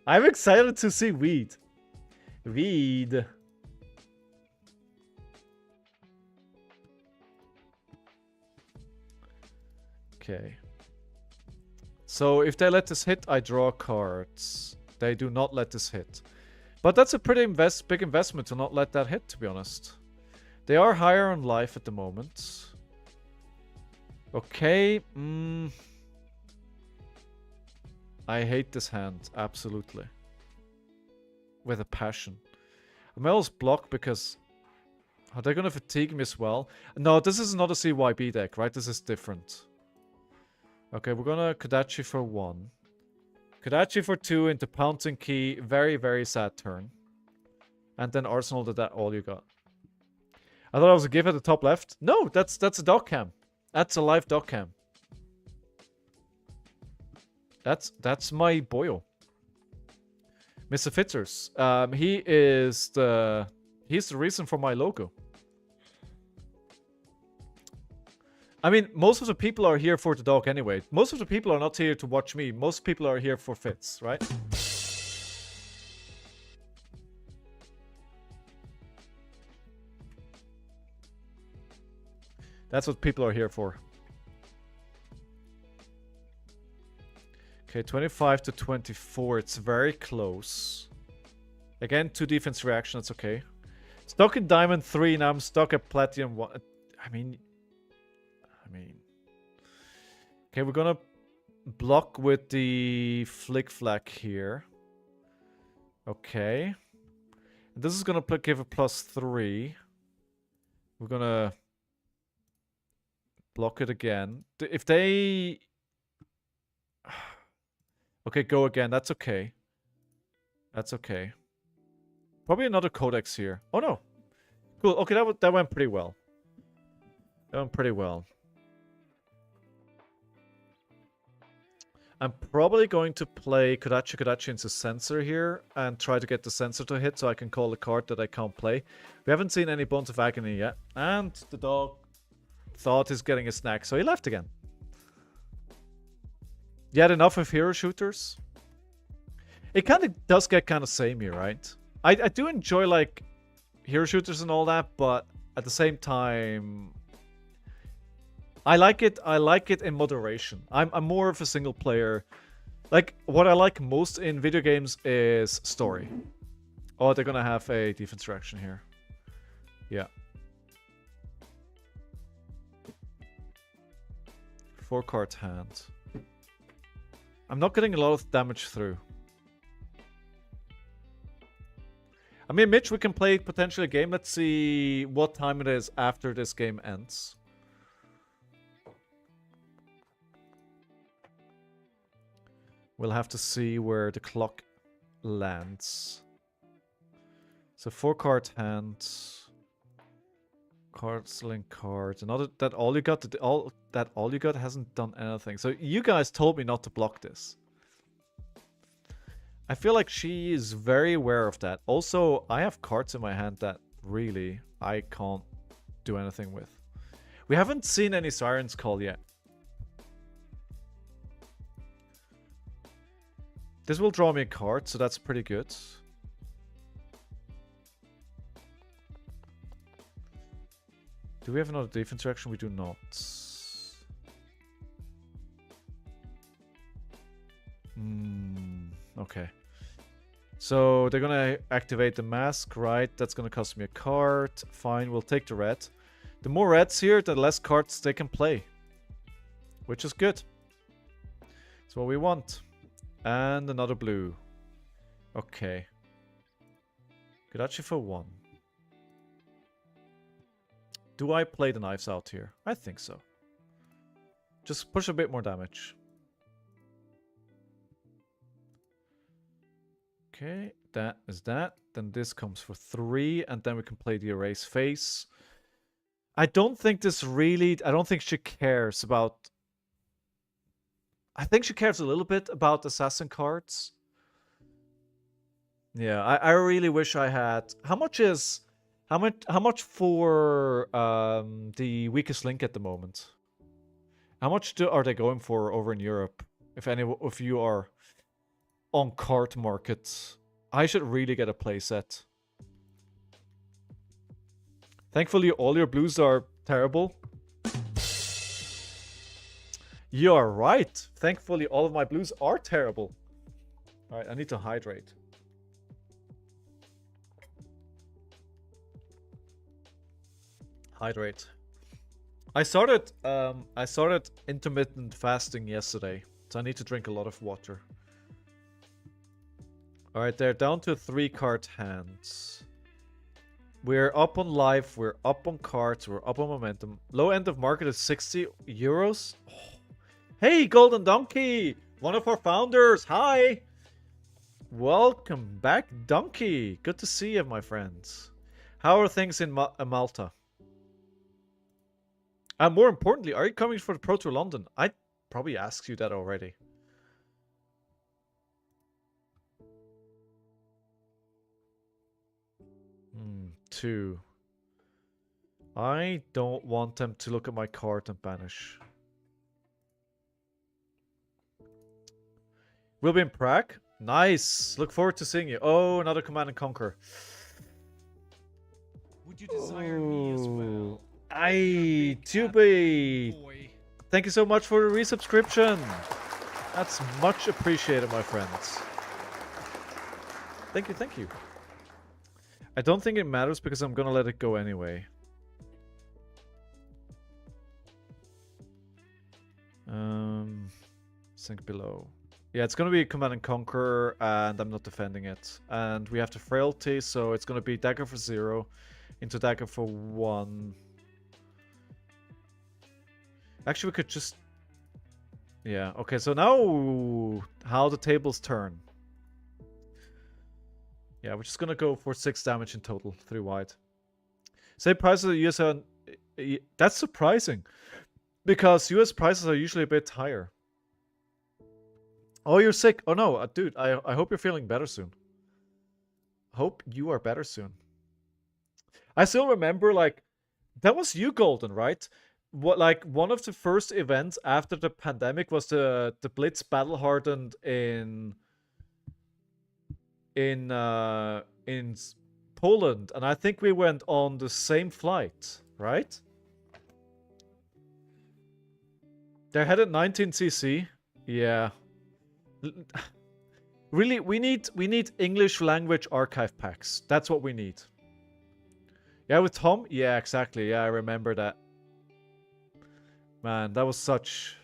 I'm excited to see Weed. Read. Okay. So if they let this hit, I draw cards. They do not let this hit. But that's a pretty big investment to not let that hit, to be honest. They are higher on life at the moment. Okay. I hate this hand, absolutely. With a passion. I may almost block because... Are they going to fatigue me as well? No, this is not a CYB deck, right? This is different. Okay, we're going to Kodachi for 1. Kodachi for 2 into Pouncing Key. Very, very sad turn. And then Arsenal did that all you got. I thought I was a gift at the top left. No, that's a dog cam. That's a live dog cam. That's my boyo. Mr. Fitzers. He's the reason for my logo. I mean, most of the people are here for the dog anyway. Most of the people are not here to watch me. Most people are here for Fitz, right? That's what people are here for. Okay, 25 to 24. It's very close. Again, 2 defense reaction. That's okay. Stuck in Diamond 3, now I'm stuck at Platinum 1. I mean... Okay, we're gonna block with the Flick Flack here. Okay. And this is gonna give a +3. We're gonna... block it again. If they... Okay, go again. That's okay. That's okay. Probably another Codex here. Oh, no. Cool. Okay, that went pretty well. That went pretty well. I'm probably going to play Kodachi into Sensor here and try to get the Sensor to hit so I can call a card that I can't play. We haven't seen any Bones of Agony yet. And the dog thought he's getting a snack, so he left again. Yet enough of hero shooters. It kind of does get kind of samey, right? I do enjoy, like, hero shooters and all that, but at the same time... I like it in moderation. I'm more of a single player. Like, what I like most in video games is story. Oh, they're gonna have a defense reaction here. Yeah. 4 card hand. I'm not getting a lot of damage through. I mean, Mitch, we can play potentially a game. Let's see what time it is after this game ends. We'll have to see where the clock lands. So 4 card hand. Card selling cards. Another that all you got all you got hasn't done anything. So you guys told me not to block this. I feel like she is very aware of that. Also, I have cards in my hand that really I can't do anything with. We haven't seen any Siren's Call yet. This will draw me a card, so that's pretty good. Do we have another defense reaction? We do not. Okay. So they're gonna activate the mask, right? That's gonna cost me a card. Fine, we'll take the red. The more reds here, the less cards they can play. Which is good. That's what we want. And another blue. Okay. Kodachi for 1. Do I play the knives out here? I think so. Just push a bit more damage. Okay, that is that. Then this comes for 3, and then we can play the erase face. I don't think this really... I don't think she cares about... I think she cares a little bit about assassin cards. Yeah, I really wish I had... How much is... How much for the weakest link at the moment? How much are they going for over in Europe? If you are on card market, I should really get a playset. Thankfully, all your blues are terrible. You're right. Thankfully, all of my blues are terrible. All right, I need to hydrate. Hydrate. I started intermittent fasting yesterday, so I need to drink a lot of water. All right, they're down to 3 card hands. We're up on life, we're up on cards, we're up on momentum. Low end of market is 60 euros. Oh. Hey, Golden Donkey! One of our founders, hi! Welcome back, Donkey. Good to see you, my friends. How are things in Malta? And more importantly, are you coming for the Pro Tour London? I probably asked you that already. Two. I don't want them to look at my card and banish. We'll be in Prague. Nice. Look forward to seeing you. Oh, another Command and Conquer. Would you desire me as well? Aye, Tubey. Thank you so much for the resubscription. That's much appreciated, my friends. Thank you, thank you. I don't think it matters because I'm gonna let it go anyway. Sink below. Yeah, it's gonna be Command and Conquer, and I'm not defending it. And we have the Frailty, so it's gonna be Dagger for 0 into Dagger for 1. Actually, we could just... Yeah, okay, so now how the tables turn. Yeah, we're just gonna go for 6 damage in total, 3 wide. Say prices of the US are... That's surprising. Because US prices are usually a bit higher. Oh, you're sick. Oh no, dude, I hope you're feeling better soon. Hope you are better soon. I still remember, like, that was you, Golden, right? What, like, one of the first events after the pandemic was the Blitz Battle Hardened in Poland, and I think we went on the same flight, right? They're headed 19cc. Yeah. Really, we need English language archive packs. That's what we need. Yeah, with Tom? Yeah, exactly. Yeah, I remember that. Man, that was such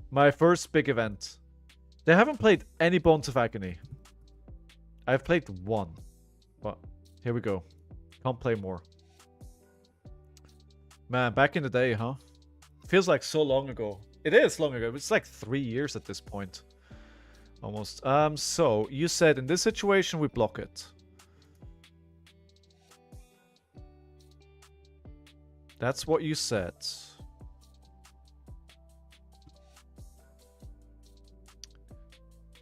my first big event. They haven't played any Bones of Agony. I've played 1. But here we go. Can't play more. Man, back in the day, huh? Feels like so long ago. It is long ago. It's like 3 years at this point. Almost. So, you said in this situation we block it. That's what you said.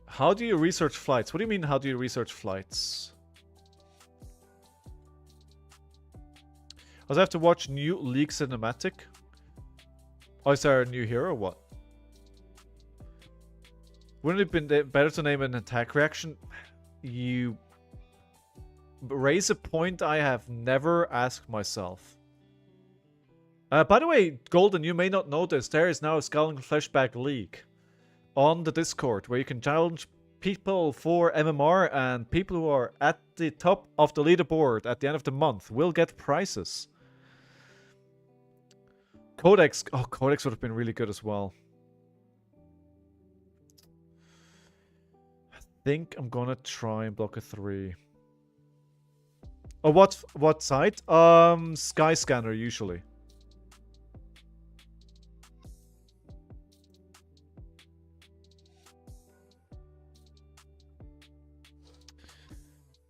How do you research flights? What do you mean, how do you research flights? I have to watch new League cinematic. Oh, is there a new hero or what? Wouldn't it have been better to name an attack reaction? You raise a point I have never asked myself. By the way, Golden, you may not know this. There is now a ScowlingFleshBag League on the Discord where you can challenge people for MMR, and people who are at the top of the leaderboard at the end of the month will get prizes. Codex. Oh, Codex would have been really good as well. I think I'm gonna try and block a 3. Oh, what site? Sky Scanner usually.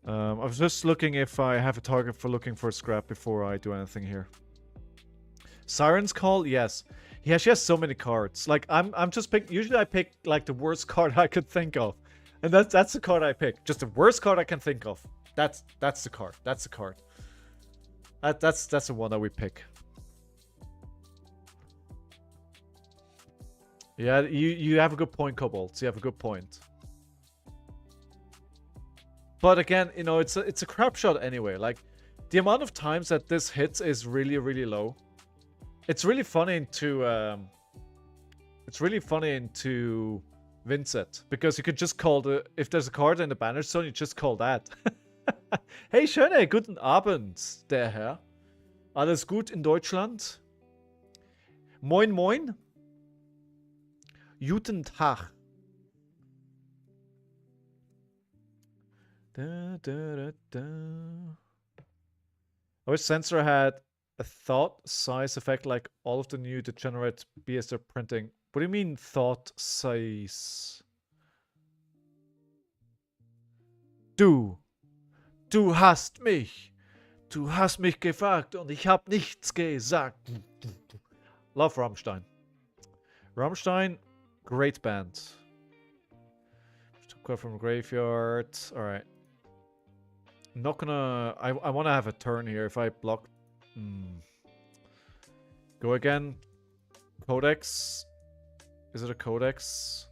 I was just looking if I have a target for looking for a scrap before I do anything here. Siren's Call, yes. Yeah, she has so many cards. Like I'm just pick. Usually I pick like the worst card I could think of, and that's the card I pick. Just the worst card I can think of. That's the card. That's the card. That's the one that we pick. Yeah, you have a good point, Cobalt. You have a good point. But again, you know, it's a crap shot anyway. Like, The amount of times that this hits is really, really low. It's really funny into Vincent, because you could just call if there's a card in the banner zone, you just call that. Hey, schöne guten Abend, der Herr. Alles gut in Deutschland? Moin, moin. Guten Tag. Da, da, da, da. I wish Sensor had a thought size effect like all of the new degenerate BS they're printing. What do you mean thought size? Du hast mich gefragt und ich hab nichts gesagt. Love Rammstein. Rammstein, great band. Took from graveyard. Alright. Not gonna... I want to have a turn here if I block... Go again. Codex. Is it a codex?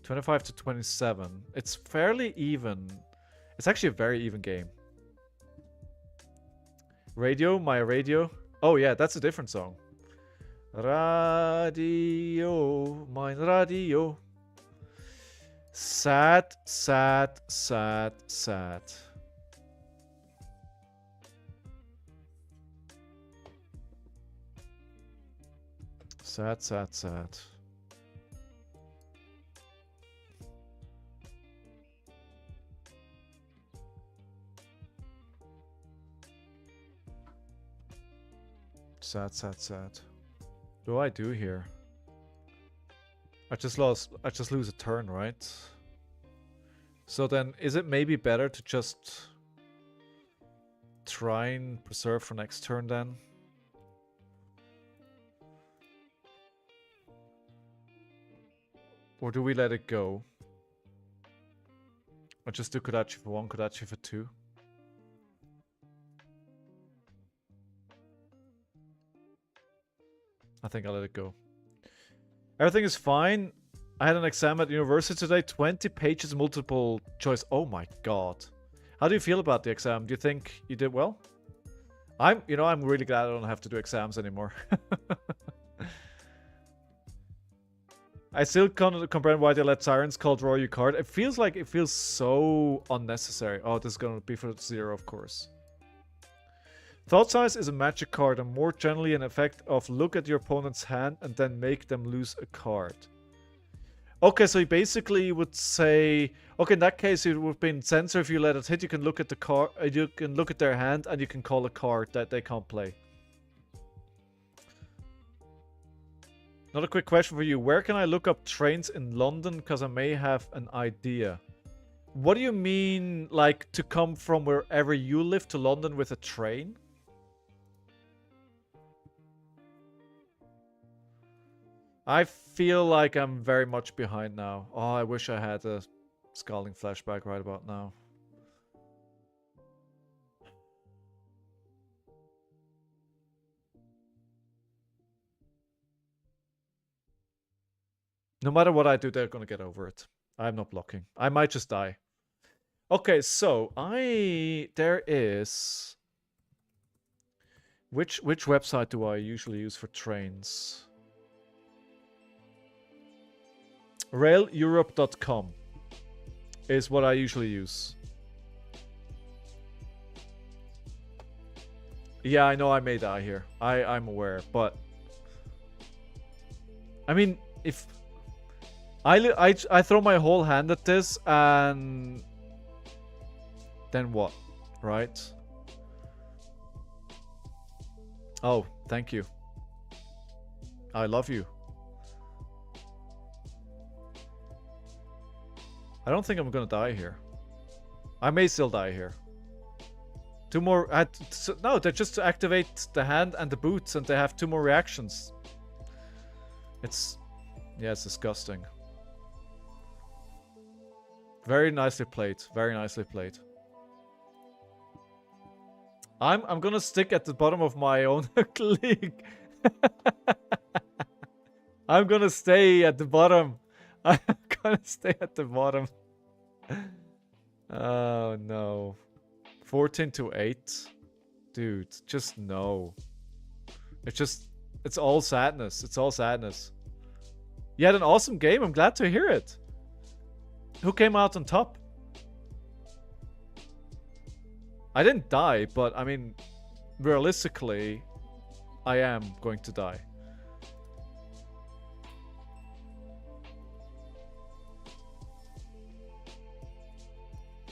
25 to 27. It's fairly even. It's actually a very even game. Radio, my radio. Oh yeah, that's a different song. Radio, mein Radio. Sad, sad, sad, sad. Sad, sad, sad. Sad, sad, sad. What do I do here? I just lose a turn, right? So then, is it maybe better to just try and preserve for next turn then? Or do we let it go? Or just do Kodachi for 1, Kodachi for 2? I think I'll let it go. Everything is fine. I had an exam at university today. 20 pages, multiple choice. Oh my god. How do you feel about the exam? Do you think you did well? I'm really glad I don't have to do exams anymore. I still can't comprehend why they let Sirens Call draw your card. It feels so unnecessary. Oh, this is gonna be for 0, of course. Thought Size is a magic card and more generally an effect of look at your opponent's hand and then make them lose a card. Okay, so you basically would say, okay, in that case it would have been Censor. If you let it hit, you can look at the card, you can look at their hand and you can call a card that they can't play. Another quick question for you. Where can I look up trains in London? Because I may have an idea. What do you mean, like, to come from wherever you live to London with a train? I feel like I'm very much behind now. Oh, I wish I had a ScowlingFleshBag right about now. No matter what I do, they're gonna get over it. I'm not blocking. I might just die. Okay, so there is... Which website do I usually use for trains? RailEurope.com is what I usually use. Yeah, I know I may die here. I'm aware, but... I mean, if... I throw my whole hand at this, and... Then what? Right? Oh, thank you. I love you. I don't think I'm gonna die here. I may still die here. Two more... no, they're just to activate the hand and the boots, and they have 2 more reactions. It's... Yeah, it's disgusting. Very nicely played. Very nicely played. I'm gonna stick at the bottom of my own league. I'm gonna stay at the bottom. I'm gonna stay at the bottom. Oh no. 14 to 8. Dude, just no. It's all sadness. It's all sadness. You had an awesome game. I'm glad to hear it. Who came out on top? I didn't die, but I mean, realistically, I am going to die.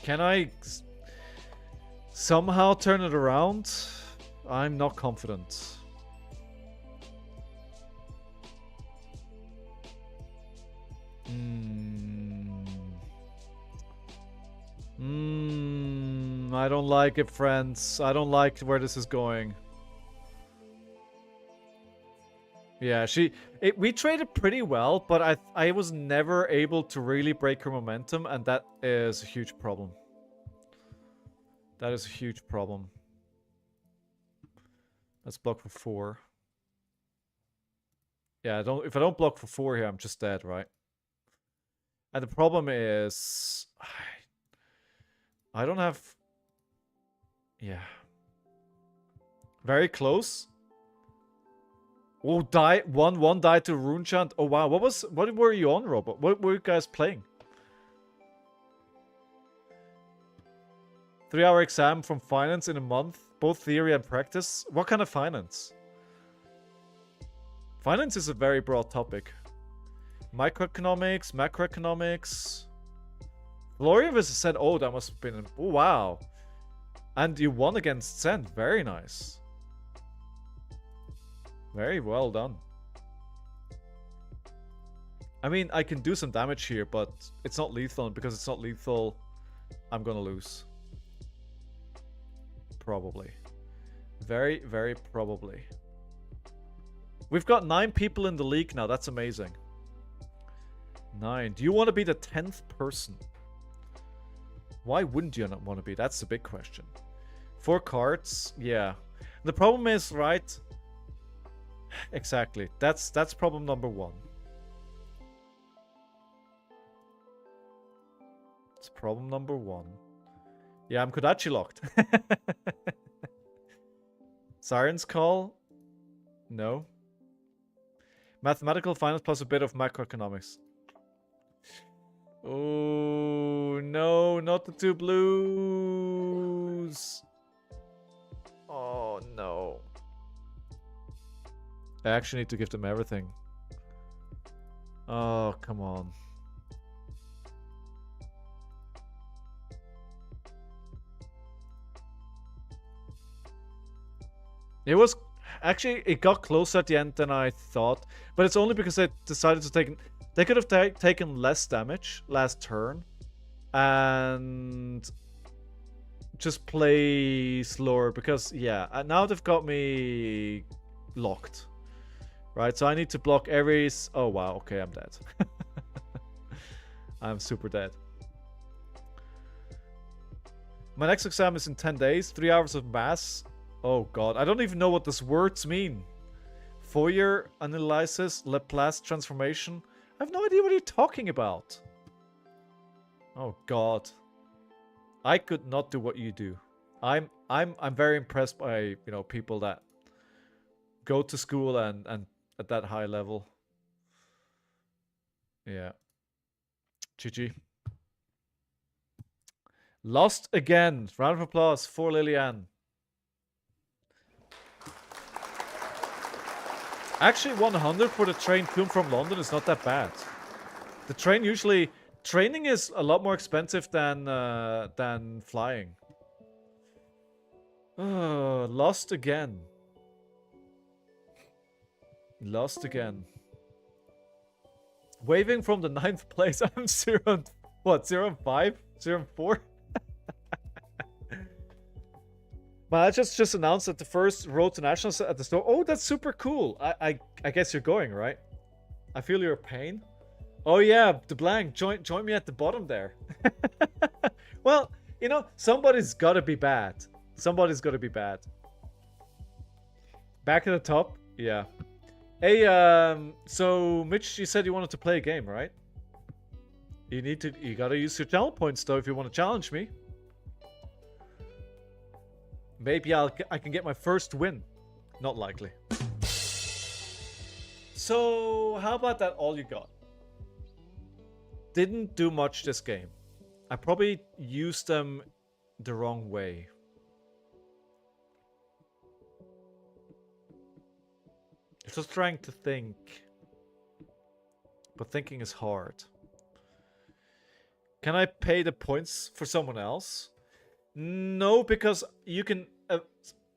Can I somehow turn it around? I'm not confident. I don't like it, friends. I don't like where this is going. Yeah, we traded pretty well, but I was never able to really break her momentum, and that is a huge problem. That is a huge problem. Let's block for 4. Yeah, if I don't block for 4 here, I'm just dead, right? And the problem is I don't have... Yeah. Very close. Oh, die. 1-1 died to Rune Chant. Oh, wow. What were you on, Robert? What were you guys playing? 3-hour exam from finance in a month. Both theory and practice. What kind of finance? Finance is a very broad topic. Microeconomics, macroeconomics. Florian said, oh, that must have been... Oh, wow. And you won against Zen. Very nice. Very well done. I mean, I can do some damage here, but it's not lethal. And because it's not lethal, I'm gonna lose. Probably. Very, very probably. We've got 9 people in the league now. That's amazing. 9. Do you want to be the 10th person? Why wouldn't you not want to be? That's the big question. 4 cards, yeah. The problem is, right? Exactly. That's problem number 1. It's problem number 1. Yeah, I'm Kodachi locked. Siren's Call? No. Mathematical finance plus a bit of macroeconomics. Oh, no, not the 2 blues. Oh, no. I actually need to give them everything. Oh, come on. It was... Actually, it got closer at the end than I thought. But it's only because I decided to take... They could have taken less damage last turn. And... just play slower. Because, yeah, now they've got me... locked. Right, so I need to block every... Oh, wow, okay, I'm dead. I'm super dead. My next exam is in 10 days. 3 hours of maths. Oh, God. I don't even know what these words mean. Fourier analysis, Laplace transformation. I have no idea what you're talking about. Oh, God. I could not do what you do. I'm very impressed by, you know, people that go to school and at that high level. Yeah. GG. Lost again. Round of applause for Liliane. Actually, 100 for the train to and from London is not that bad. The train usually... Training is a lot more expensive than flying. Lost again. Lost again. Waving from the 9th place. I'm 0 and... What? 0 and 5? 0 and 4? But I just announced that the first Road to Nationals at the store. Oh, that's super cool. I guess you're going, right? I feel your pain. Oh yeah, the blank. Join me at the bottom there. Well, you know, somebody's gotta be bad. Somebody's gotta be bad. Back at the top? Yeah. Hey, so Mitch, you said you wanted to play a game, right? You gotta use your channel points though if you want to challenge me. Maybe I can get my first win. Not likely. So, how about that all you got? Didn't do much this game. I probably used them the wrong way. Just trying to think. But thinking is hard. Can I pay the points for someone else? No, because you can...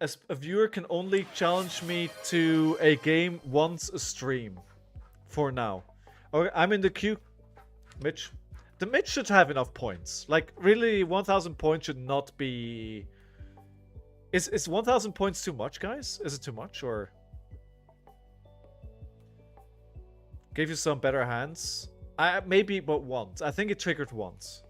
as a viewer can only challenge me to a game once a stream. For now. Okay, I'm in the queue. Mitch. The Mitch should have enough points. Like, really, 1,000 points should not be... Is 1,000 points too much, guys? Is it too much, or... Gave you some better hands? Maybe, but once. I think it triggered once.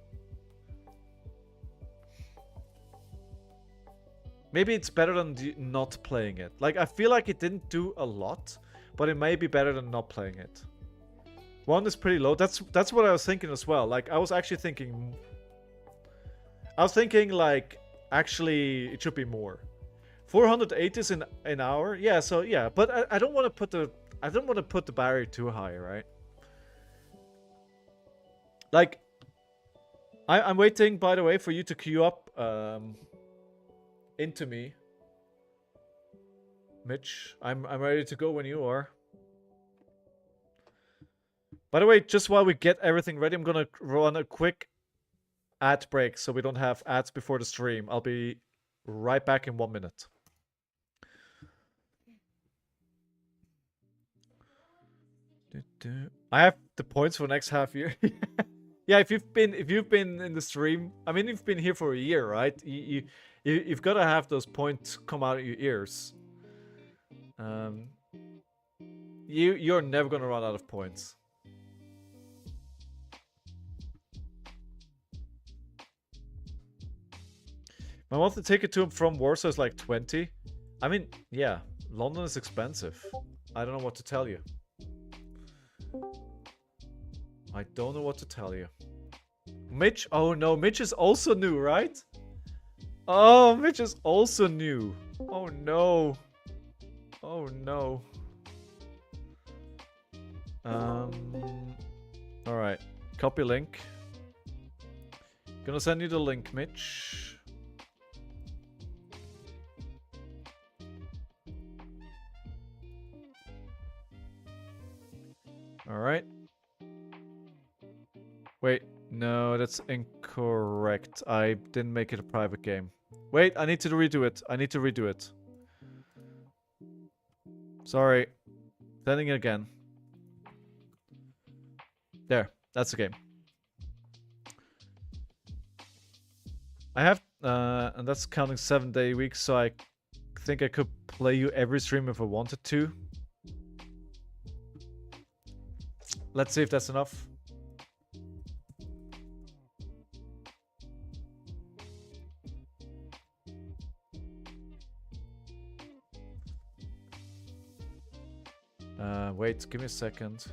Maybe it's better than not playing it. Like, I feel like it didn't do a lot, but it may be better than not playing it. One is pretty low. That's what I was thinking as well. Like, I was actually thinking... like, actually, it should be more. 408 is an hour? Yeah, so, yeah. But I don't want to put the... I don't want to put the barrier too high, right? Like, I'm waiting, by the way, for you to queue up into me. Mitch, I'm ready to go when you are. By the way, just while we get everything ready, I'm gonna run a quick ad break so we don't have ads before the stream. I'll be right back in 1 minute. I have the points for next half year. Yeah, if you've been in the stream, I mean, you've been here for a year, right? You've got to have those points come out of your ears. You're never gonna run out of points. My monthly ticket to and from Warsaw is like 20. I mean, yeah, London is expensive. I don't know what to tell you. I don't know what to tell you. Mitch? Oh no, Mitch is also new, right? Oh, Mitch is also new. Oh no. Oh no. Alright. Copy link. Gonna send you the link, Mitch. Alright. Wait, no, that's incorrect. I didn't make it a private game. Wait, I need to redo it. I need to redo it. Sorry. Sending it again. There, that's the game. I have, and that's counting 7-day weeks, so I think I could play you every stream if I wanted to. Let's see if that's enough. Wait, give me a second.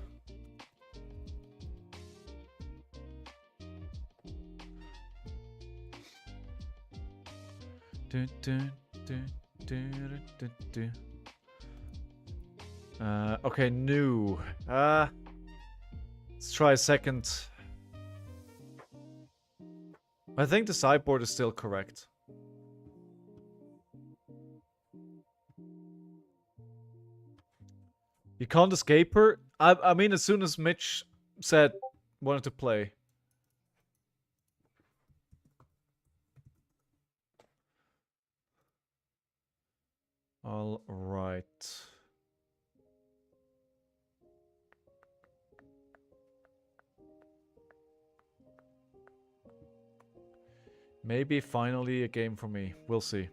Okay, new. Let's try a second. I think the sideboard is still correct. You can't escape her? I mean, as soon as Mitch said wanted to play. All right. Maybe finally a game for me. We'll see.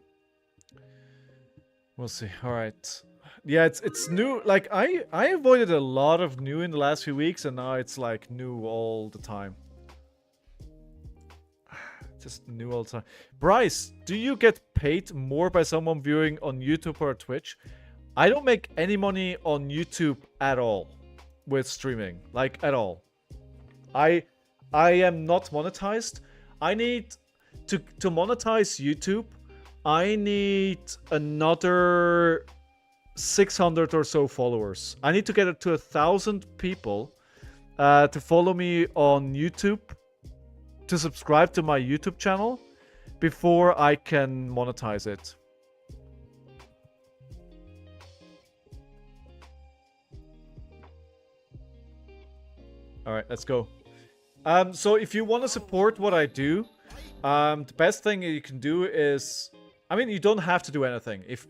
We'll see. All right. Yeah, it's new. Like I avoided a lot of new in the last few weeks, and now it's like new all the time. Just new all the time. Bryce, do you get paid more by someone viewing on YouTube or Twitch? I don't make any money on YouTube at all with streaming, like at all. I am not monetized. I need to monetize YouTube. I need another 600 or so followers. I need to get it to 1,000 people to follow me on YouTube, to subscribe to my YouTube channel before I can monetize it. All right, let's go. So if you want to support what I do, the best thing you can do is, I mean, you don't have to do anything. If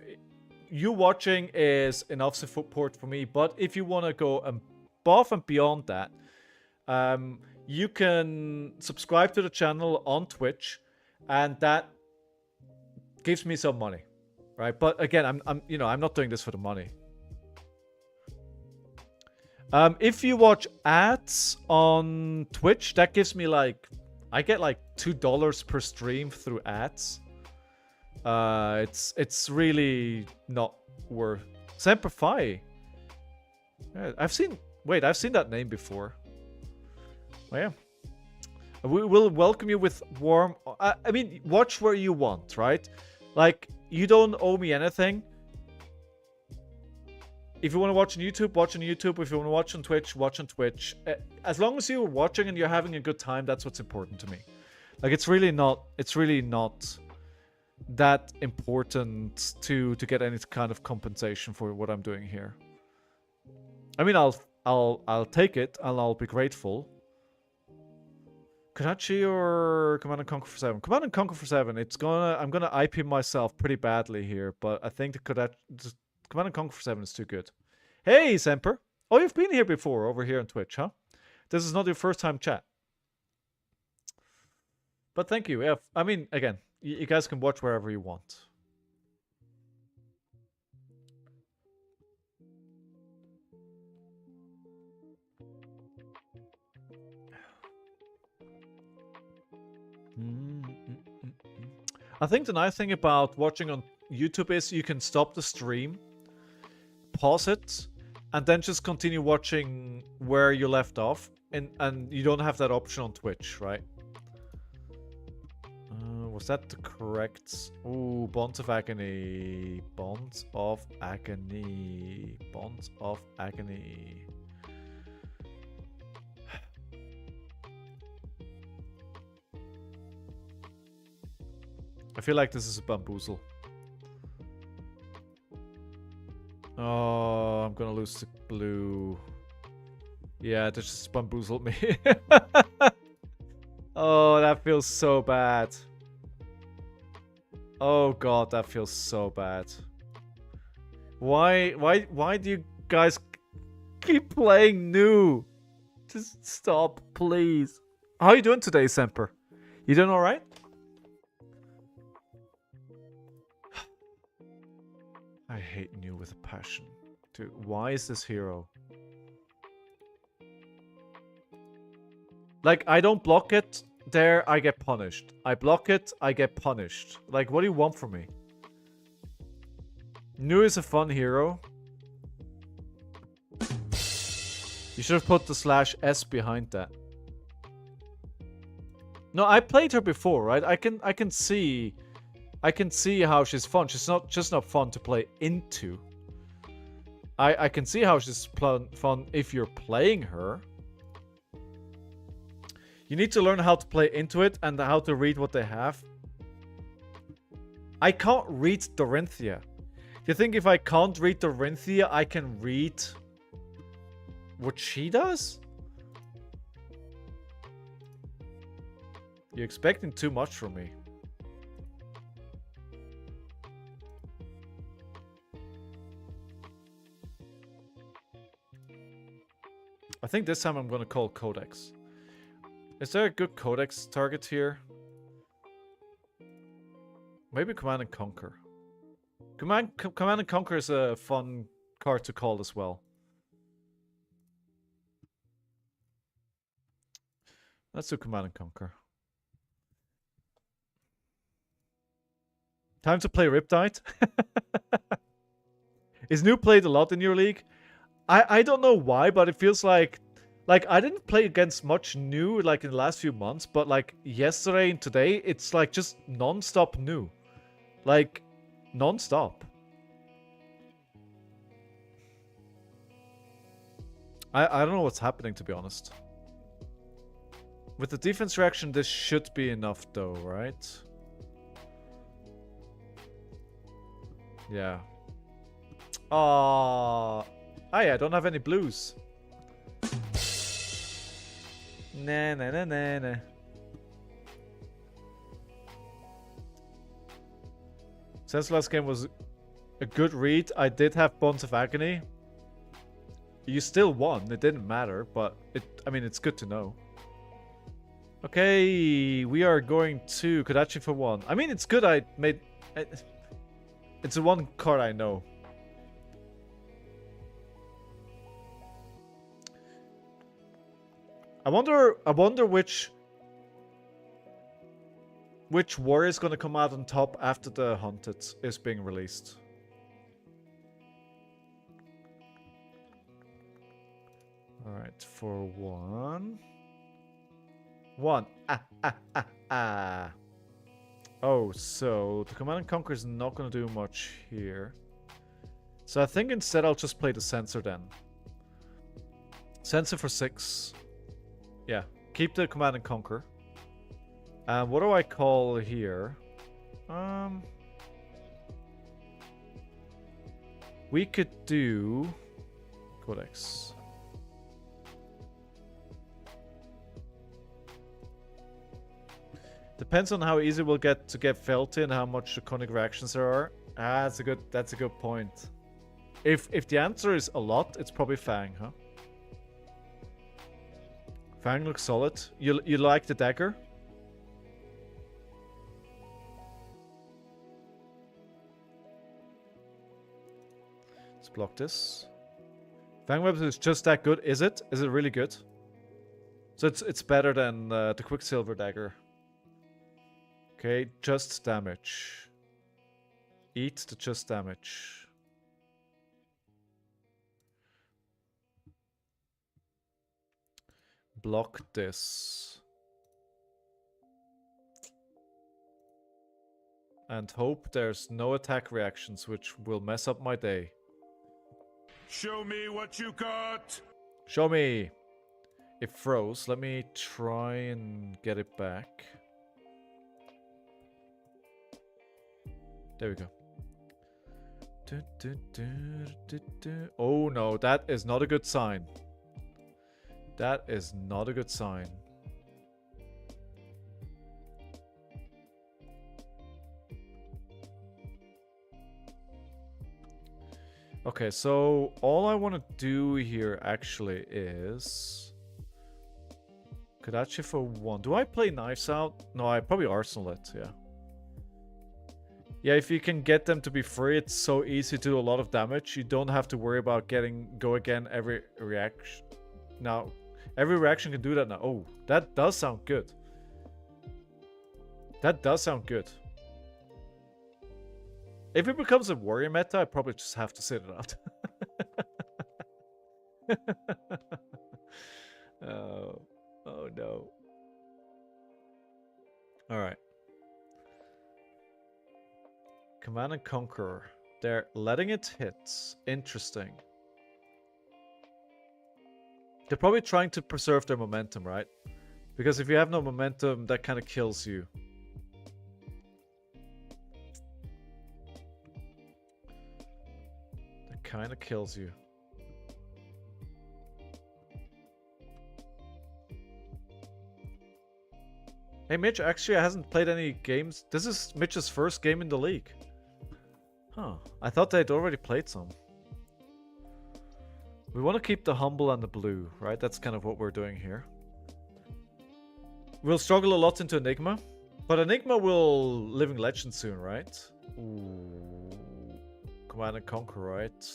you watching is enough support for me, but if you want to go above and beyond that, you can subscribe to the channel on Twitch, and that gives me some money, right? But again, I'm not doing this for the money. If you watch ads on Twitch, that gives me like, I get like $2 per stream through ads. It's really not worth. Semper Fi. Yeah, I've seen that name before. Oh, yeah. We will welcome you with warm. I mean, watch where you want, right? Like, you don't owe me anything. If you want to watch on YouTube, watch on YouTube. If you want to watch on Twitch, watch on Twitch. As long as you're watching and you're having a good time, that's what's important to me. Like, it's really not that important to get any kind of compensation for what I'm doing here. I mean, I'll take it and I'll be grateful. Karachi or Command and Conquer for 7? Command and Conquer for 7. I'm gonna IP myself pretty badly here, but I think the Command and Conquer for 7 is too good. Hey, Semper. Oh, you've been here before, over here on Twitch, huh? This is not your first time chat. But thank you. Yeah, I mean, again, you guys can watch wherever you want. I think the nice thing about watching on YouTube is you can stop the stream, pause it, and then just continue watching where you left off. And you don't have that option on Twitch, right? Was that the correct... Ooh, Bonds of Agony. Bonds of Agony. Bonds of Agony. I feel like this is a bamboozle. Oh, I'm gonna lose the blue. Yeah, that just bamboozled me. Oh, that feels so bad. Oh god, that feels so bad. Why do you guys keep playing new? Just stop, please. How are you doing today, Semper? You doing alright? I hate new with a passion. Dude, why is this hero? Like, I don't block it, there I get punished. I block it, I get punished. Like, what do you want from me? Nu is a fun hero. You should have put the /S behind that. No, I played her before, right? I can see how she's fun. She's not just not fun to play into. I can see how she's fun if you're playing her. You need to learn how to play into it and how to read what they have. I can't read Dorinthia. Do you think if I can't read Dorinthia, I can read what she does? You're expecting too much from me. I think this time I'm going to call Codex. Is there a good Codex target here? Maybe Command and Conquer. Command and Conquer is a fun card to call as well. Let's do Command and Conquer. Time to play Riptide. Is Nu played a lot in your league? I don't know why, but it feels like I didn't play against much Nu like in the last few months, but like yesterday and today, it's like just non-stop Nu. Like, non-stop. I don't know what's happening, to be honest. With the defense reaction, this should be enough though, right? Yeah. Ah, I don't have any blues. Nah, nah, nah, nah, nah. Since last game was a good read, I did have Bonds of Agony. You still won, it didn't matter, but I mean, it's good to know. Okay, we are going to Kodachi for 1. I mean, it's good I made... It's the one card I know. I wonder which warrior is going to come out on top after the Hunted is being released. Alright, for 1. 1. Oh, so the Command and Conquer is not going to do much here. So I think instead I'll just play the Sensor then. Sensor for 6. Yeah, keep the Command and Conquer. And what do I call here? We could do Codex. Depends on how easy we'll get to get Felty and how much draconic reactions there are. Ah, that's a good point. If the answer is a lot, it's probably Fang, huh? Fang looks solid. You like the dagger? Let's block this. Fang Web is just that good, is it? Is it really good? So it's better than the Quicksilver dagger. Okay, just damage. Eat the just damage. Block this. And hope there's no attack reactions, which will mess up my day. Show me what you got. Show me. It froze. Let me try and get it back. There we go. Oh no, that is not a good sign. That is not a good sign. Okay, so all I want to do here actually is Kodachi for 1. Do I play Knives Out? No, I probably Arsenal it, yeah. Yeah, if you can get them to be free, it's so easy to do a lot of damage. You don't have to worry about getting go again every reaction. Now, every reaction can do that now. Oh, that does sound good. That does sound good. If it becomes a warrior meta, I probably just have to sit it out. Oh no. Alright. Command and Conquer. They're letting it hit. Interesting. They're probably trying to preserve their momentum, right? Because if you have no momentum, that kind of kills you. That kind of kills you. Hey Mitch, actually I hasn't played any games. This is Mitch's first game in the league. Huh. I thought they'd already played some. We want to keep the humble and the blue, right? That's kind of what we're doing here. We'll struggle a lot into Enigma. But Enigma will Living Legend soon, right? Ooh. Command and Conquer, right?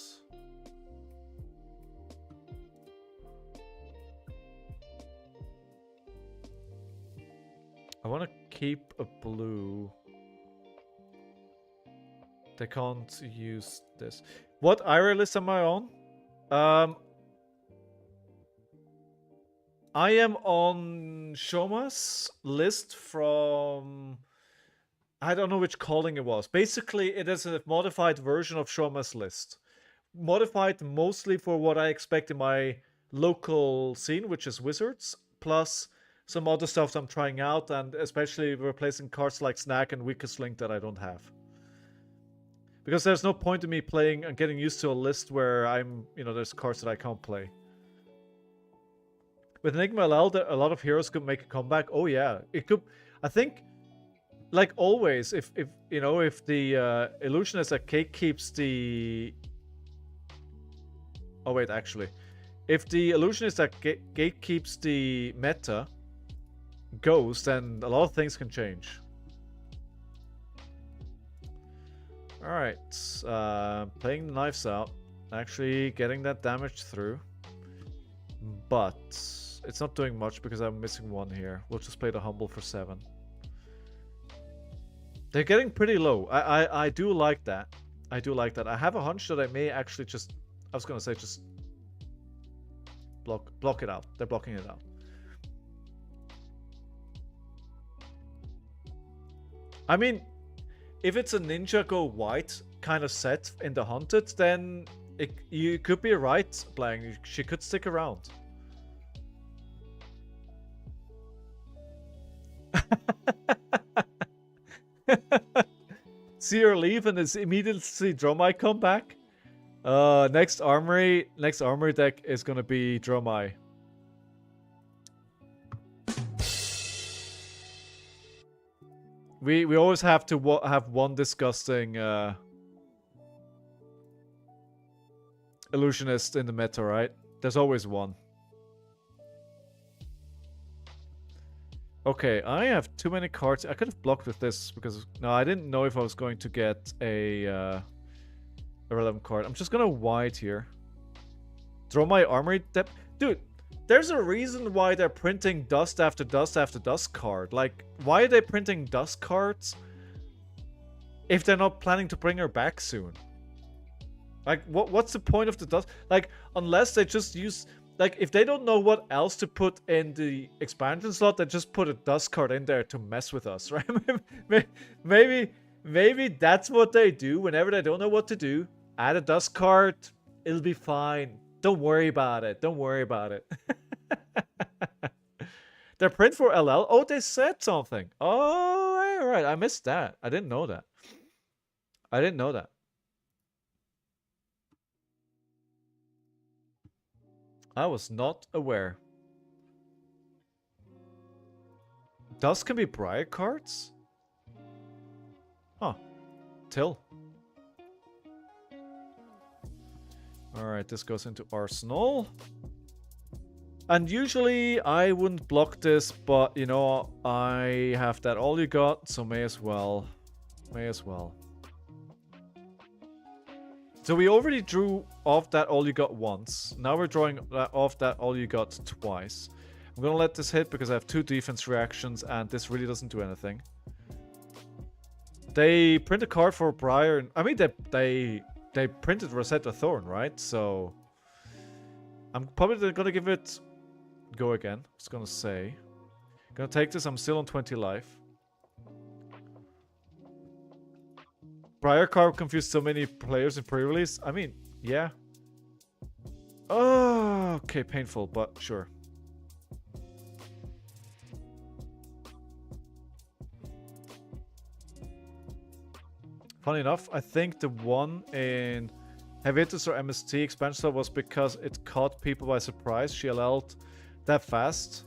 I want to keep a blue. They can't use this. What IRA list am I on? I am on Shoma's list from... I don't know which calling it was. Basically, it is a modified version of Shoma's list. Modified mostly for what I expect in my local scene, which is wizards, plus some other stuff that I'm trying out, and especially replacing cards like Snack and Weakest Link that I don't have. Because there's no point in me playing and getting used to a list where there's cards that I can't play. With Enigma LL, a lot of heroes could make a comeback. Oh yeah, it could. I think, like always, if the illusionist at Cake keeps the. Oh wait, actually, if the illusionist at Gate keeps the meta goes, then a lot of things can change. All right, playing the knives out, actually getting that damage through, but it's not doing much because I'm missing one here. We'll just play the humble for 7. They're getting pretty low. I do like that. I do like that. I have a hunch that I may actually just, I was gonna say just block it out. They're blocking it out. I mean, if it's a Ninja Go White kind of set in the Hunted, then you could be right, Blang. She could stick around. See her leave and immediately Dromai come back. Next armory deck is gonna be Dromai. We always have to have one disgusting illusionist in the meta, right? There's always one. Okay, I have too many cards. I could have blocked with this because no, I didn't know if I was going to get a irrelevant card. I'm just gonna white here. Throw my armory depth. Dude, there's a reason why they're printing dust after dust after dust card. Like, why are they printing dust cards if they're not planning to bring her back soon? Like, what's the point of the dust? Like, unless they just use... Like, if they don't know what else to put in the expansion slot, they just put a dust card in there to mess with us, right? maybe that's what they do whenever they don't know what to do. Add a dust card, it'll be fine. Don't worry about it. Don't worry about it. They're print for LL. Oh, they said something. Oh, right. I missed that. I didn't know that. I didn't know that. I was not aware. Dust can be Briar cards? Huh. Till. Alright, this goes into Arsenal. And usually I wouldn't block this, but you know, I have that all you got, so may as well. May as well. So we already drew off that all you got once. Now we're drawing off that all you got twice. I'm gonna let this hit because I have 2 defense reactions and this really doesn't do anything. They print a card for Briar. I mean, they printed Rosetta Thorn, right? So I'm probably gonna give it go again. I was gonna say. Gonna take this. I'm still on 20 life. Briar card confused so many players in pre-release. I mean, yeah. Oh, okay, painful, but sure. Funny enough, I think the one in Heavitus or MST expansion was because it caught people by surprise. She allowed that fast.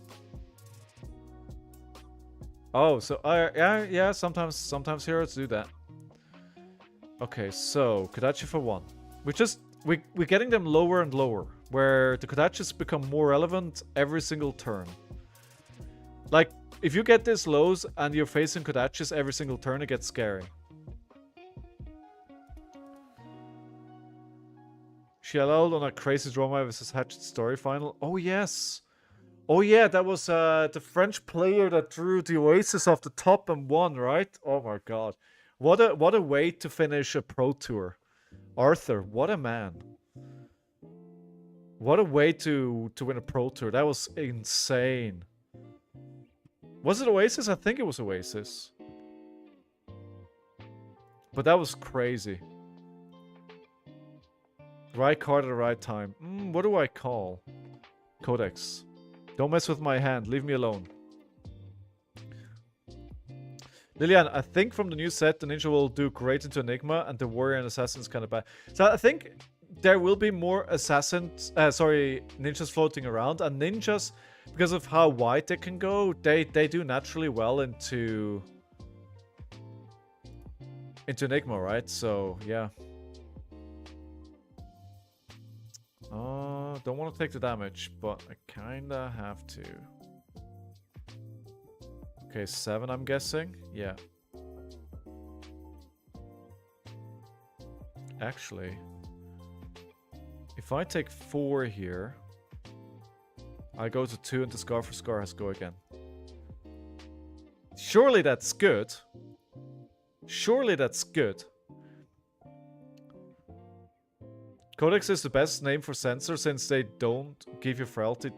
Oh, so yeah. Sometimes heroes do that. Okay, so Kodachi for 1. We're getting them lower and lower, where the Kodachis become more relevant every single turn. Like, if you get this lows and you're facing Kodachis every single turn, it gets scary. She allowed on a crazy drama versus Hatchet story final. Oh yes. Oh yeah, that was the French player that drew the Oasis off the top and won, right? Oh my god. What a way to finish a pro tour. Arthur, what a man. What a way to win a pro tour. That was insane. Was it Oasis? I think it was Oasis. But that was crazy. Right card at the right time. What do I call? Codex. Don't mess with my hand. Leave me alone. Lillian, I think from the new set, the ninja will do great into Enigma, and the warrior and assassin's kind of bad. So I think there will be more ninjas floating around, and ninjas, because of how wide they can go, they do naturally well into Enigma, right? So yeah. Don't want to take the damage, but I kinda have to. Okay, 7, I'm guessing. Yeah. Actually, if I take 4 here, I go to 2 and the Scar for Scar has to go again. Surely that's good. Surely that's good. Codex is the best name for sensor since they don't give you frailty.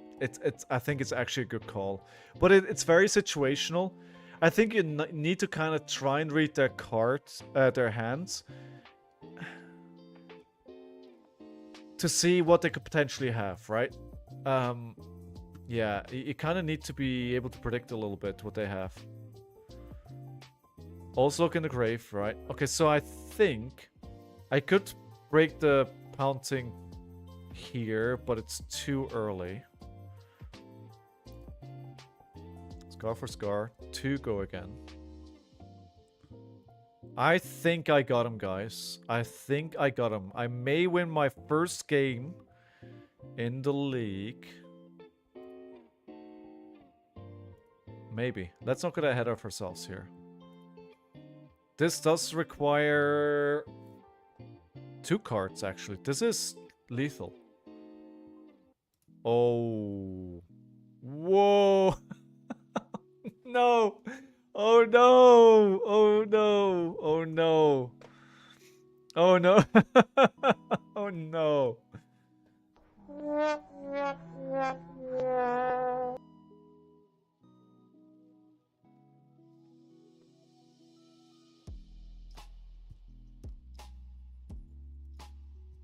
I think it's actually a good call. But it's very situational. I think you need to kind of try and read their cards, their hands, to see what they could potentially have, right? Yeah, you kind of need to be able to predict a little bit what they have. Also look in the grave, right? Okay, so I think I could break the pouncing here, but it's too early. Scar for Scar. 2 go again. I think I got him, guys. I think I got him. I may win my first game in the league. Maybe. Let's not get ahead of ourselves here. This does require 2 cards, actually. This is lethal. Oh. Whoa. No. Oh no. Oh no. Oh no. Oh no. Oh no.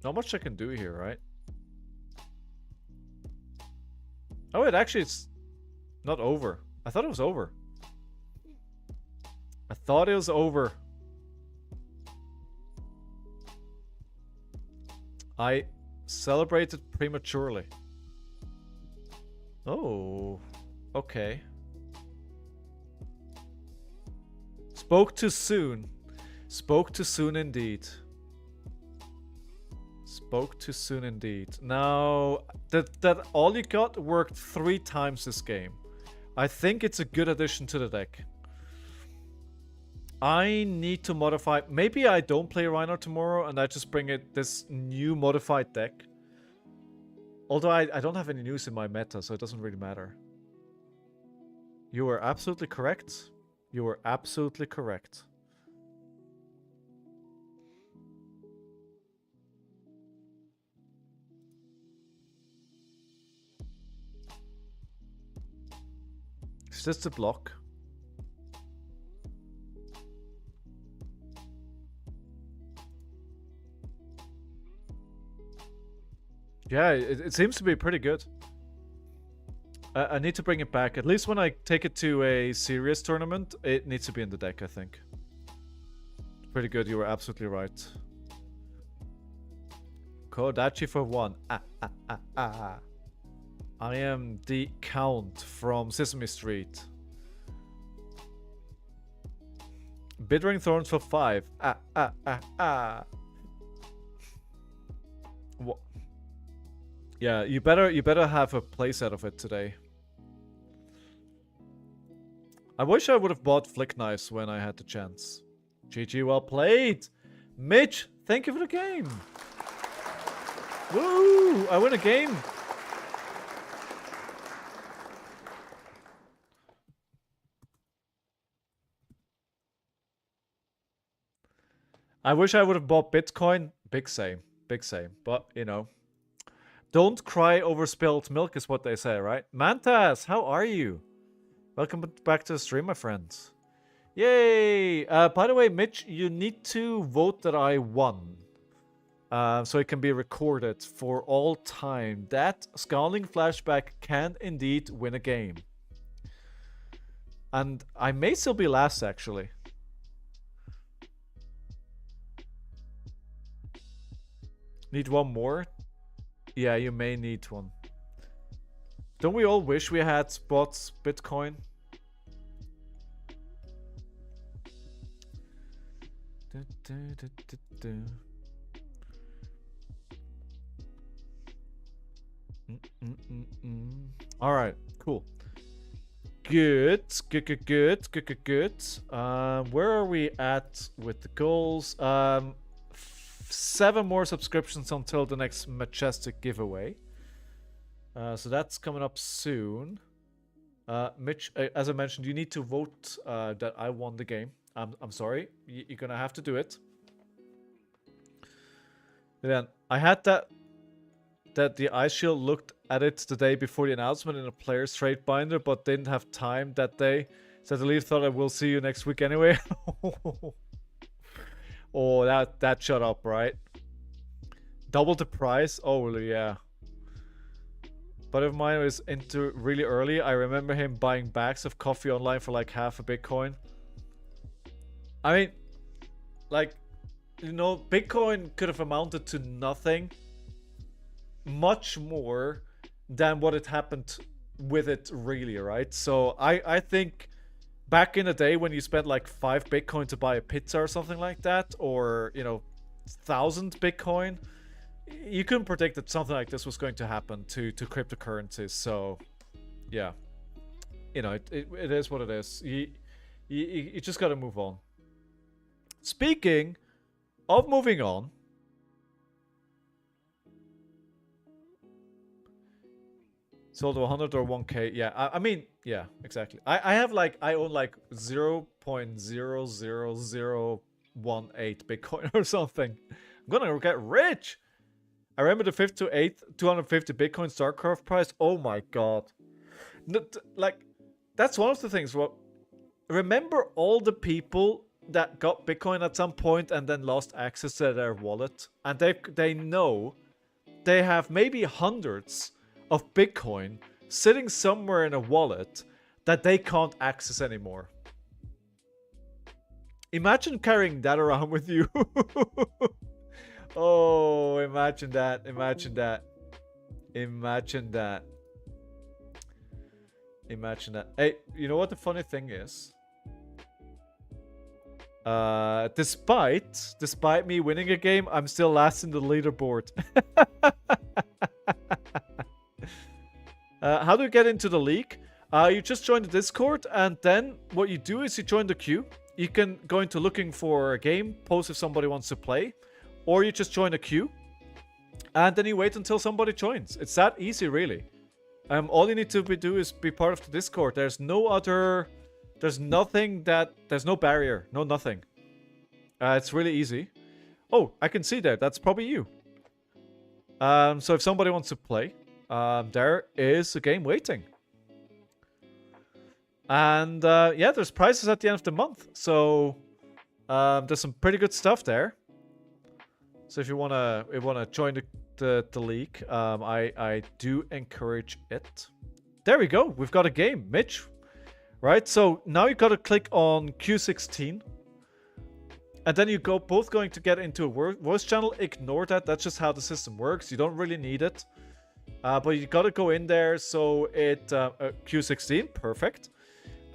Not much I can do here, right? Oh, wait, actually it's not over. I thought it was over. I thought it was over. I celebrated prematurely. Oh, okay. Spoke too soon. Spoke too soon indeed. Spoke too soon indeed. Now, that all you got worked 3 times this game. I think it's a good addition to the deck. I need to modify... Maybe I don't play Reinhardt tomorrow and I just bring it this new modified deck. Although I don't have any news in my meta, so it doesn't really matter. You were absolutely correct. You were absolutely correct. Is this the block? Yeah, it seems to be pretty good. I need to bring it back. At least when I take it to a serious tournament, it needs to be in the deck, I think. Pretty good, you were absolutely right. Kodachi for 1. I am the Count from Sesame Street. Bittering Thorns for 5. What? Yeah, you better have a playset of it today. I wish I would have bought Flick Knives when I had the chance. GG, well played! Mitch, thank you for the game! Woo! I win a game! I wish I would have bought Bitcoin. Big same. Big same. But, you know. Don't cry over spilled milk is what they say, right? Mantas, how are you? Welcome back to the stream, my friends. Yay! By the way, Mitch, you need to vote that I won. So it can be recorded for all time that ScowlingFleshBag can indeed win a game. And I may still be last, actually. Need one more? Yeah, you may need one. Don't we all wish we had spots Bitcoin? All right, cool. Good. Where are we at with the goals? 7 more subscriptions until the next Majestic giveaway. So that's coming up soon. Mitch, as I mentioned, you need to vote that I won the game. I'm sorry, you're gonna have to do it. Then I had that the Ice Shield looked at it the day before the announcement in a player's trade binder, but didn't have time that day. So the lead thought I will see you next week anyway. Oh, that shut up, right? Double the price? Oh, yeah. But if mine was into really early, I remember him buying bags of coffee online for like half a Bitcoin. I mean, like, you know, Bitcoin could have amounted to nothing much more than what had happened with it, really, right? So I think back in the day when you spent like 5 Bitcoin to buy a pizza or something like that, or, you know, 1,000 Bitcoin, you couldn't predict that something like this was going to happen to cryptocurrencies. So yeah, you know, it is what it is. You just gotta move on. Speaking of moving on, sold to 100 or 1k. Yeah, I mean, yeah, exactly. I own like 0.00018 Bitcoin or something. I'm gonna get rich. I remember the 5th to 8th 250 Bitcoin start curve price. Oh my god. Like, that's one of the things. Well, remember all the people that got Bitcoin at some point and then lost access to their wallet, and they know they have maybe hundreds of Bitcoin sitting somewhere in a wallet that they can't access anymore. Imagine carrying that around with you. Oh, imagine that. Imagine that. Imagine that. Imagine that. Hey, you know what the funny thing is? Despite me winning a game, I'm still last in the leaderboard. How do you get into the league? You just join the Discord, and then what you do is you join the queue. You can go into looking for a game, post if somebody wants to play, or you just join a queue, and then you wait until somebody joins. It's that easy, really. All you need to do is be part of the Discord. There's no other... There's nothing that... There's no barrier. No nothing. It's really easy. Oh, I can see that. That's probably you. So if somebody wants to play, there is a game waiting. And yeah, there's prizes at the end of the month. So there's some pretty good stuff there. So if you wanna join the league, I do encourage it. There we go. We've got a game, Mitch. Right. So now you got to click on Q16, and then you both going to get into a voice channel. Ignore that. That's just how the system works. You don't really need it, but you got to go in there. So it Q16, perfect.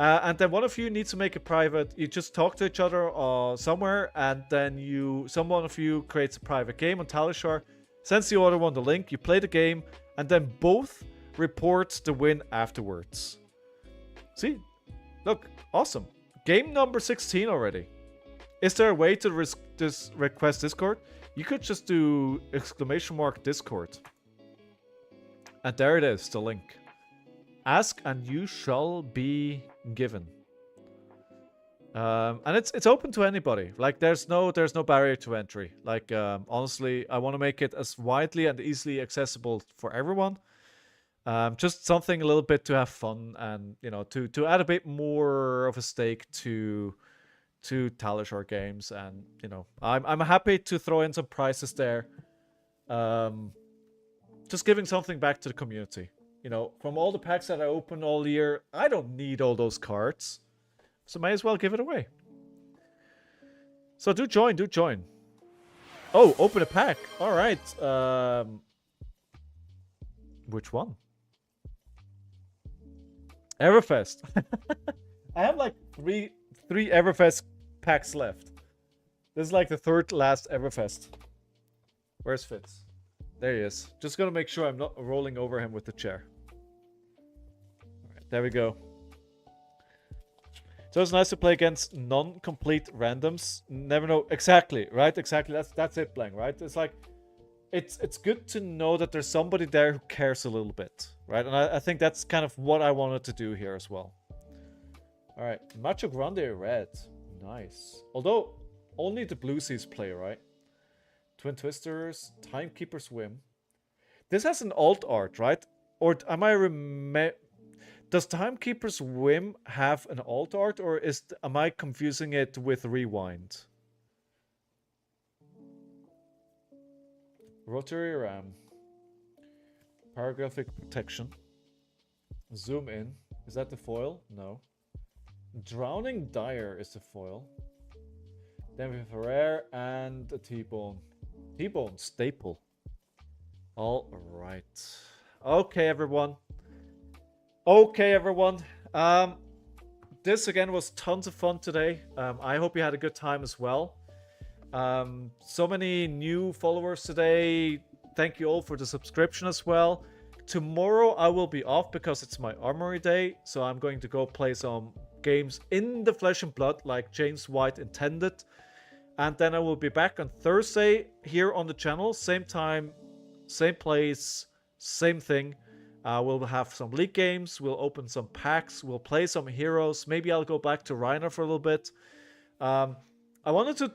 And then one of you needs to make it private. You just talk to each other somewhere, and then one of you creates a private game on Talishar, sends the other one the link. You play the game, and then both report the win afterwards. See, look, awesome. Game number 16 already. Is there a way to request Discord? You could just do !Discord. And there it is, the link. Ask and you shall be given. And it's open to anybody. Like, there's no barrier to entry. Like, honestly, I want to make it as widely and easily accessible for everyone. Just something a little bit to have fun and, you know, to add a bit more of a stake to to Talishore games, and you know, I'm happy to throw in some prizes there. Just giving something back to the community. You know, from all the packs that I open all year, I don't need all those cards, so may as well give it away. So do join, do join. Oh, open a pack. All right. Which one? Everfest. I have like three Everfest packs left. This is like the third last Everfest. Where's Fitz? There he is. Just gonna make sure I'm not rolling over him with the chair. Alright, there we go. So it's nice to play against non-complete randoms. Never know exactly, right? Exactly. That's it, Blank, right? It's like it's good to know that there's somebody there who cares a little bit, right? And I think that's kind of what I wanted to do here as well. All right, Macho Grande red, nice. Although only the Blue Seas play, right? Twin Twisters, Timekeeper's Whim. This has an alt art, right? Or am I does Timekeeper's Whim have an alt art, or am I confusing it with Rewind? Rotary Ram. Paragraphic Protection. Zoom in. Is that the foil? No. Drowning Dire is the foil. Then we have a rare and a T-Bone. T-Bone staple. All right. Okay, everyone. Okay, everyone. This again was tons of fun today. I hope you had a good time as well. So many new followers today. Thank you all for the subscription as well. Tomorrow I will be off because it's my armory day, so I'm going to go play some games in the flesh and blood like James White intended. And then I will be back on Thursday here on the channel. Same time, same place, same thing. We'll have some league games. We'll open some packs. We'll play some heroes. Maybe I'll go back to Reiner for a little bit. I wanted to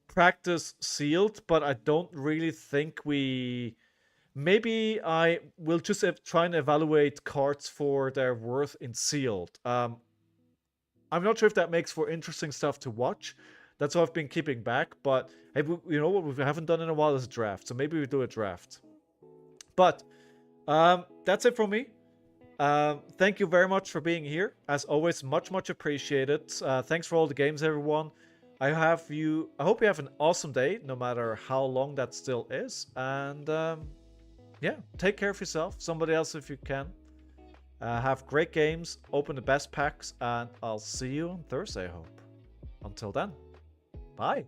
practice sealed, but I don't really think we... Maybe I will just try and evaluate cards for their worth in sealed. I'm not sure if that makes for interesting stuff to watch. That's what I've been keeping back. But hey, you know what we haven't done in a while is a draft. So maybe we do a draft. But that's it from me. Thank you very much for being here. As always, much appreciated. Thanks for all the games, everyone. I hope you have an awesome day, no matter how long that still is. And yeah, take care of yourself. Somebody else if you can. Have great games. Open the best packs. And I'll see you on Thursday, I hope. Until then, bye.